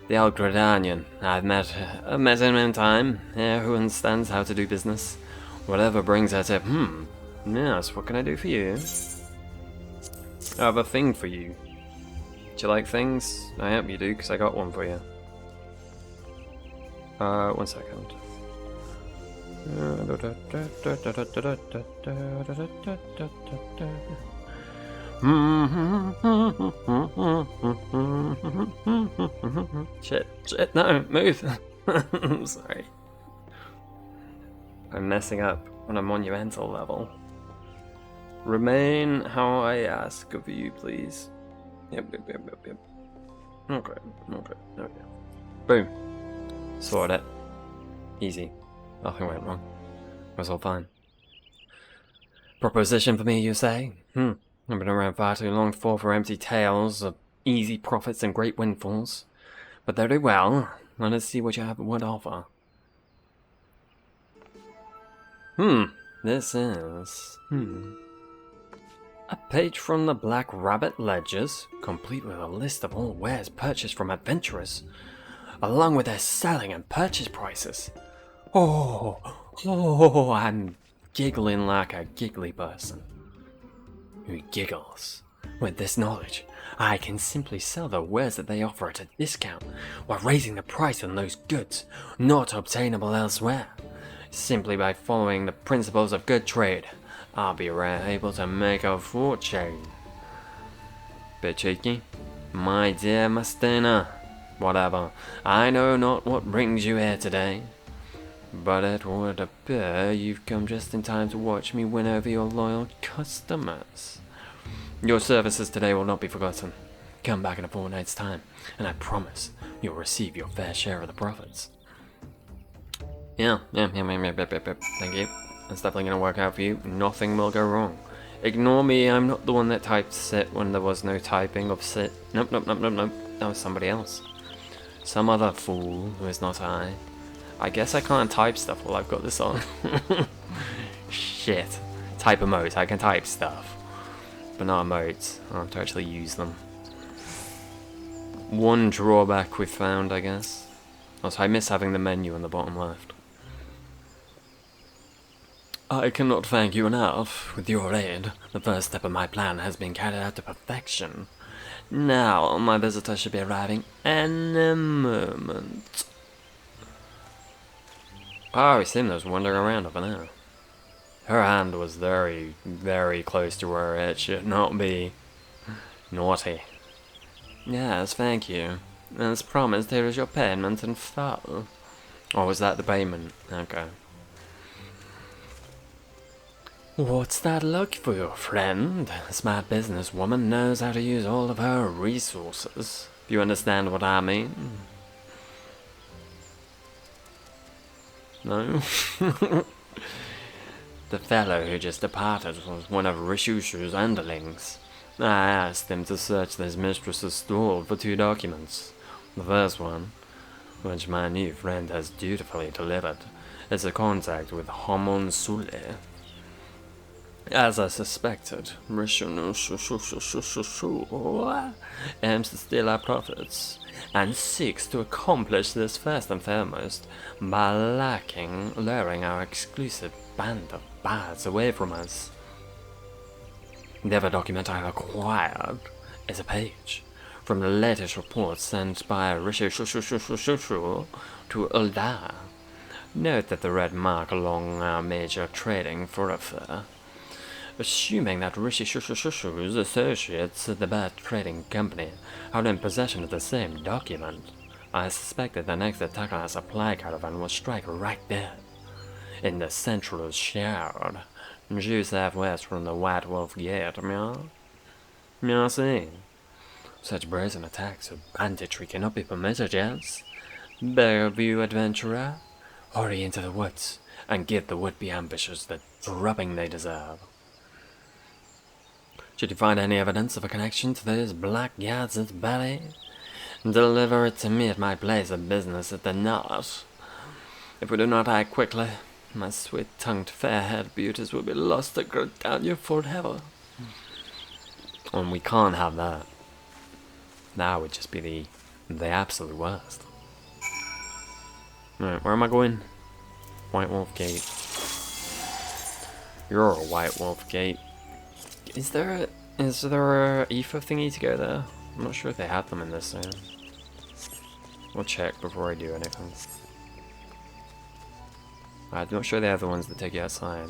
The old Gridanian. I've met him in time. Who understands how to do business. Whatever brings her to... Yes, what can I do for you? I have a thing for you. Do you like things? I hope you do, because I got one for you. 1 second. Shit, no, move. I'm sorry. I'm messing up on a monumental level. Remain how I ask of you, please. Yep. Okay. Boom. Sorted it. Easy. Nothing went wrong. It was all fine. Proposition for me, you say? I've been around far too long to fall for empty tales of easy profits and great windfalls. But very well. Let us see what you have would offer. This is... a page from the Black Rabbit Ledgers, complete with a list of all wares purchased from adventurers, along with their selling and purchase prices. I'm giggling like a giggly person who giggles. With this knowledge, I can simply sell the wares that they offer at a discount while raising the price on those goods not obtainable elsewhere. Simply by following the principles of good trade, I'll be able to make a fortune. Bit cheeky? My dear Mastina, whatever, I know not what brings you here today, but it would appear you've come just in time to watch me win over your loyal customers. Your services today will not be forgotten. Come back in a fortnight's time, and I promise you'll receive your fair share of the profits. Yeah, thank you. That's definitely gonna work out for you. Nothing will go wrong. Ignore me, I'm not the one that typed sit when there was no typing of sit. Nope. That was somebody else. Some other fool who is not I. I guess I can't type stuff while I've got this on. Shit. Type emotes, I can type stuff. But not emotes. I have to actually use them. One drawback we've found, I guess. Also, I miss having the menu on the bottom left. I cannot thank you enough. With your aid, the first step of my plan has been carried out to perfection. Now, my visitor should be arriving any moment. Oh, Sim was wandering around over there. Her hand was very, very close to where it should not be. Naughty. Yes, thank you. As promised, here is your payment in full. Or was that the payment? Okay. What's that look for your friend? A smart businesswoman knows how to use all of her resources. Do you understand what I mean? No? The fellow who just departed was one of Rishushu's underlings. I asked him to search his mistress's stall for 2 documents. The first one, which my new friend has dutifully delivered, is a contact with Homon Sule. As I suspected, Rishu aims to steal our profits, and seeks to accomplish this first and foremost by luring our exclusive band of bards away from us. The other document I acquired is a page from the latest report sent by Rishu to Uldar. Note that the red mark along our major trading thoroughfare. Assuming that Rishu's associates at the Bat Trading Company are in possession of the same document, I suspect that the next attack on our supply caravan will strike right there, in the central shard, due southwest from the White Wolf Gate, Merci. Such brazen attacks of banditry cannot be permitted, yes? Beg of you, adventurer, hurry into the woods, and give the would-be ambushers the drubbing they deserve. Should you find any evidence of a connection to those blackguards at Belly, deliver it to me at my place of business at the Knot. If we do not act quickly, my sweet-tongued fair-haired beauties will be lost to Gridania forever. And we can't have that. That would just be the absolute worst. Alright, where am I going? White Wolf Gate. You're a White Wolf Gate. Is there a ether thingy to go there? I'm not sure if they have them in this zone. We'll check before I do anything. I'm not sure they have the ones that take you outside.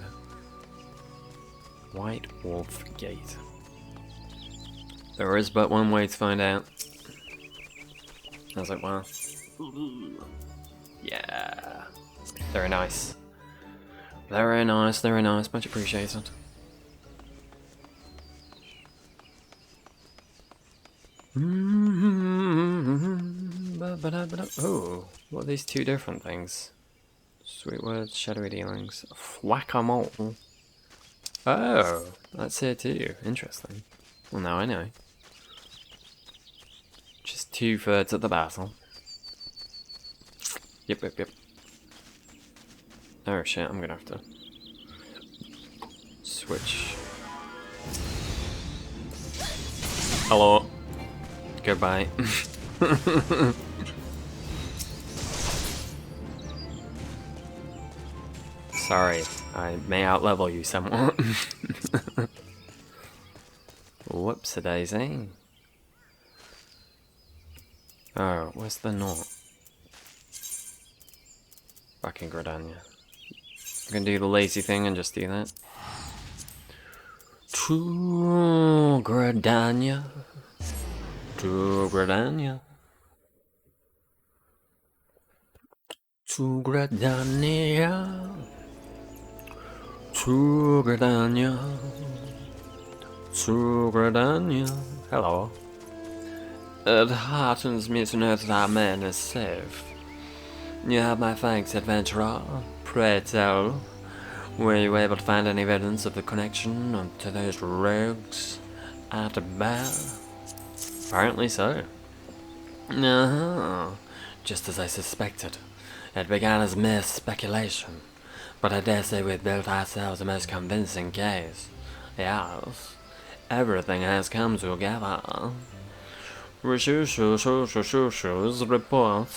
White Wolf Gate. There is but one way to find out. I was like, wow. Yeah. Very nice. Very nice, very nice. Much appreciated. Oh, what are these two different things? Sweet words, shadowy dealings. Whack-a-mole. Oh, that's here too. Interesting. Well, now I know. Just 2/3 at the battle. Yep. Oh shit, I'm gonna have to switch. Hello. Goodbye. Sorry, I may outlevel you somewhat. Whoops-a-daisy. Oh, where's the knot? Fucking Gradania. I'm gonna do the lazy thing and just do that. To Gradania. To Gradania. To Gradania. To Gradania. To Gradania. Hello. It heartens me to know that our man is safe. You have my thanks, adventurer. Pray tell, were you able to find any evidence of the connection to those rogues at the bar? Apparently so. Just as I suspected. It began as mere speculation, but I dare say we've built ourselves a most convincing case. Yes, everything has come together. Reports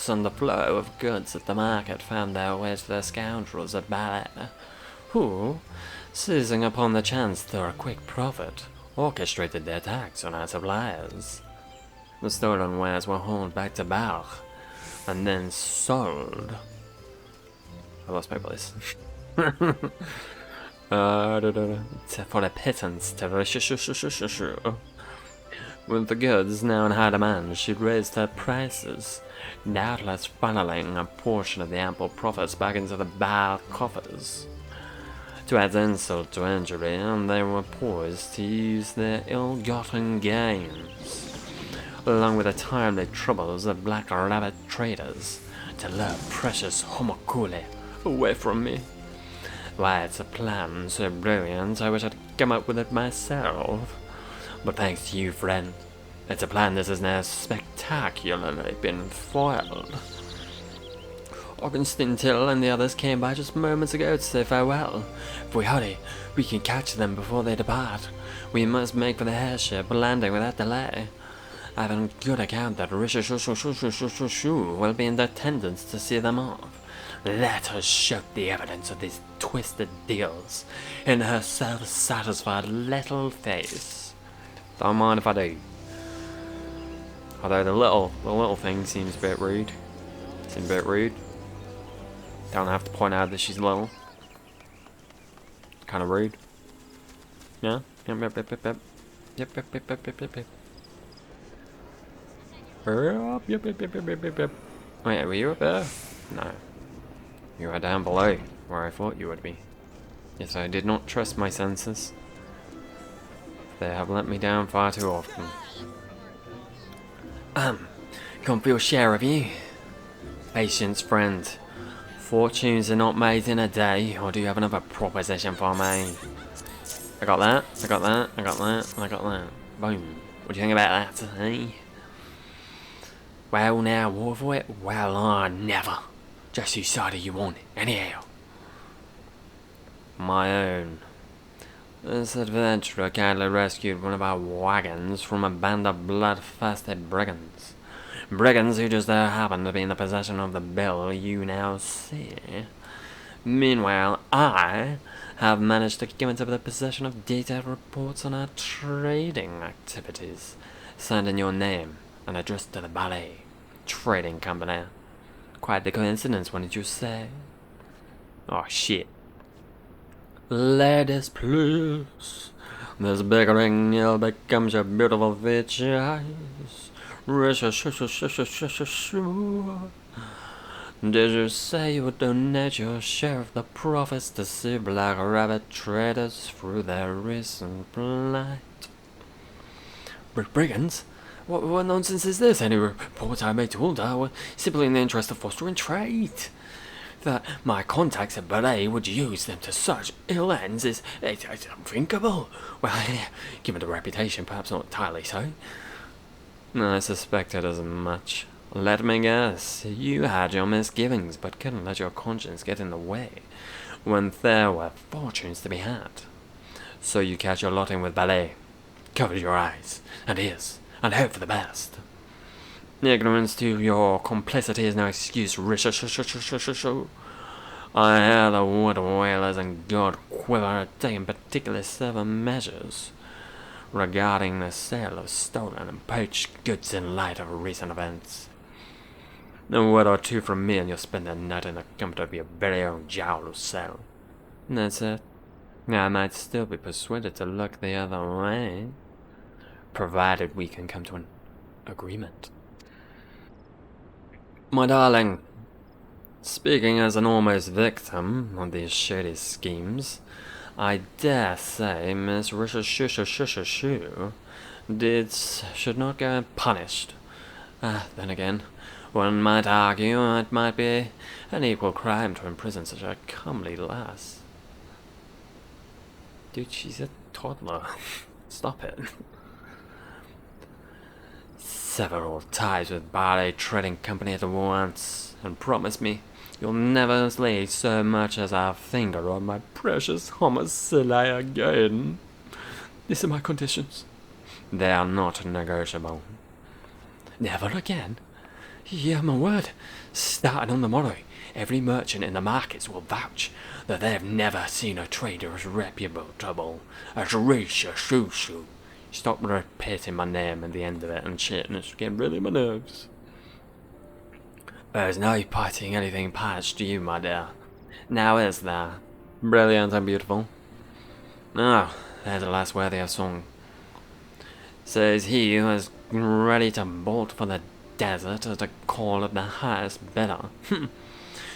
on the flow of goods at the market found their way to the scoundrels at Ballet, who, seizing upon the chance for a quick profit, orchestrated the attacks on our suppliers. The stolen wares were hauled back to Bauch, and then sold. I lost my voice. For a pittance to With the goods now in high demand, she raised her prices, doubtless funneling a portion of the ample profits back into the bar coffers. To add insult to injury, they were poised to use their ill-gotten gains, along with the timely troubles of black rabbit traders, to lure precious homunculi away from me. Why, it's a plan so brilliant I wish I'd come up with it myself. But thanks to you, friend, it's a plan that has now spectacularly been foiled. Augustine Till and the others came by just moments ago to say farewell. If we hurry, we can catch them before they depart. We must make for the airship, landing without delay. I have a good account that Rishu will be in attendance to see them off. Let us show the evidence of these twisted deals in her self-satisfied little face. Don't mind if I do. Although the little thing seems a bit rude. Don't have to point out that she's little. Kind of rude. Yeah. Yep. Wait, were you up there? No. You are down below, where I thought you would be. Yes, I did not trust my senses. They have let me down far too often. Come for your share of you. Patience, friend. Fortunes are not made in a day, or do you have another proposition for me? I got that. Boom. What do you think about that, eh? Well now, war for it? Well, I never. Just whose side are you on, anyhow? My own. This adventurer kindly rescued one of our wagons from a band of bloodthirsty brigands. Brigands who just happened to be in the possession of the bill you now see. Meanwhile, I have managed to get into the possession of detailed reports on our trading activities, signed in your name and addressed to the Ballet Trading Company. Quite the coincidence, wouldn't you say? Oh shit. Ladies, please. This big ring becomes your beautiful features. Did you say you would donate your share of the profits to see black rabbit traders through their recent plight? Brigands? What nonsense is this? Any reports I made to Ulda were simply in the interest of fostering trade. That my contacts at Ballet would use them to such ill ends is it's unthinkable. Well, given the reputation, perhaps not entirely so. I suspected as much. Let me guess, you had your misgivings, but couldn't let your conscience get in the way when there were fortunes to be had. So you catch your lot in with Ballet, covered your eyes and ears, and hope for the best. Ignorance to your complicity is no excuse, I hear the wood whalers and God Quiver are taking particularly severe measures regarding the sale of stolen and poached goods in light of recent events. A word or two from me and you'll spend the night in the comfort of your very own jowl cell. That's it. I might still be persuaded to look the other way, provided we can come to an agreement. My darling, speaking as an almost victim of these shady schemes, I dare say Miss Risha should not go unpunished. Then again, one might argue it might be an equal crime to imprison such a comely lass. Dude, she's a toddler. Stop it. Several ties with Ballet Trading Company at once, and promise me you'll never lay so much as a finger on my precious homicide again. These are my conditions. They are not negotiable. Never again. Hear my word. Starting on the morrow, every merchant in the markets will vouch that they've never seen a trader as reputable as Risha Shushu. Stop repeating my name at the end of it and shit, and it's getting really on my nerves. There's no putting anything past you, my dear. Now is there? Brilliant and beautiful. Oh, there's a last worthy of song. Says he who is ready to bolt for the desert at the call of the highest bidder.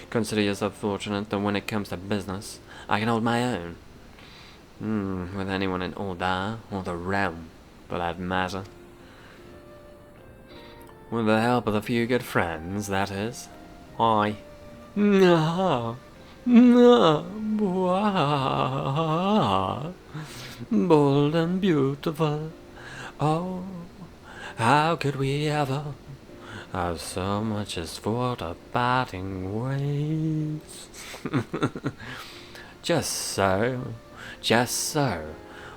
Consider yourself fortunate that when it comes to business, I can hold my own. With anyone in Ulda or the realm, for that matter. With the help of a few good friends, that is. I. Bold and beautiful. Oh, how could we ever have so much as for the parting ways? Just so.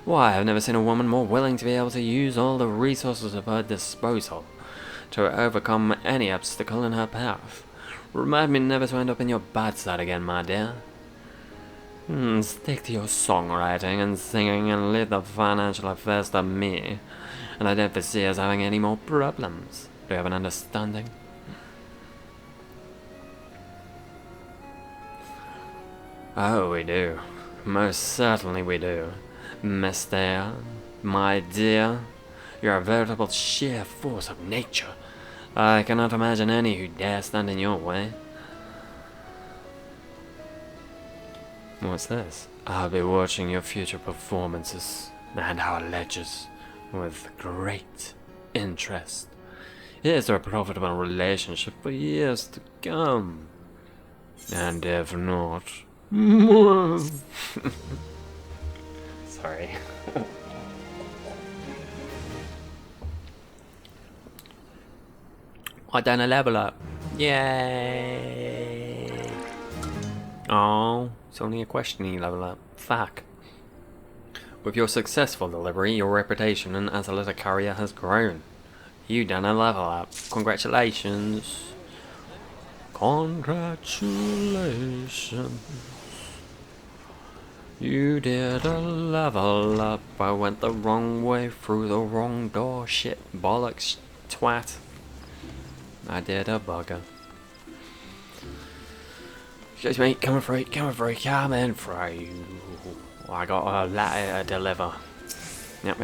Why, I've never seen a woman more willing to be able to use all the resources of her disposal to overcome any obstacle in her path. Remind me never to end up in your bad side again, my dear. Stick to your songwriting and singing and leave the financial affairs to me. And I don't foresee us having any more problems. Do you have an understanding? Oh, we do. Most certainly we do. Miss Thea, my dear, you're a veritable sheer force of nature. I cannot imagine any who dare stand in your way. What's this? I'll be watching your future performances and our ledgers with great interest. Here's a profitable relationship for years to come. And if not... Sorry. I done a level up. Yay! Oh, it's only a questioning level up. Fuck. With your successful delivery, your reputation as a letter carrier has grown. You done a level up. Congratulations. Congratulations. You did a level up. I went the wrong way through the wrong door. Shit, bollocks, twat. I did a bugger. Excuse me, coming through. I got a letter to deliver. Yep.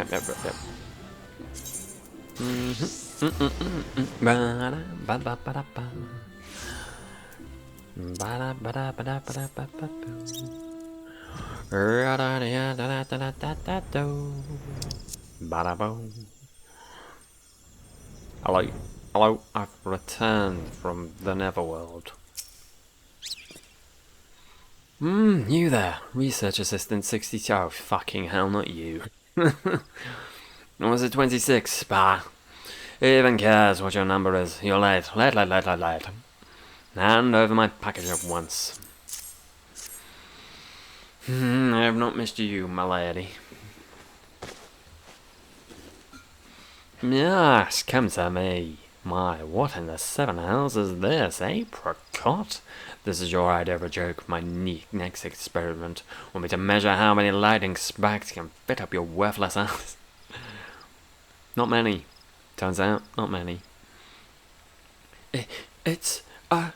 Hello. Hello, I've returned from the Netherworld. You there. Research Assistant 62. Oh, fucking hell, not you. Was it 26? Bah. Who even cares what your number is? You're late. Late. Hand over my package at once. I have not missed you, my lady. Yes, come to me. My, what in the seven hells is this, apricot? This is your idea of a joke. My next experiment will be to measure how many lightning spikes can fit up your worthless ass. Not many. Turns out, not many. It's a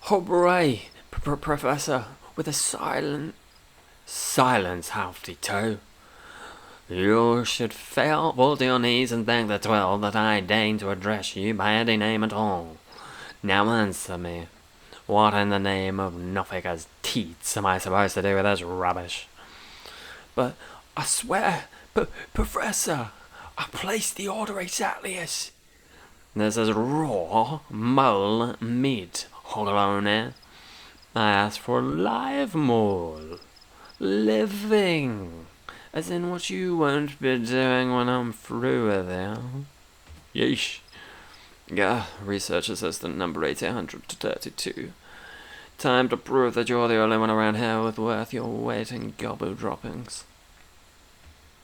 hooray, Professor, with a silence, Halfty Toe. You should fall to your knees and thank the 12 that I deign to address you by any name at all. Now answer me. What in the name of Nothinger's teats am I supposed to do with this rubbish? But I swear, Professor, I placed the order exactly as... This is raw mole meat, Hololone. I asked for live mole. Living. As in what you won't be doing when I'm through with you. Yeesh. Yeah, research assistant number 1832. Time to prove that you're the only one around here with worth your weight in gobble droppings.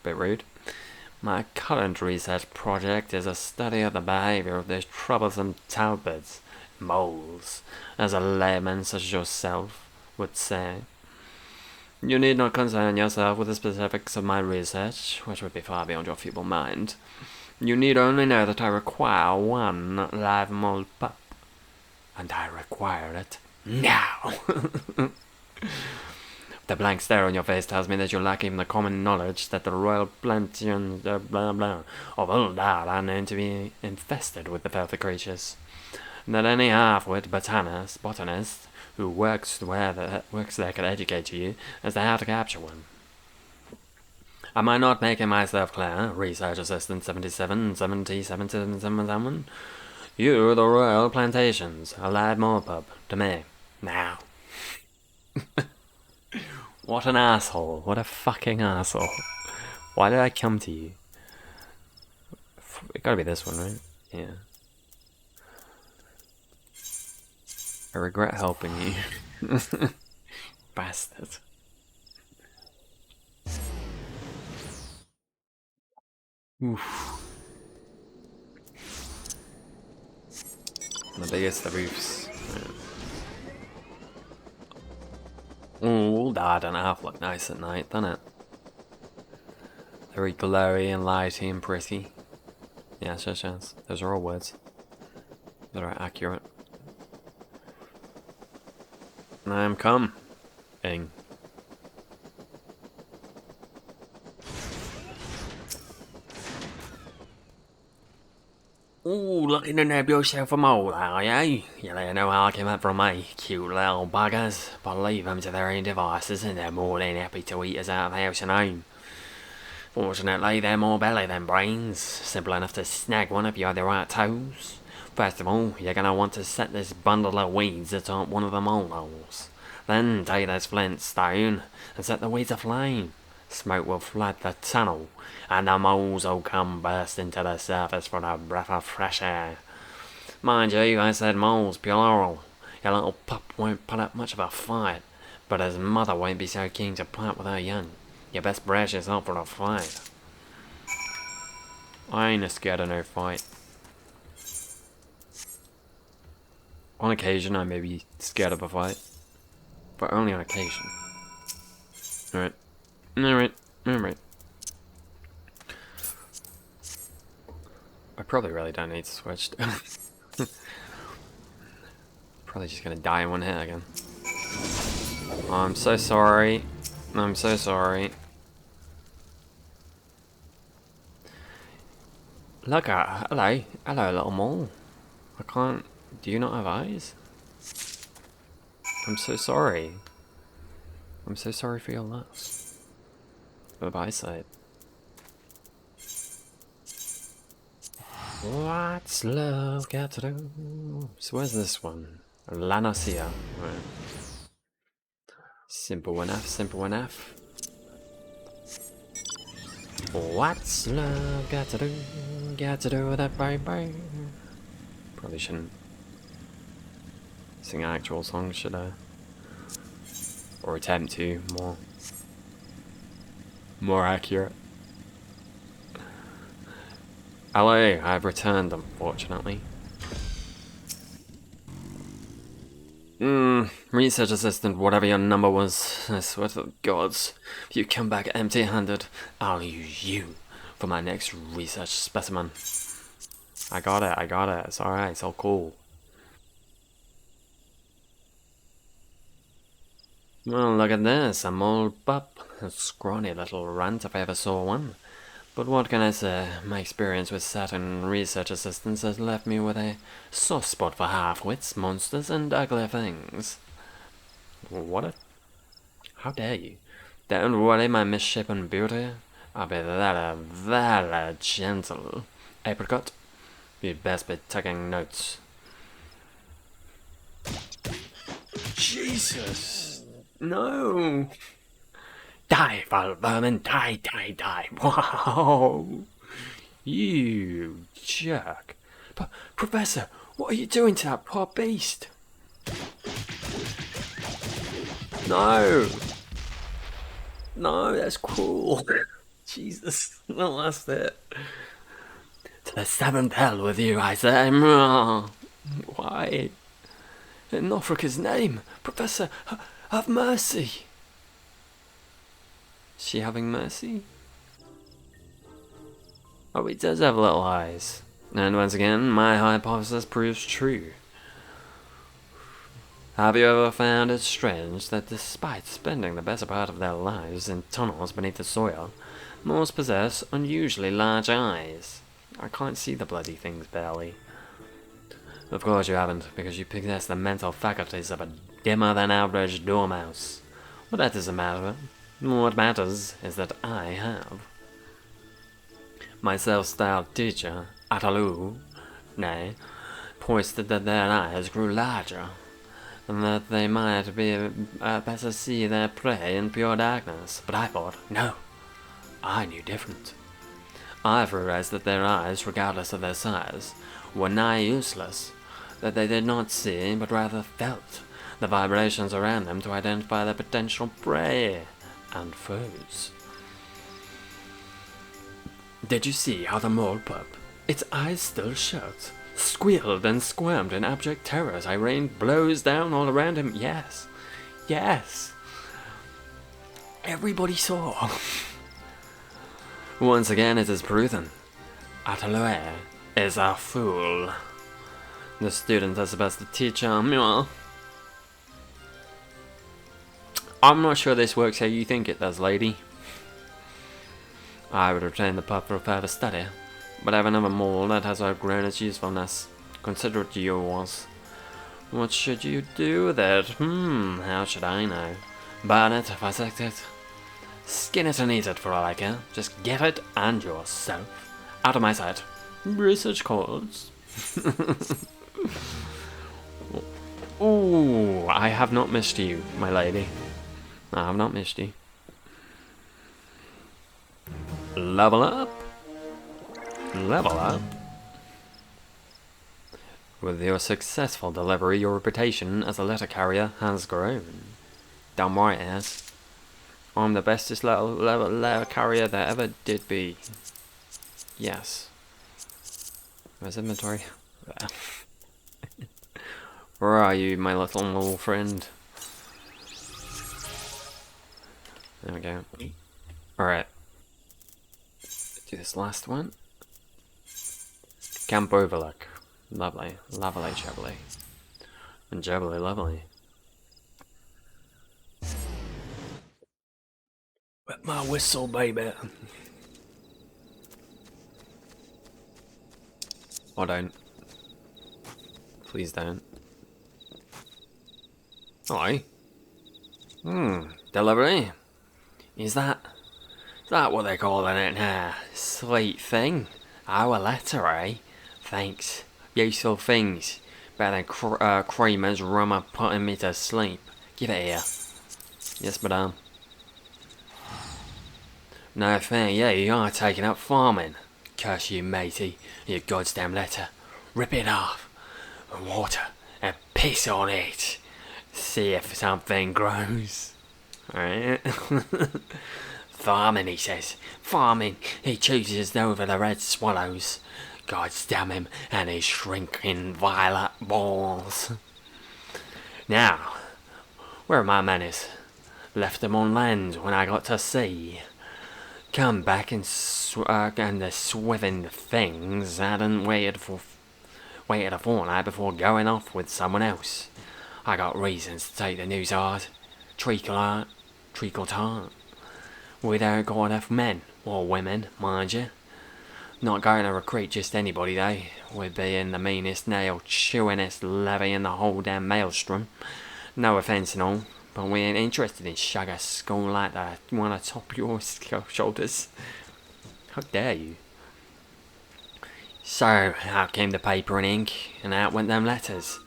Bit rude. My current research project is a study of the behavior of these troublesome talbots, moles, as a layman such as yourself would say. You need not concern yourself with the specifics of my research, which would be far beyond your feeble mind. You need only know that I require one live mole pup. And I require it now. The blank stare on your face tells me that you lack even the common knowledge that the royal plantations of Uldar are known to be infested with the filthy creatures. That any half-wit botanist who works there could educate you as to how to capture one. Am I not making myself clear, Research Assistant 77? You, the royal plantations, a live mole pup, to me, now. What an asshole. What a fucking asshole. Why did I come to you? It gotta be this one, right? Yeah. I regret helping you. Bastard. Oof. The biggest of roofs. Oh, that doesn't half look nice at night, doesn't it? Very glowy and lighty and pretty. Yeah, sure. Those are all words that are accurate. I am come. Ing. Ooh, looking to nab yourself a mole, are you? You lay no argument from me, cute little buggers. But leave them to their own devices and they're more than happy to eat us out of house and home. Fortunately, they're more belly than brains. Simple enough to snag one if you have the right toes. First of all, you're going to want to set this bundle of weeds atop one of the mole holes. Then take this flint stone and set the weeds aflame. Smoke will flood the tunnel, and the moles will come bursting to the surface for a breath of fresh air. Mind you, I said moles, plural. Your little pup won't put up much of a fight, but his mother won't be so keen to part with her young. You best brace yourself for a fight. I ain't scared of no fight. On occasion, I may be scared of a fight, but only on occasion. Alright. I probably really don't need to switch. Probably just gonna die in one hit again. Oh, I'm so sorry. I'm so sorry. Look at hello, little mole. I can't. Do you not have eyes? I'm so sorry. I'm so sorry for your loss. Of eyesight. What's love got to do? So where's this one? Lanacia. Right. Simple enough, simple enough. What's love got to do? Got to do with that bye-bye. Probably shouldn't sing actual songs, should I? Or attempt to, more accurate. Hello, I've returned, unfortunately. Research assistant, whatever your number was, I swear to the gods, if you come back empty-handed, I'll use you for my next research specimen. I got it, it's alright, it's all cool. Well, look at this, a mole pup. A scrawny little runt if I ever saw one. But what can I say, my experience with certain research assistants has left me with a soft spot for half-wits, monsters, and ugly things. What? How dare you? Don't worry, my misshapen beauty. I'll be very gentle. Apricot, you'd best be taking notes. Jesus! No! Die, foul vermin! Die, die, die! Wow! You jerk. Professor, what are you doing to that poor beast? No! No, that's cruel. Jesus, no, that's it. To the seventh hell with you, I say. Why? In Norfolk's name, Professor, have mercy. Is she having mercy? Oh, he does have little eyes. And once again, my hypothesis proves true. Have you ever found it strange that despite spending the better part of their lives in tunnels beneath the soil, most possess unusually large eyes? I can't see the bloody things barely. Of course you haven't, because you possess the mental faculties of a dimmer-than-average dormouse. But that doesn't matter. What matters is that I have. My self-styled teacher, Atalu, posted that their eyes grew larger, and that they might be better see their prey in pure darkness. But I thought, no, I knew different. I've realized that their eyes, regardless of their size, were nigh useless, that they did not see, but rather felt the vibrations around them to identify their potential prey and foes. Did you see how the mole pup, its eyes still shut, squealed and squirmed in abject terror as I rained blows down all around him? Yes, yes. Everybody saw. Once again it is proven. Atelier is a fool. The student is supposed to teach him, I'm not sure this works how you think it does, lady. I would retain the pup for further study, but I have another mole that has outgrown its usefulness. Consider it yours. What should you do with it? How should I know? Burn it, dissect it, skin it and eat it for all I care. Just get it and yourself out of my sight. Research calls. Ooh, I have not missed you, my lady. I have not missed you. Level up. Level up. With your successful delivery, your reputation as a letter carrier has grown. Damn right it has. I'm the bestest letter carrier there ever did be. Yes. Where's inventory? There. Where are you, my little mole friend? There we go. Alright. Do this last one. Camp Overlook. Lovely. Lovely jubbly. And jubbly lovely. Wet my whistle, baby. Or don't. Please don't. Aye. Delivery? Is that what they call it now? Sweet thing. Our letter, eh? Thanks. Useful things. Better than Kramer's rum are putting me to sleep. Give it here. Yes, madame. No, thank you. You're taking up farming. Curse you, matey. Your goddamn letter. Rip it off. Water. And piss on it. See if something grows. Alright. Farming, he says. Farming. He chooses over the red swallows. God damn him and his shrinking violet balls. Now, where are my manners? Left them on land when I got to sea. Come back and the swithing things hadn't waited a fortnight before going off with someone else. I got reasons to take the news hard. Treacle tart. We don't got enough men, or women, mind you. Not going to recruit just anybody though. We'd be in the meanest, nail-chewingest levy in the whole damn maelstrom. No offence and all, but we ain't interested in sugar school like that one atop your shoulders. How dare you? So, out came the paper and ink, and out went them letters.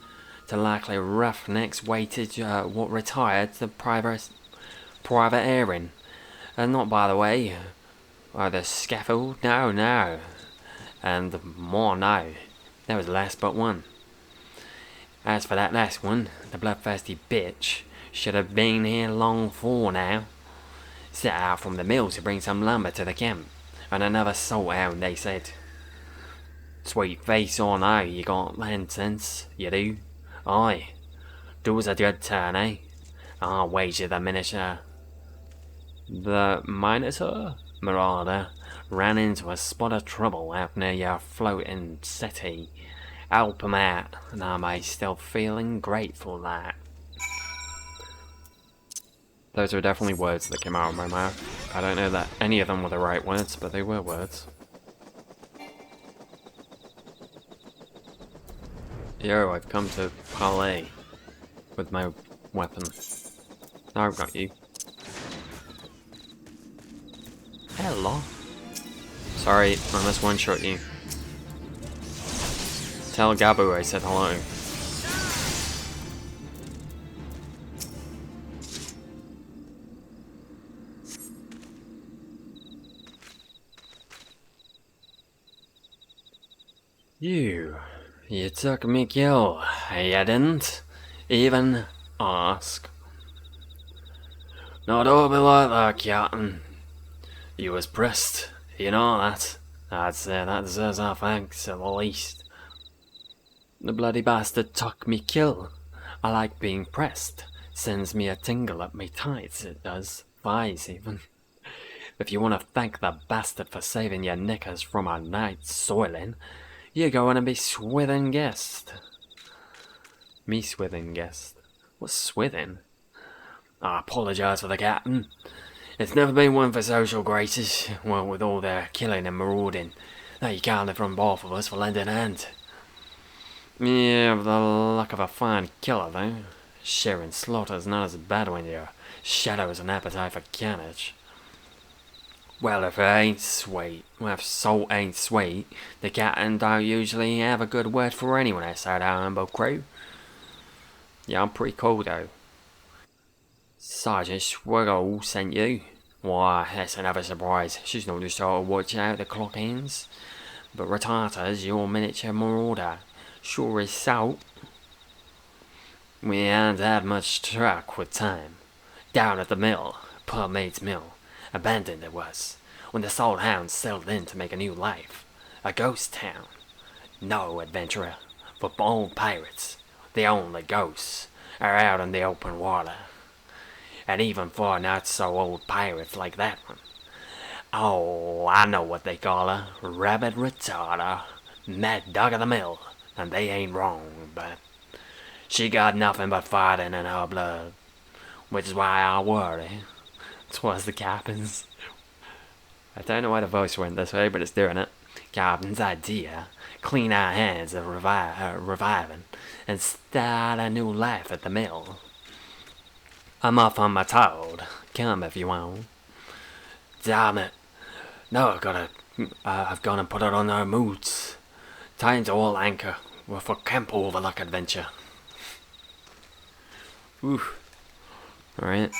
To likely roughnecks waited what retired to private airing. And not, by the way, the scaffold, no. And more, no. There was less but one. As for that last one, the bloodthirsty bitch should have been here long before now. Set out from the mill to bring some lumber to the camp, and another salt hound, they said. Sweet face or no, you got land sense, you do. Aye. Does a good turn, eh? I'll wager the miniature. The Minotaur Marauder ran into a spot of trouble out near your floating settee. Help him out, and I may still feeling grateful that. Those are definitely words that came out of my mouth. I don't know that any of them were the right words, but they were words. Yo, I've come to parley with my weapon. Now I've got you. Hello. Sorry, I must one-shot you. Tell Gabu I said hello. You took me kill, you didn't even ask. Not all be like that, Captain. You was pressed, you know that. I'd say that deserves our thanks at the least. The bloody bastard took me kill. I like being pressed. Sends me a tingle up me tights, it does. Thighs even. If you want to thank the bastard for saving your knickers from a night's soiling, you're going to be swithin' guest. Me swithin' guest? What's swithin'? I apologise for the captain. It's never been one for social graces, well, with all their killing and marauding. Now you can't live from both of us for lending a hand. Yeah, with the luck of a fine killer, though. Sharing slaughter's not as bad when your shadow's an appetite for carnage. Well, if it ain't sweet, well, if salt ain't sweet, the captain don't usually have a good word for anyone outside our humble crew. Yeah, I'm pretty cool, though. Sergeant Swiggle sent you. Why, that's another surprise. She's not just trying to watch out the clock ends. But Ratata's your miniature marauder. Sure as salt. We ain't had much truck with time. Down at the mill, poor mate's mill. Abandoned it was, when the salt hounds settled in to make a new life. A ghost town. No adventurer, for old pirates, the only ghosts, are out in the open water. And even for not so old pirates like that one. Oh, I know what they call her. Rabbit retarder. Mad dog of the mill. And they ain't wrong, but she got nothing but fighting in her blood. Which is why I worry. 'Twas the captain's. I don't know why the voice went this way, but it's doing it. Captain's idea. Clean our hands of reviving. And start a new life at the mill. I'm off on my toad. Come if you want. Damn it. No, I've gone and put it on our moods. Time to all anchor. We're for Camp Overlook adventure. Ooh. Alright.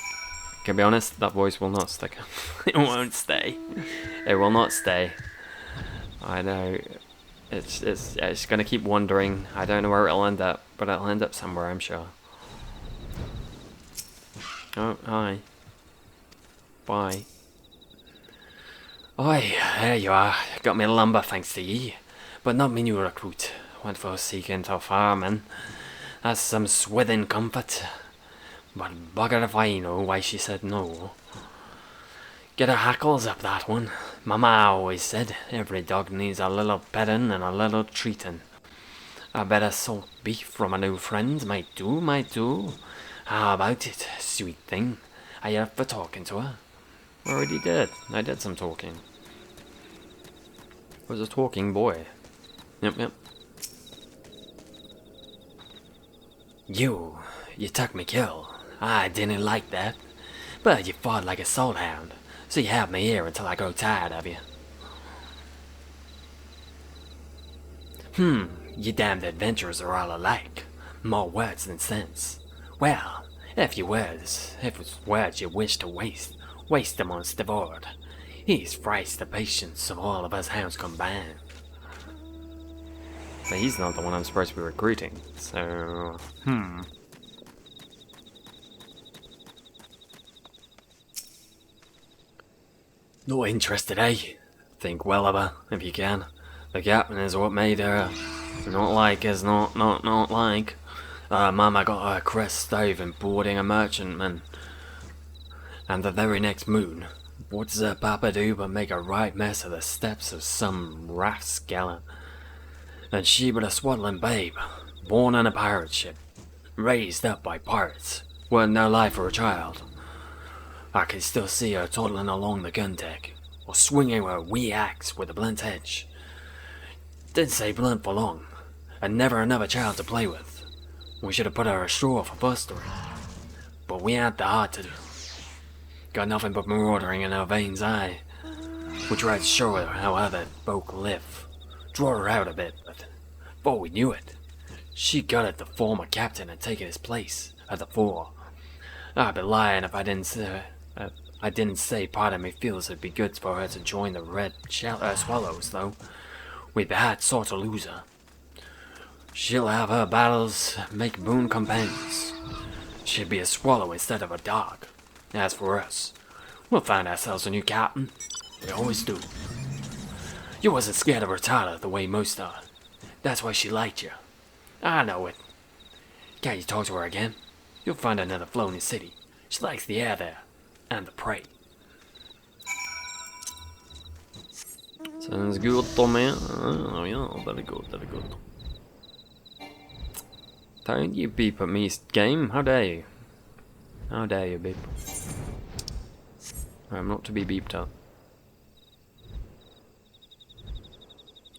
Can be honest, that voice will not stick. It won't stay. It will not stay. I know. It's gonna keep wandering. I don't know where it'll end up, but it'll end up somewhere, I'm sure. Oh, hi. Bye. Oi, there you are. Got me lumber thanks to ye. But not me new recruit. Went for seeking to farming. That's some swithin' comfort. But bugger if I know why she said no. Get her hackles up, that one. Mama always said every dog needs a little petting and a little treating. A bit of salt beef from a new friend might do, might do. How about it, sweet thing? Are you up for talking to her? Already did. I did some talking. I was a talking boy. Yep. You took me kill. I didn't like that. But you fought like a salt hound, so you have me here until I grow tired of you. You damned adventurers are all alike. More words than sense. Well, if it's words you wish to waste them on Stavord. He's thrice the patience of all of us hounds combined. But he's not the one I'm supposed to be recruiting, so... Not interested, eh? Think well of her, if you can. The captain is what made her. Not like is not like. Mama got her crest stove in boarding a merchantman. And the very next moon, what does her papa do but make a right mess of the steps of some rascal? And she but a swaddling babe, born on a pirate ship, raised up by pirates, weren't no life for a child. I can still see her toddling along the gun deck, or swinging her wee axe with a blunt edge. Didn't say blunt for long, and never another child to play with. We should have put her ashore for fostering, but we ain't the heart to do. Got nothing but maraudering in our veins, aye. We tried to show her how other folk live, draw her out a bit, but before we knew it, she got at the former captain and taken his place at the fore. I'd be lying if I didn't say part of me feels it'd be good for her to join the red swallows, though. We'd be hard sort to lose her. She'll have her battles, make boon companions. She'd be a swallow instead of a dog. As for us, we'll find ourselves a new captain. We always do. You wasn't scared of her Tyler the way most are. That's why she liked you. I know it. Can't you talk to her again? You'll find another floating city. She likes the air there. And the prey. Sounds good to me. Oh yeah, very good. Don't you beep at me, game. How dare you? How dare you beep? I'm not to be beeped at.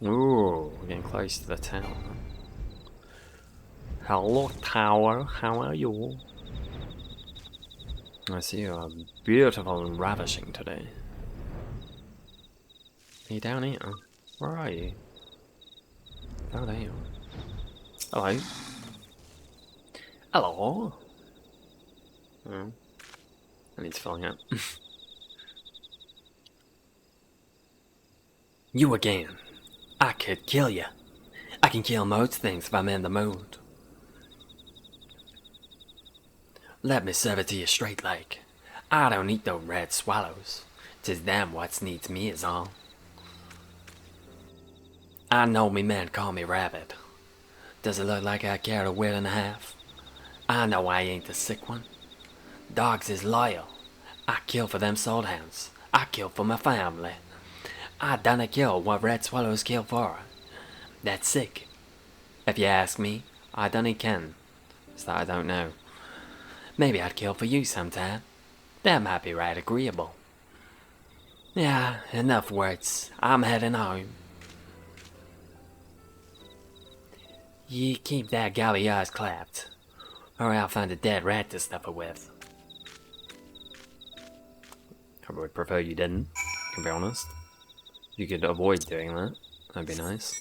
Ooh, we're getting close to the town. Hello, tower. How are you? I see you are beautiful and ravishing today. Are you down here? Where are you? Oh, there you are. Hello. Hello. Oh. I need to fill out. You again. I could kill you. I can kill most things if I'm in the mood. Let me serve it to you straight like. I don't eat no red swallows. 'Tis them what needs me is all. I know me men call me Rabbit. Does it look like I carried a weight and a half? I know I ain't the sick one. Dogs is loyal. I kill for them salt hounds. I kill for my family. I done kill what red swallows kill for. That's sick. If you ask me, I done can. So I don't know. Maybe I'd kill for you sometime. That might be right agreeable. Yeah, enough words. I'm heading home. You keep that gal of yours clapped, or I'll find a dead rat to stuff it with. I would prefer you didn't, to be honest. You could avoid doing that. That'd be nice.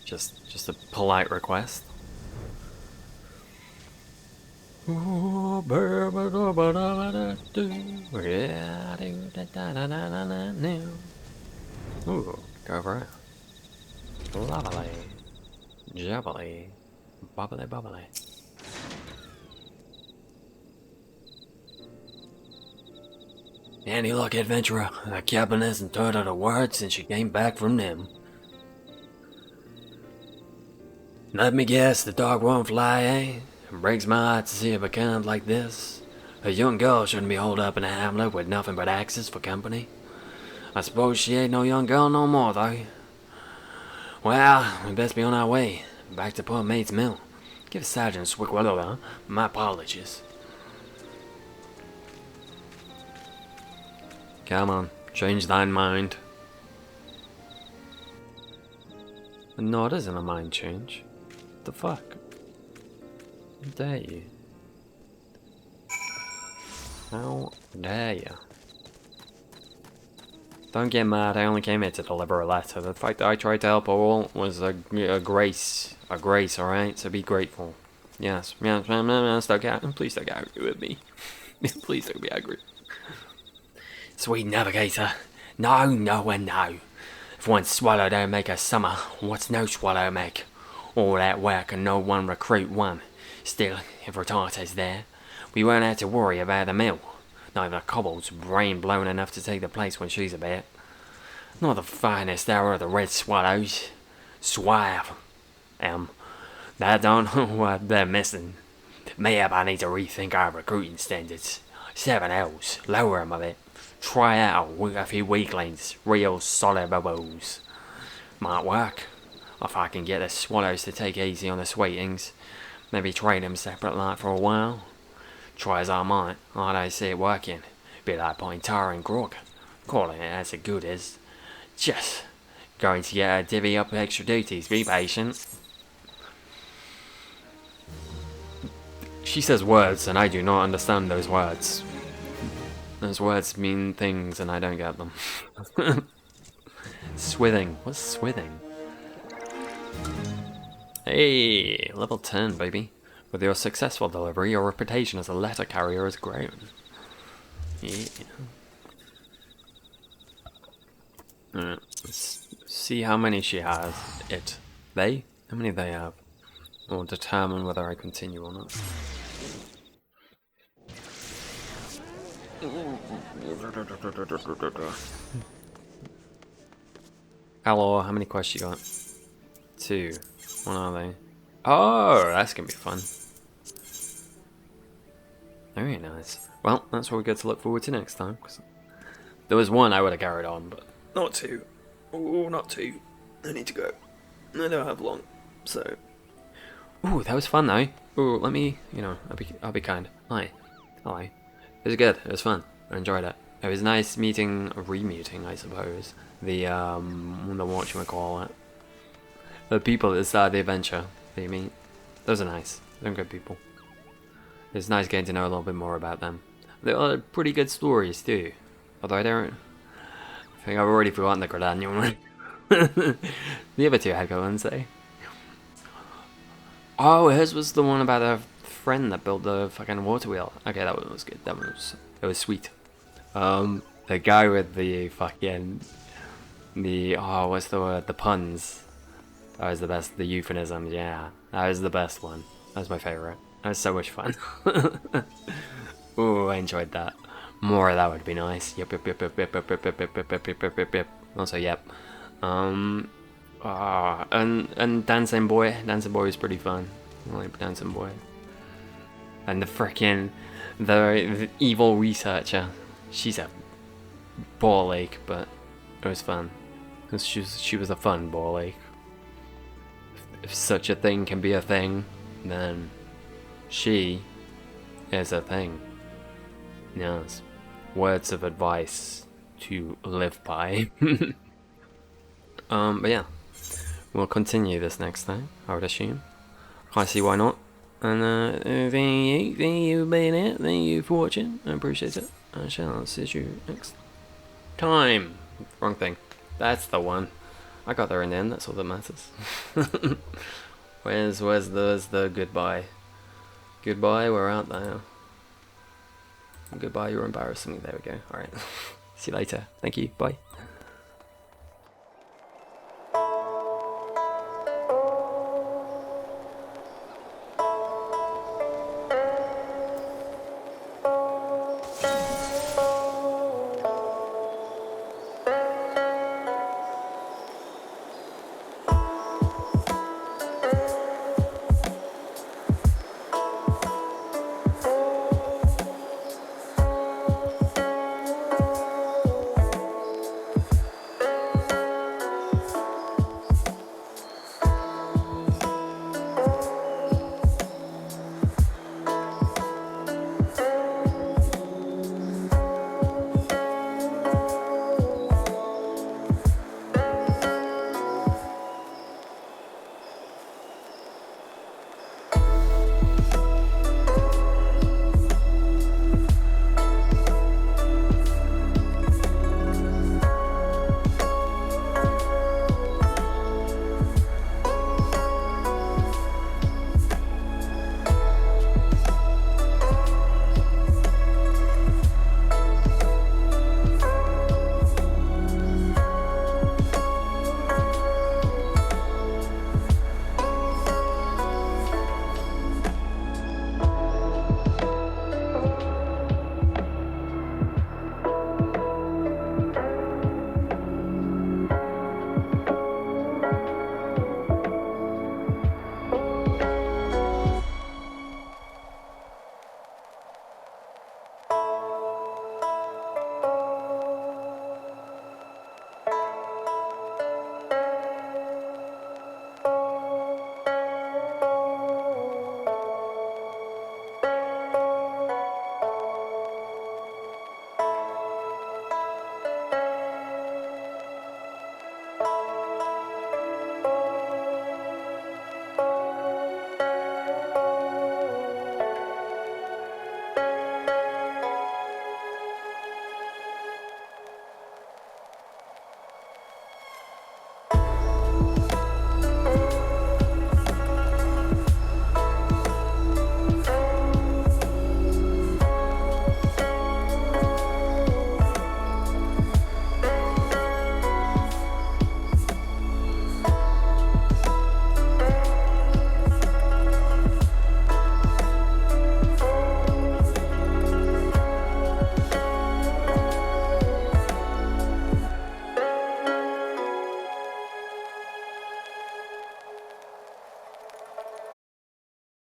Just a polite request. Ooh, go for it. Lovely. Jubbly. Bubbly bubbly. Any luck, adventurer? The cabin hasn't turned out a word since you came back from them. Let me guess, the dog won't fly, eh? It breaks my heart to see it become like this. A young girl shouldn't be holed up in a hamlet with nothing but axes for company. I suppose she ain't no young girl no more, though. Well, we best be on our way. Back to poor mate's mill. Give Sergeant Swickwillow my apologies. Come on, change thine mind. No, it isn't a mind change. The fuck? How dare you? How dare you? Don't get mad, I only came here to deliver a letter. The fact that I tried to help all was a grace. A grace, alright? So be grateful. Yes, yes, please don't get angry with me. Please don't be angry. Sweet navigator. No, no, and no. If one swallow don't make a summer, what's no swallow make? All that work and no one recruit one. Still, if Rotata's there, we won't have to worry about the mill. Not even a kobold's brain blown enough to take the place when she's about. Not the finest hour of the red swallows. Suave. They don't know what they're missing. Maybe I need to rethink our recruiting standards. 7 L's, lower 'em a bit. Try out a few weaklings, real solid bubbles. Might work. If I can get the swallows to take easy on the sweetings. Maybe trade them separate like for a while. Try as I might, I don't see it working. Be like putting tar and grog. Calling it as good as. Just going to get a divvy up extra duties, be patient. She says words and I do not understand those words. Those words mean things and I don't get them. Swithing. What's swithing? Hey, level 10, baby. With your successful delivery, your reputation as a letter carrier has grown. Yeah. Let's see how many she has. It. They? How many they have? Will determine whether I continue or not. Hello, how many quests you got? 2. What are they? Oh, that's gonna be fun. Very nice. Well, that's what we get to look forward to next time. 'Cause there was 1 I would have carried on, but not 2. Oh, not 2. I need to go. I don't have long, so. Ooh, that was fun though. Ooh, let me, I'll be kind. Hi. It was good. It was fun. I enjoyed it. It was nice re-meeting, I suppose. The whatchamacallit. The people that start the adventure that you meet. Those are nice. They're good people. It's nice getting to know a little bit more about them. They are pretty good stories too. Although I think I've already forgotten the Gradanian one. The other 2 had good ones, eh? Oh, hers was the one about a friend that built the fucking water wheel. Okay, that one was good. It was sweet. The guy with the fucking what's the word? The puns. That was the best. The euphemisms. Yeah, that was the best one. That was my favorite. That was so much fun. Ooh, I enjoyed that. More of that would be nice. Yep. Also, yep. And Dancing Boy. Dancing Boy was pretty fun. I like Dancing Boy. And the evil researcher. She's a ball ache, but it was fun. Cause she was a fun ball ache. If such a thing can be a thing, then she is a thing. Yes. Words of advice to live by. But yeah. We'll continue this next time, I would assume. Can't see why not. And thank you for being here. Thank you for watching. I appreciate it. I shall see you next time. Wrong thing. That's the one. I got there in the end, that's all that matters. where's the goodbye? Goodbye, we're out now. Goodbye, you're embarrassing me. There we go. Alright. See you later. Thank you. Bye.